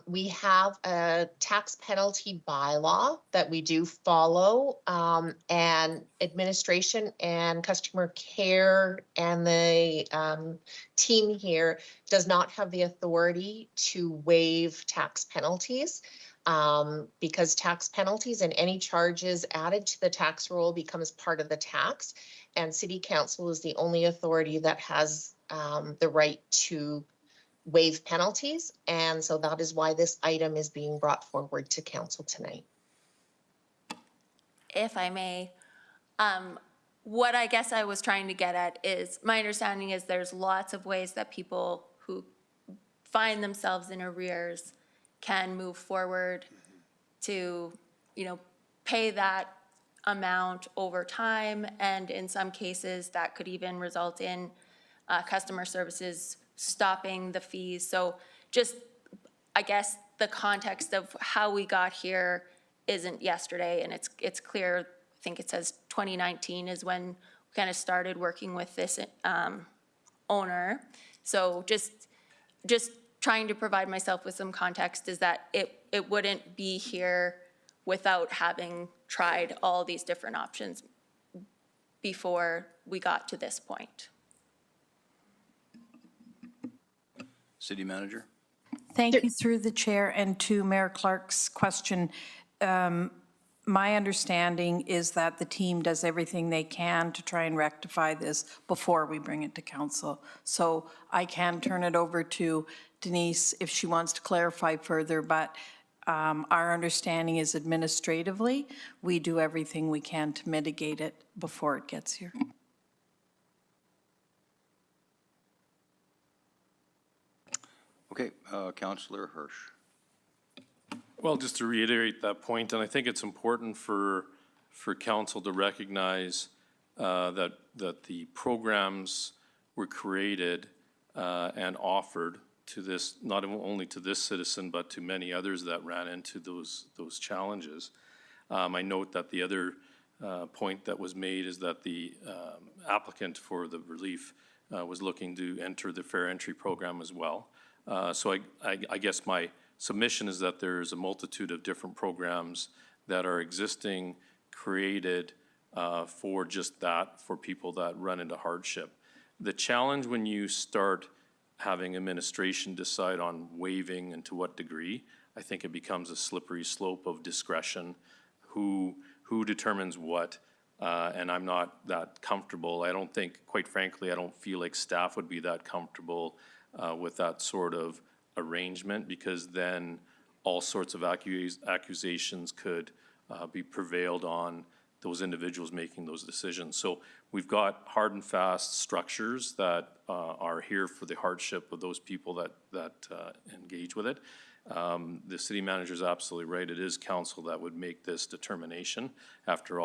we have a tax penalty bylaw that we do follow, and administration and customer care and the team here does not have the authority to waive tax penalties, because tax penalties and any charges added to the tax roll becomes part of the tax, and City Council is the only authority that has the right to waive penalties, and so that is why this item is being brought forward to council tonight. If I may, what I guess I was trying to get at is, my understanding is there's lots of ways that people who find themselves in arrears can move forward to, pay that amount over time, and in some cases that could even result in customer services stopping the fees. So just, I guess, the context of how we got here isn't yesterday, and it's clear, I think it says 2019 is when we kind of started working with this owner. So just trying to provide myself with some context is that it wouldn't be here without having tried all these different options before we got to this point. City Manager? Thank you through the chair, and to Mayor Clark's question. My understanding is that the team does everything they can to try and rectify this before we bring it to council. So I can turn it over to Denise if she wants to clarify further, but our understanding is administratively, we do everything we can to mitigate it before it gets here. Okay, Councillor Hirsch. Well, just to reiterate that point, and I think it's important for council to recognize that the programs were created and offered to this, not only to this citizen, but to many others that ran into those challenges. I note that the other point that was made is that the applicant for the relief was looking to enter the fair entry program as well. So I guess my submission is that there's a multitude of different programs that are existing, created for just that, for people that run into hardship. The challenge when you start having administration decide on waiving and to what degree, I think it becomes a slippery slope of discretion, who determines what, and I'm not that comfortable. I don't think, quite frankly, I don't feel like staff would be that comfortable with that sort of arrangement, because then all sorts of accusations could be prevailed on those individuals making those decisions. So we've got hard and fast structures that are here for the hardship of those people that engage with it. The city manager is absolutely right. It is council that would make this determination after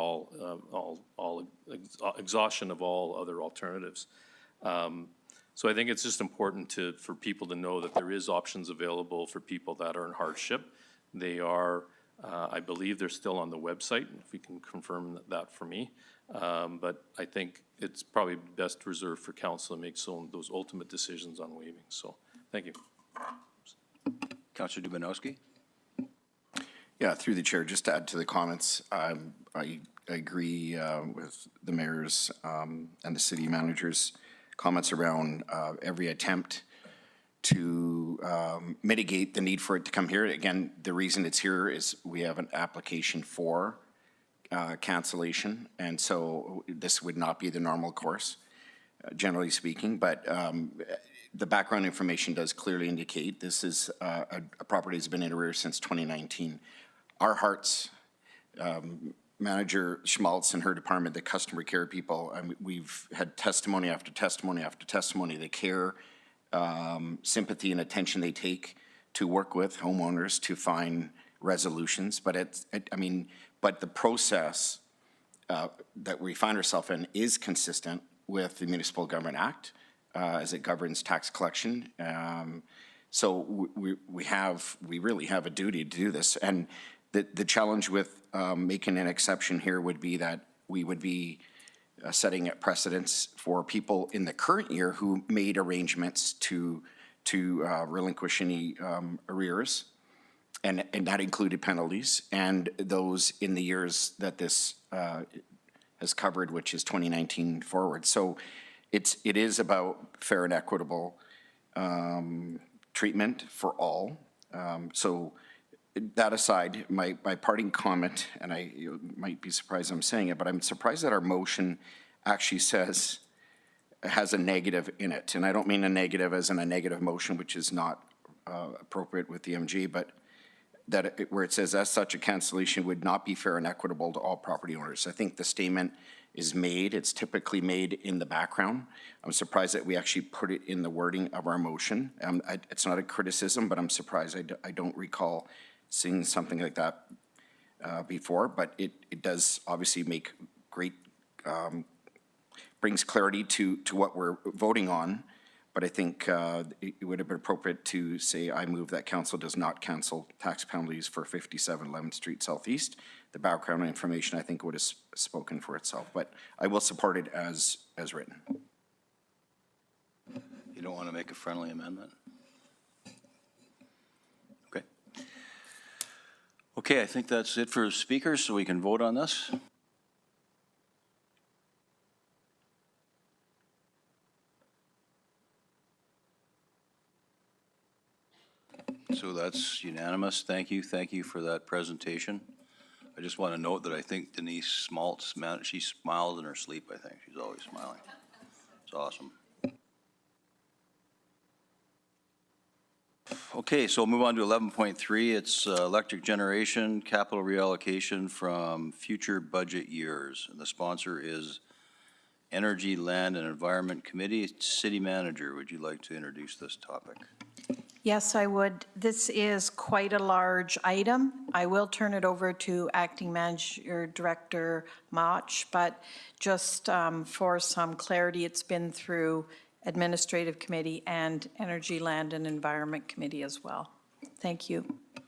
exhaustion of all other alternatives. So I think it's just important for people to know that there is options available for people that are in hardship. They are, I believe they're still on the website, if you can confirm that for me. But I think it's probably best reserved for council to make those ultimate decisions on waiving. So thank you. Councillor Dubanowski? Yeah, through the chair, just to add to the comments, I agree with the mayor's and the city manager's comments around every attempt to mitigate the need for it to come here. Again, the reason it's here is we have an application for cancellation, and so this would not be the normal course, generally speaking, but the background information does clearly indicate this is a property that's been in arrears since 2019. Our hearts, Manager Schmaltz and her department, the customer care people, we've had testimony after testimony after testimony, the care, sympathy and attention they take to work with homeowners to find resolutions. But but the process that we find ourselves in is consistent with the Municipal Government Act as it governs tax collection. So we really have a duty to do this. And the challenge with making an exception here would be that we would be setting precedents for people in the current year who made arrangements to relinquish any arrears, and that included penalties, and those in the years that this has covered, which is 2019 forward. So it is about fair and equitable treatment for all. So that aside, my parting comment, and you might be surprised I'm saying it, but I'm surprised that our motion actually has a negative in it. And I don't mean a negative as in a negative motion, which is not appropriate with the MG, but that where it says, as such, a cancellation would not be fair and equitable to all property owners. I think the statement is made, it's typically made in the background. I'm surprised that we actually put it in the wording of our motion. It's not a criticism, but I'm surprised I don't recall seeing something like that before, but it does obviously make great, brings clarity to what we're voting on. But I think it would have been appropriate to say, I move that council does not cancel tax penalties for 57 11th Street Southeast. The background information, I think, would have spoken for itself, but I will support it as written. You don't want to make a friendly amendment? Okay. Okay, I think that's it for speakers, so we can vote on this. So that's unanimous. Thank you. Thank you for that presentation. I just want to note that I think Denise Schmaltz, she smiled in her sleep, I think. She's always smiling. It's awesome. Okay, so we'll move on to 11.3. It's electric generation, capital reallocation from future budget years. And the sponsor is Energy, Land, and Environment Committee. City Manager, would you like to introduce this topic? Yes, I would. This is quite a large item. I will turn it over to Acting Manager Director Mach, but just for some clarity, it's been through Administrative Committee and Energy, Land, and Environment Committee as well. Thank you.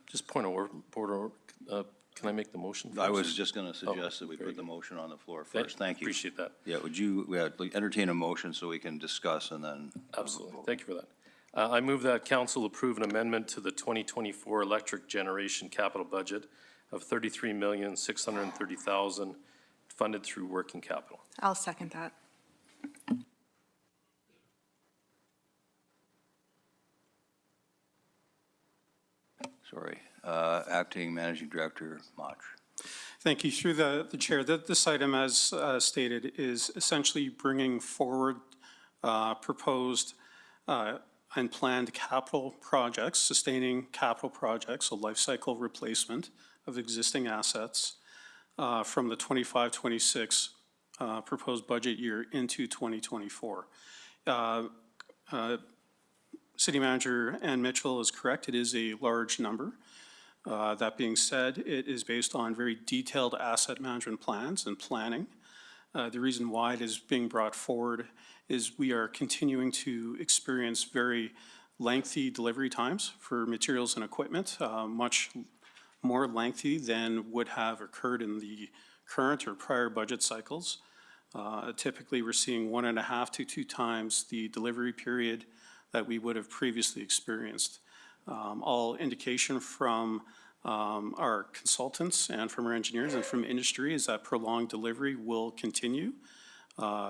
Just point of order, can I make the motion first? I was just going to suggest that we put the motion on the floor first. Thank you. Appreciate that. Yeah, would you entertain a motion so we can discuss and then? Absolutely. Thank you for that. I move that council approve an amendment to the 2024 electric generation capital budget of $33,630,000 funded through working capital. I'll second that. Sorry. Acting Managing Director Mach. Thank you. Through the chair, this item, as stated, is essentially bringing forward proposed and planned capital projects, sustaining capital projects, so life cycle replacement of existing assets from the 25-26 proposed budget year into 2024. City Manager Ann Mitchell is correct. It is a large number. That being said, it is based on very detailed asset management plans and planning. The reason why it is being brought forward is we are continuing to experience very lengthy delivery times for materials and equipment, much more lengthy than would have occurred in the current or prior budget cycles. Typically, we're seeing 1.5 to 2 times the delivery period that we would have previously experienced. All indication from our consultants and from our engineers and from industry is that prolonged delivery will continue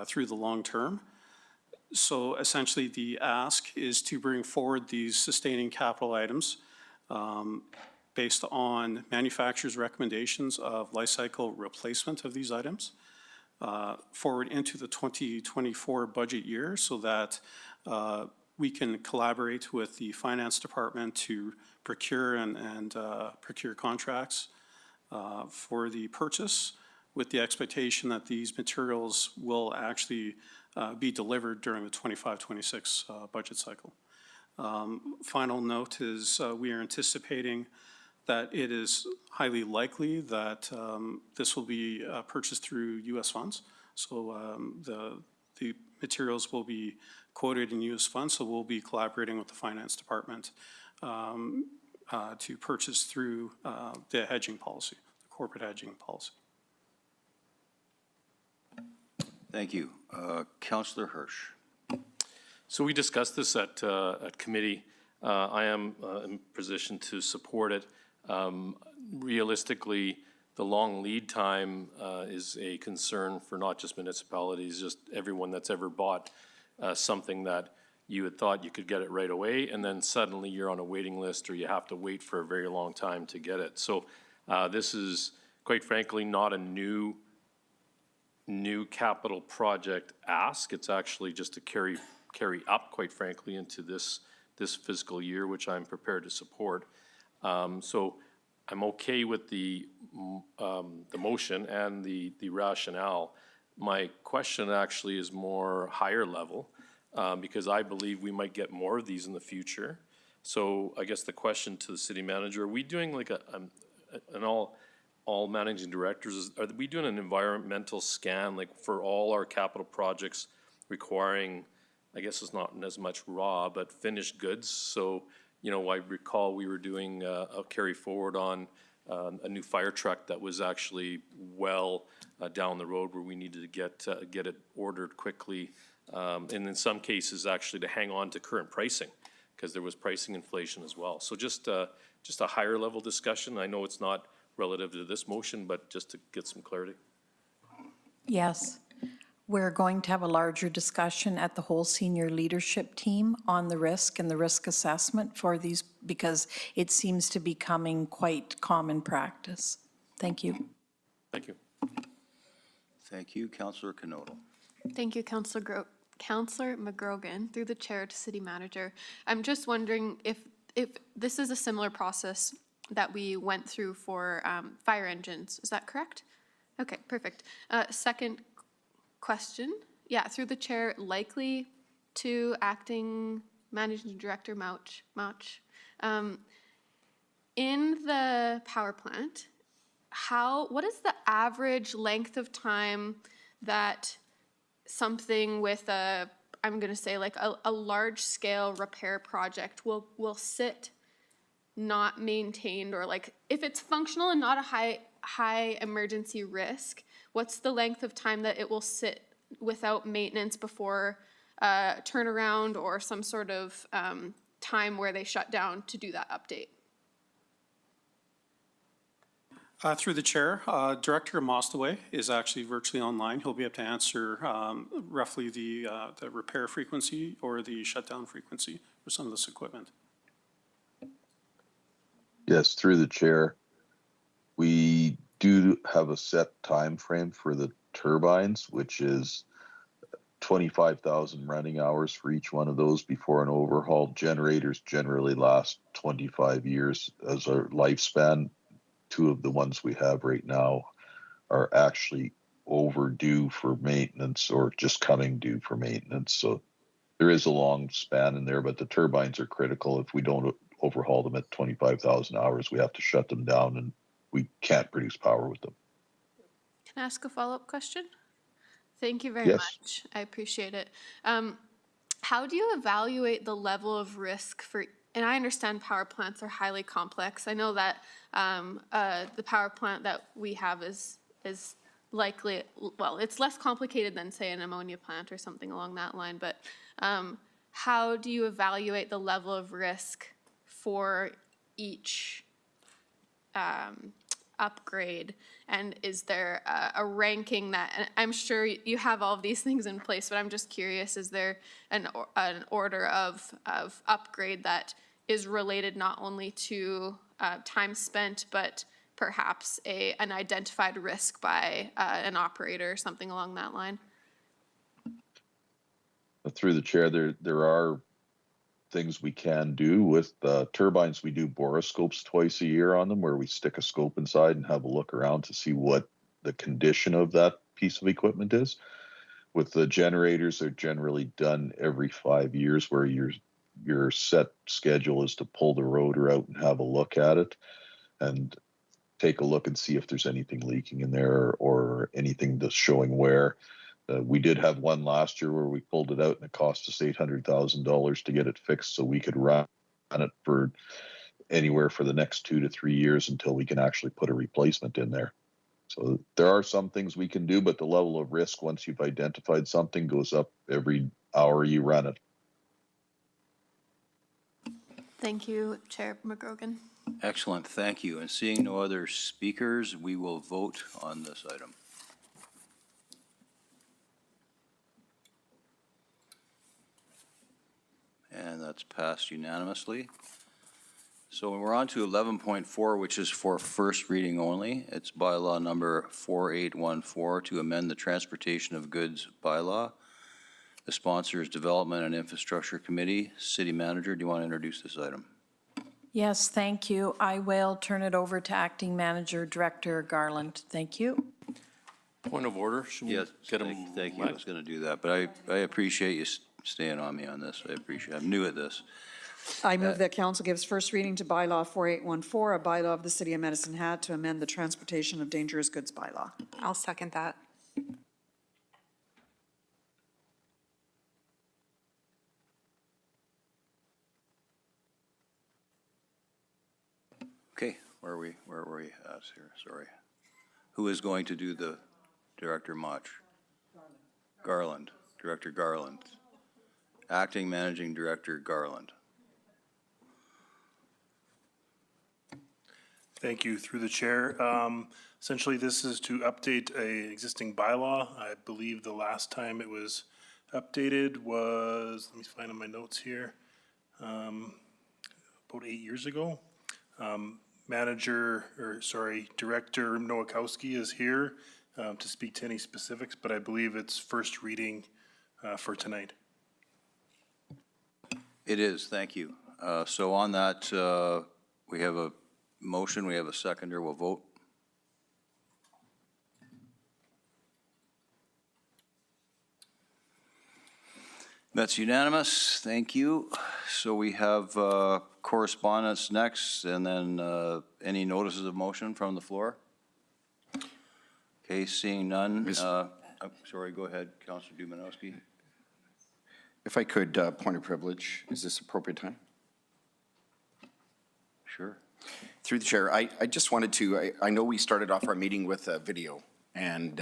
through the long term. So essentially, the ask is to bring forward these sustaining capital items based on manufacturers' recommendations of life cycle replacement of these items forward into the 2024 budget year so that we can collaborate with the finance department to procure and procure contracts for the purchase with the expectation that these materials will actually be delivered during the 25-26 budget cycle. Final note is we are anticipating that it is highly likely that this will be purchased through U.S. funds. So the materials will be quoted in U.S. funds, so we'll be collaborating with the finance department to purchase through the hedging policy, the corporate hedging policy. Thank you. Councillor Hirsch. So we discussed this at committee. I am in position to support it. Realistically, the long lead time is a concern for not just municipalities, just everyone that's ever bought something that you had thought you could get it right away, and then suddenly you're on a waiting list or you have to wait for a very long time to get it. So this is, quite frankly, not a new capital project ask. It's actually just to carry up, quite frankly, into this fiscal year, which I'm prepared to support. So I'm okay with the motion and the rationale. My question actually is more higher level because I believe we might get more of these in the future. So I guess the question to the city manager, are we doing like an all managing directors, are we doing an environmental scan like for all our capital projects requiring, I guess it's not as much raw, but finished goods? So, you know, I recall we were doing a carry forward on a new fire truck that was actually well down the road where we needed to get it ordered quickly. And in some cases, actually to hang on to current pricing because there was pricing inflation as well. So just a higher level discussion. I know it's not relative to this motion, but just to get some clarity. Yes. We're going to have a larger discussion at the whole senior leadership team on the risk and the risk assessment for these because it seems to be becoming quite common practice. Thank you. Thank you. Thank you. Councillor Knodel. Thank you, Councillor McGrogan, through the chair to city manager. I'm just wondering if this is a similar process that we went through for fire engines. Is that correct? Okay, perfect. Second question, yeah, through the chair, likely to acting managing director Mauch. In the power plant, what is the average length of time that something with I'm going to say like a large scale repair project will sit not maintained, or like if it's functional and not a high emergency risk, what's the length of time that it will sit without maintenance before turnaround or some sort of time where they shut down to do that update? Through the chair, Director Mostaway is actually virtually online. He'll be able to answer roughly the repair frequency or the shutdown frequency for some of this equipment. Yes, through the chair. We do have a set time frame for the turbines, which is 25,000 running hours for each one of those before an overhaul. Generators generally last 25 years as our lifespan. Two of the ones we have right now are actually overdue for maintenance or just coming due for maintenance. So there is a long span in there, but the turbines are critical. If we don't overhaul them at 25,000 hours, we have to shut them down and we can't produce power with them. Can I ask a follow-up question? Thank you very Yes. much. I appreciate it. How do you evaluate the level of risk for, and I understand power plants are highly complex. I know that the power plant that we have is likely, well, it's less complicated than, say, an ammonia plant or something along that line, but how do you evaluate the level of risk for each upgrade? And is there a ranking that, and I'm sure you have all of these things in place, but I'm just curious, is there an order of upgrade that is related not only to time spent, but perhaps an identified risk by an operator or something along that line? Through the chair, there are things we can do with turbines. We do boroscopes twice a year on them, where we stick a scope inside and have a look around to see what the condition of that piece of equipment is. With the generators, they're generally done every 5 years, where your set schedule is to pull the rotor out and have a look at it and take a look and see if there's anything leaking in there or anything that's showing wear. We did have one last year where we pulled it out and it cost us $800,000 to get it fixed, so we could run it for anywhere for the next 2 to 3 years until we can actually put a replacement in there. So there are some things we can do, but the level of risk once you've identified something goes up every hour you run it. Thank you, Chair McGrogan. Excellent, thank you. And seeing no other speakers, we will vote on this item. And that's passed unanimously. So we're on to 11.4, which is for first reading only. It's bylaw number 4814 to amend the Transportation of Goods bylaw. The sponsor is Development and Infrastructure Committee. City Manager, do you want to introduce this item? Yes, thank you. I will turn it over to Acting Manager Director Garland. Thank you. Point of order. Should we Yes, get him? thank you. I was going to do that, but I appreciate you staying on me on this. I appreciate it. I'm new at this. I move that council gives first reading to bylaw 4814, a bylaw of the City of Medicine Hat to amend the Transportation of Dangerous Goods bylaw. I'll second that. Okay, where are we at here? Sorry. Who is going to do the Director Mach? Garland. Director Garland. Acting Managing Director Garland. Thank you. Through the chair. Essentially, this is to update a existing bylaw. I believe the last time it was updated was, let me find on my notes here, about 8 years ago. Director Nowakowski is here to speak to any specifics, but I believe it's first reading for tonight. It is, thank you. So on that, we have a motion, we have a seconder, we'll vote. That's unanimous, thank you. So we have correspondence next, and then any notices of motion from the floor? Okay, seeing none. I'm sorry, go ahead, Councilor Dumanowski. If I could, point of privilege, is this appropriate time? Sure. Through the chair, I just wanted to, I know we started off our meeting with a video, and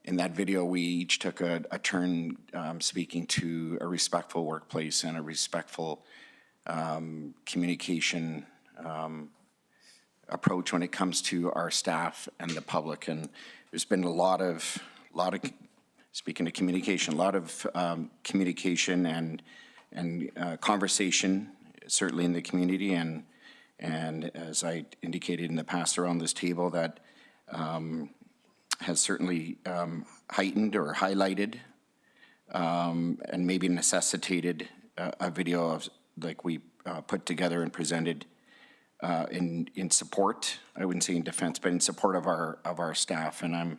in that video, we each took a turn speaking to a respectful workplace and a respectful communication approach when it comes to our staff and the public. And there's been a lot of speaking to communication, a lot of communication and conversation, certainly in the community, and as I indicated in the past around this table, that has certainly heightened or highlighted and maybe necessitated a video of, like we put together and presented in support, I wouldn't say in defense, but in support of our staff. And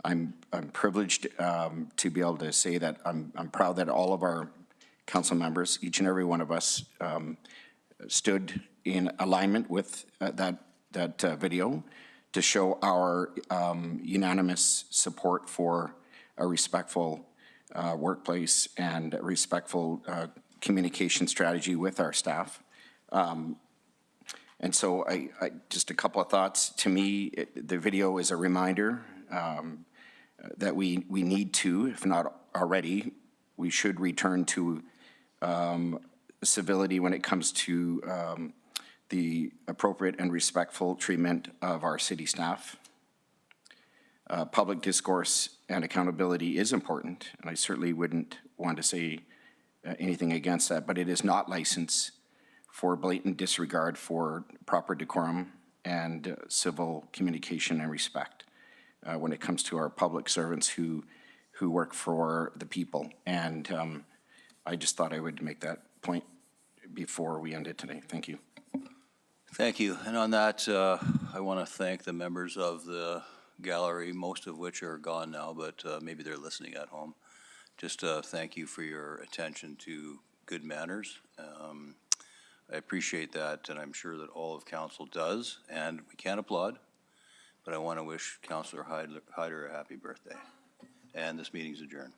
I'm privileged to be able to say that I'm proud that all of our council members, each and every one of us, stood in alignment with that video to show our unanimous support for a respectful workplace and a respectful communication strategy with our staff. And so I just a couple of thoughts. To me, the video is a reminder that we need to, if not already, we should return to civility when it comes to the appropriate and respectful treatment of our city staff. Public discourse and accountability is important, and I certainly wouldn't want to say anything against that, but it is not license for blatant disregard for proper decorum and civil communication and respect when it comes to our public servants who work for the people. And I just thought I would make that point before we end it today. Thank you. Thank you. And on that, I want to thank the members of the gallery, most of which are gone now, but maybe they're listening at home. Just thank you for your attention to good manners. I appreciate that, and I'm sure that all of council does, and we can't applaud, but I want to wish Councillor Hyder a happy birthday. And this meeting's adjourned.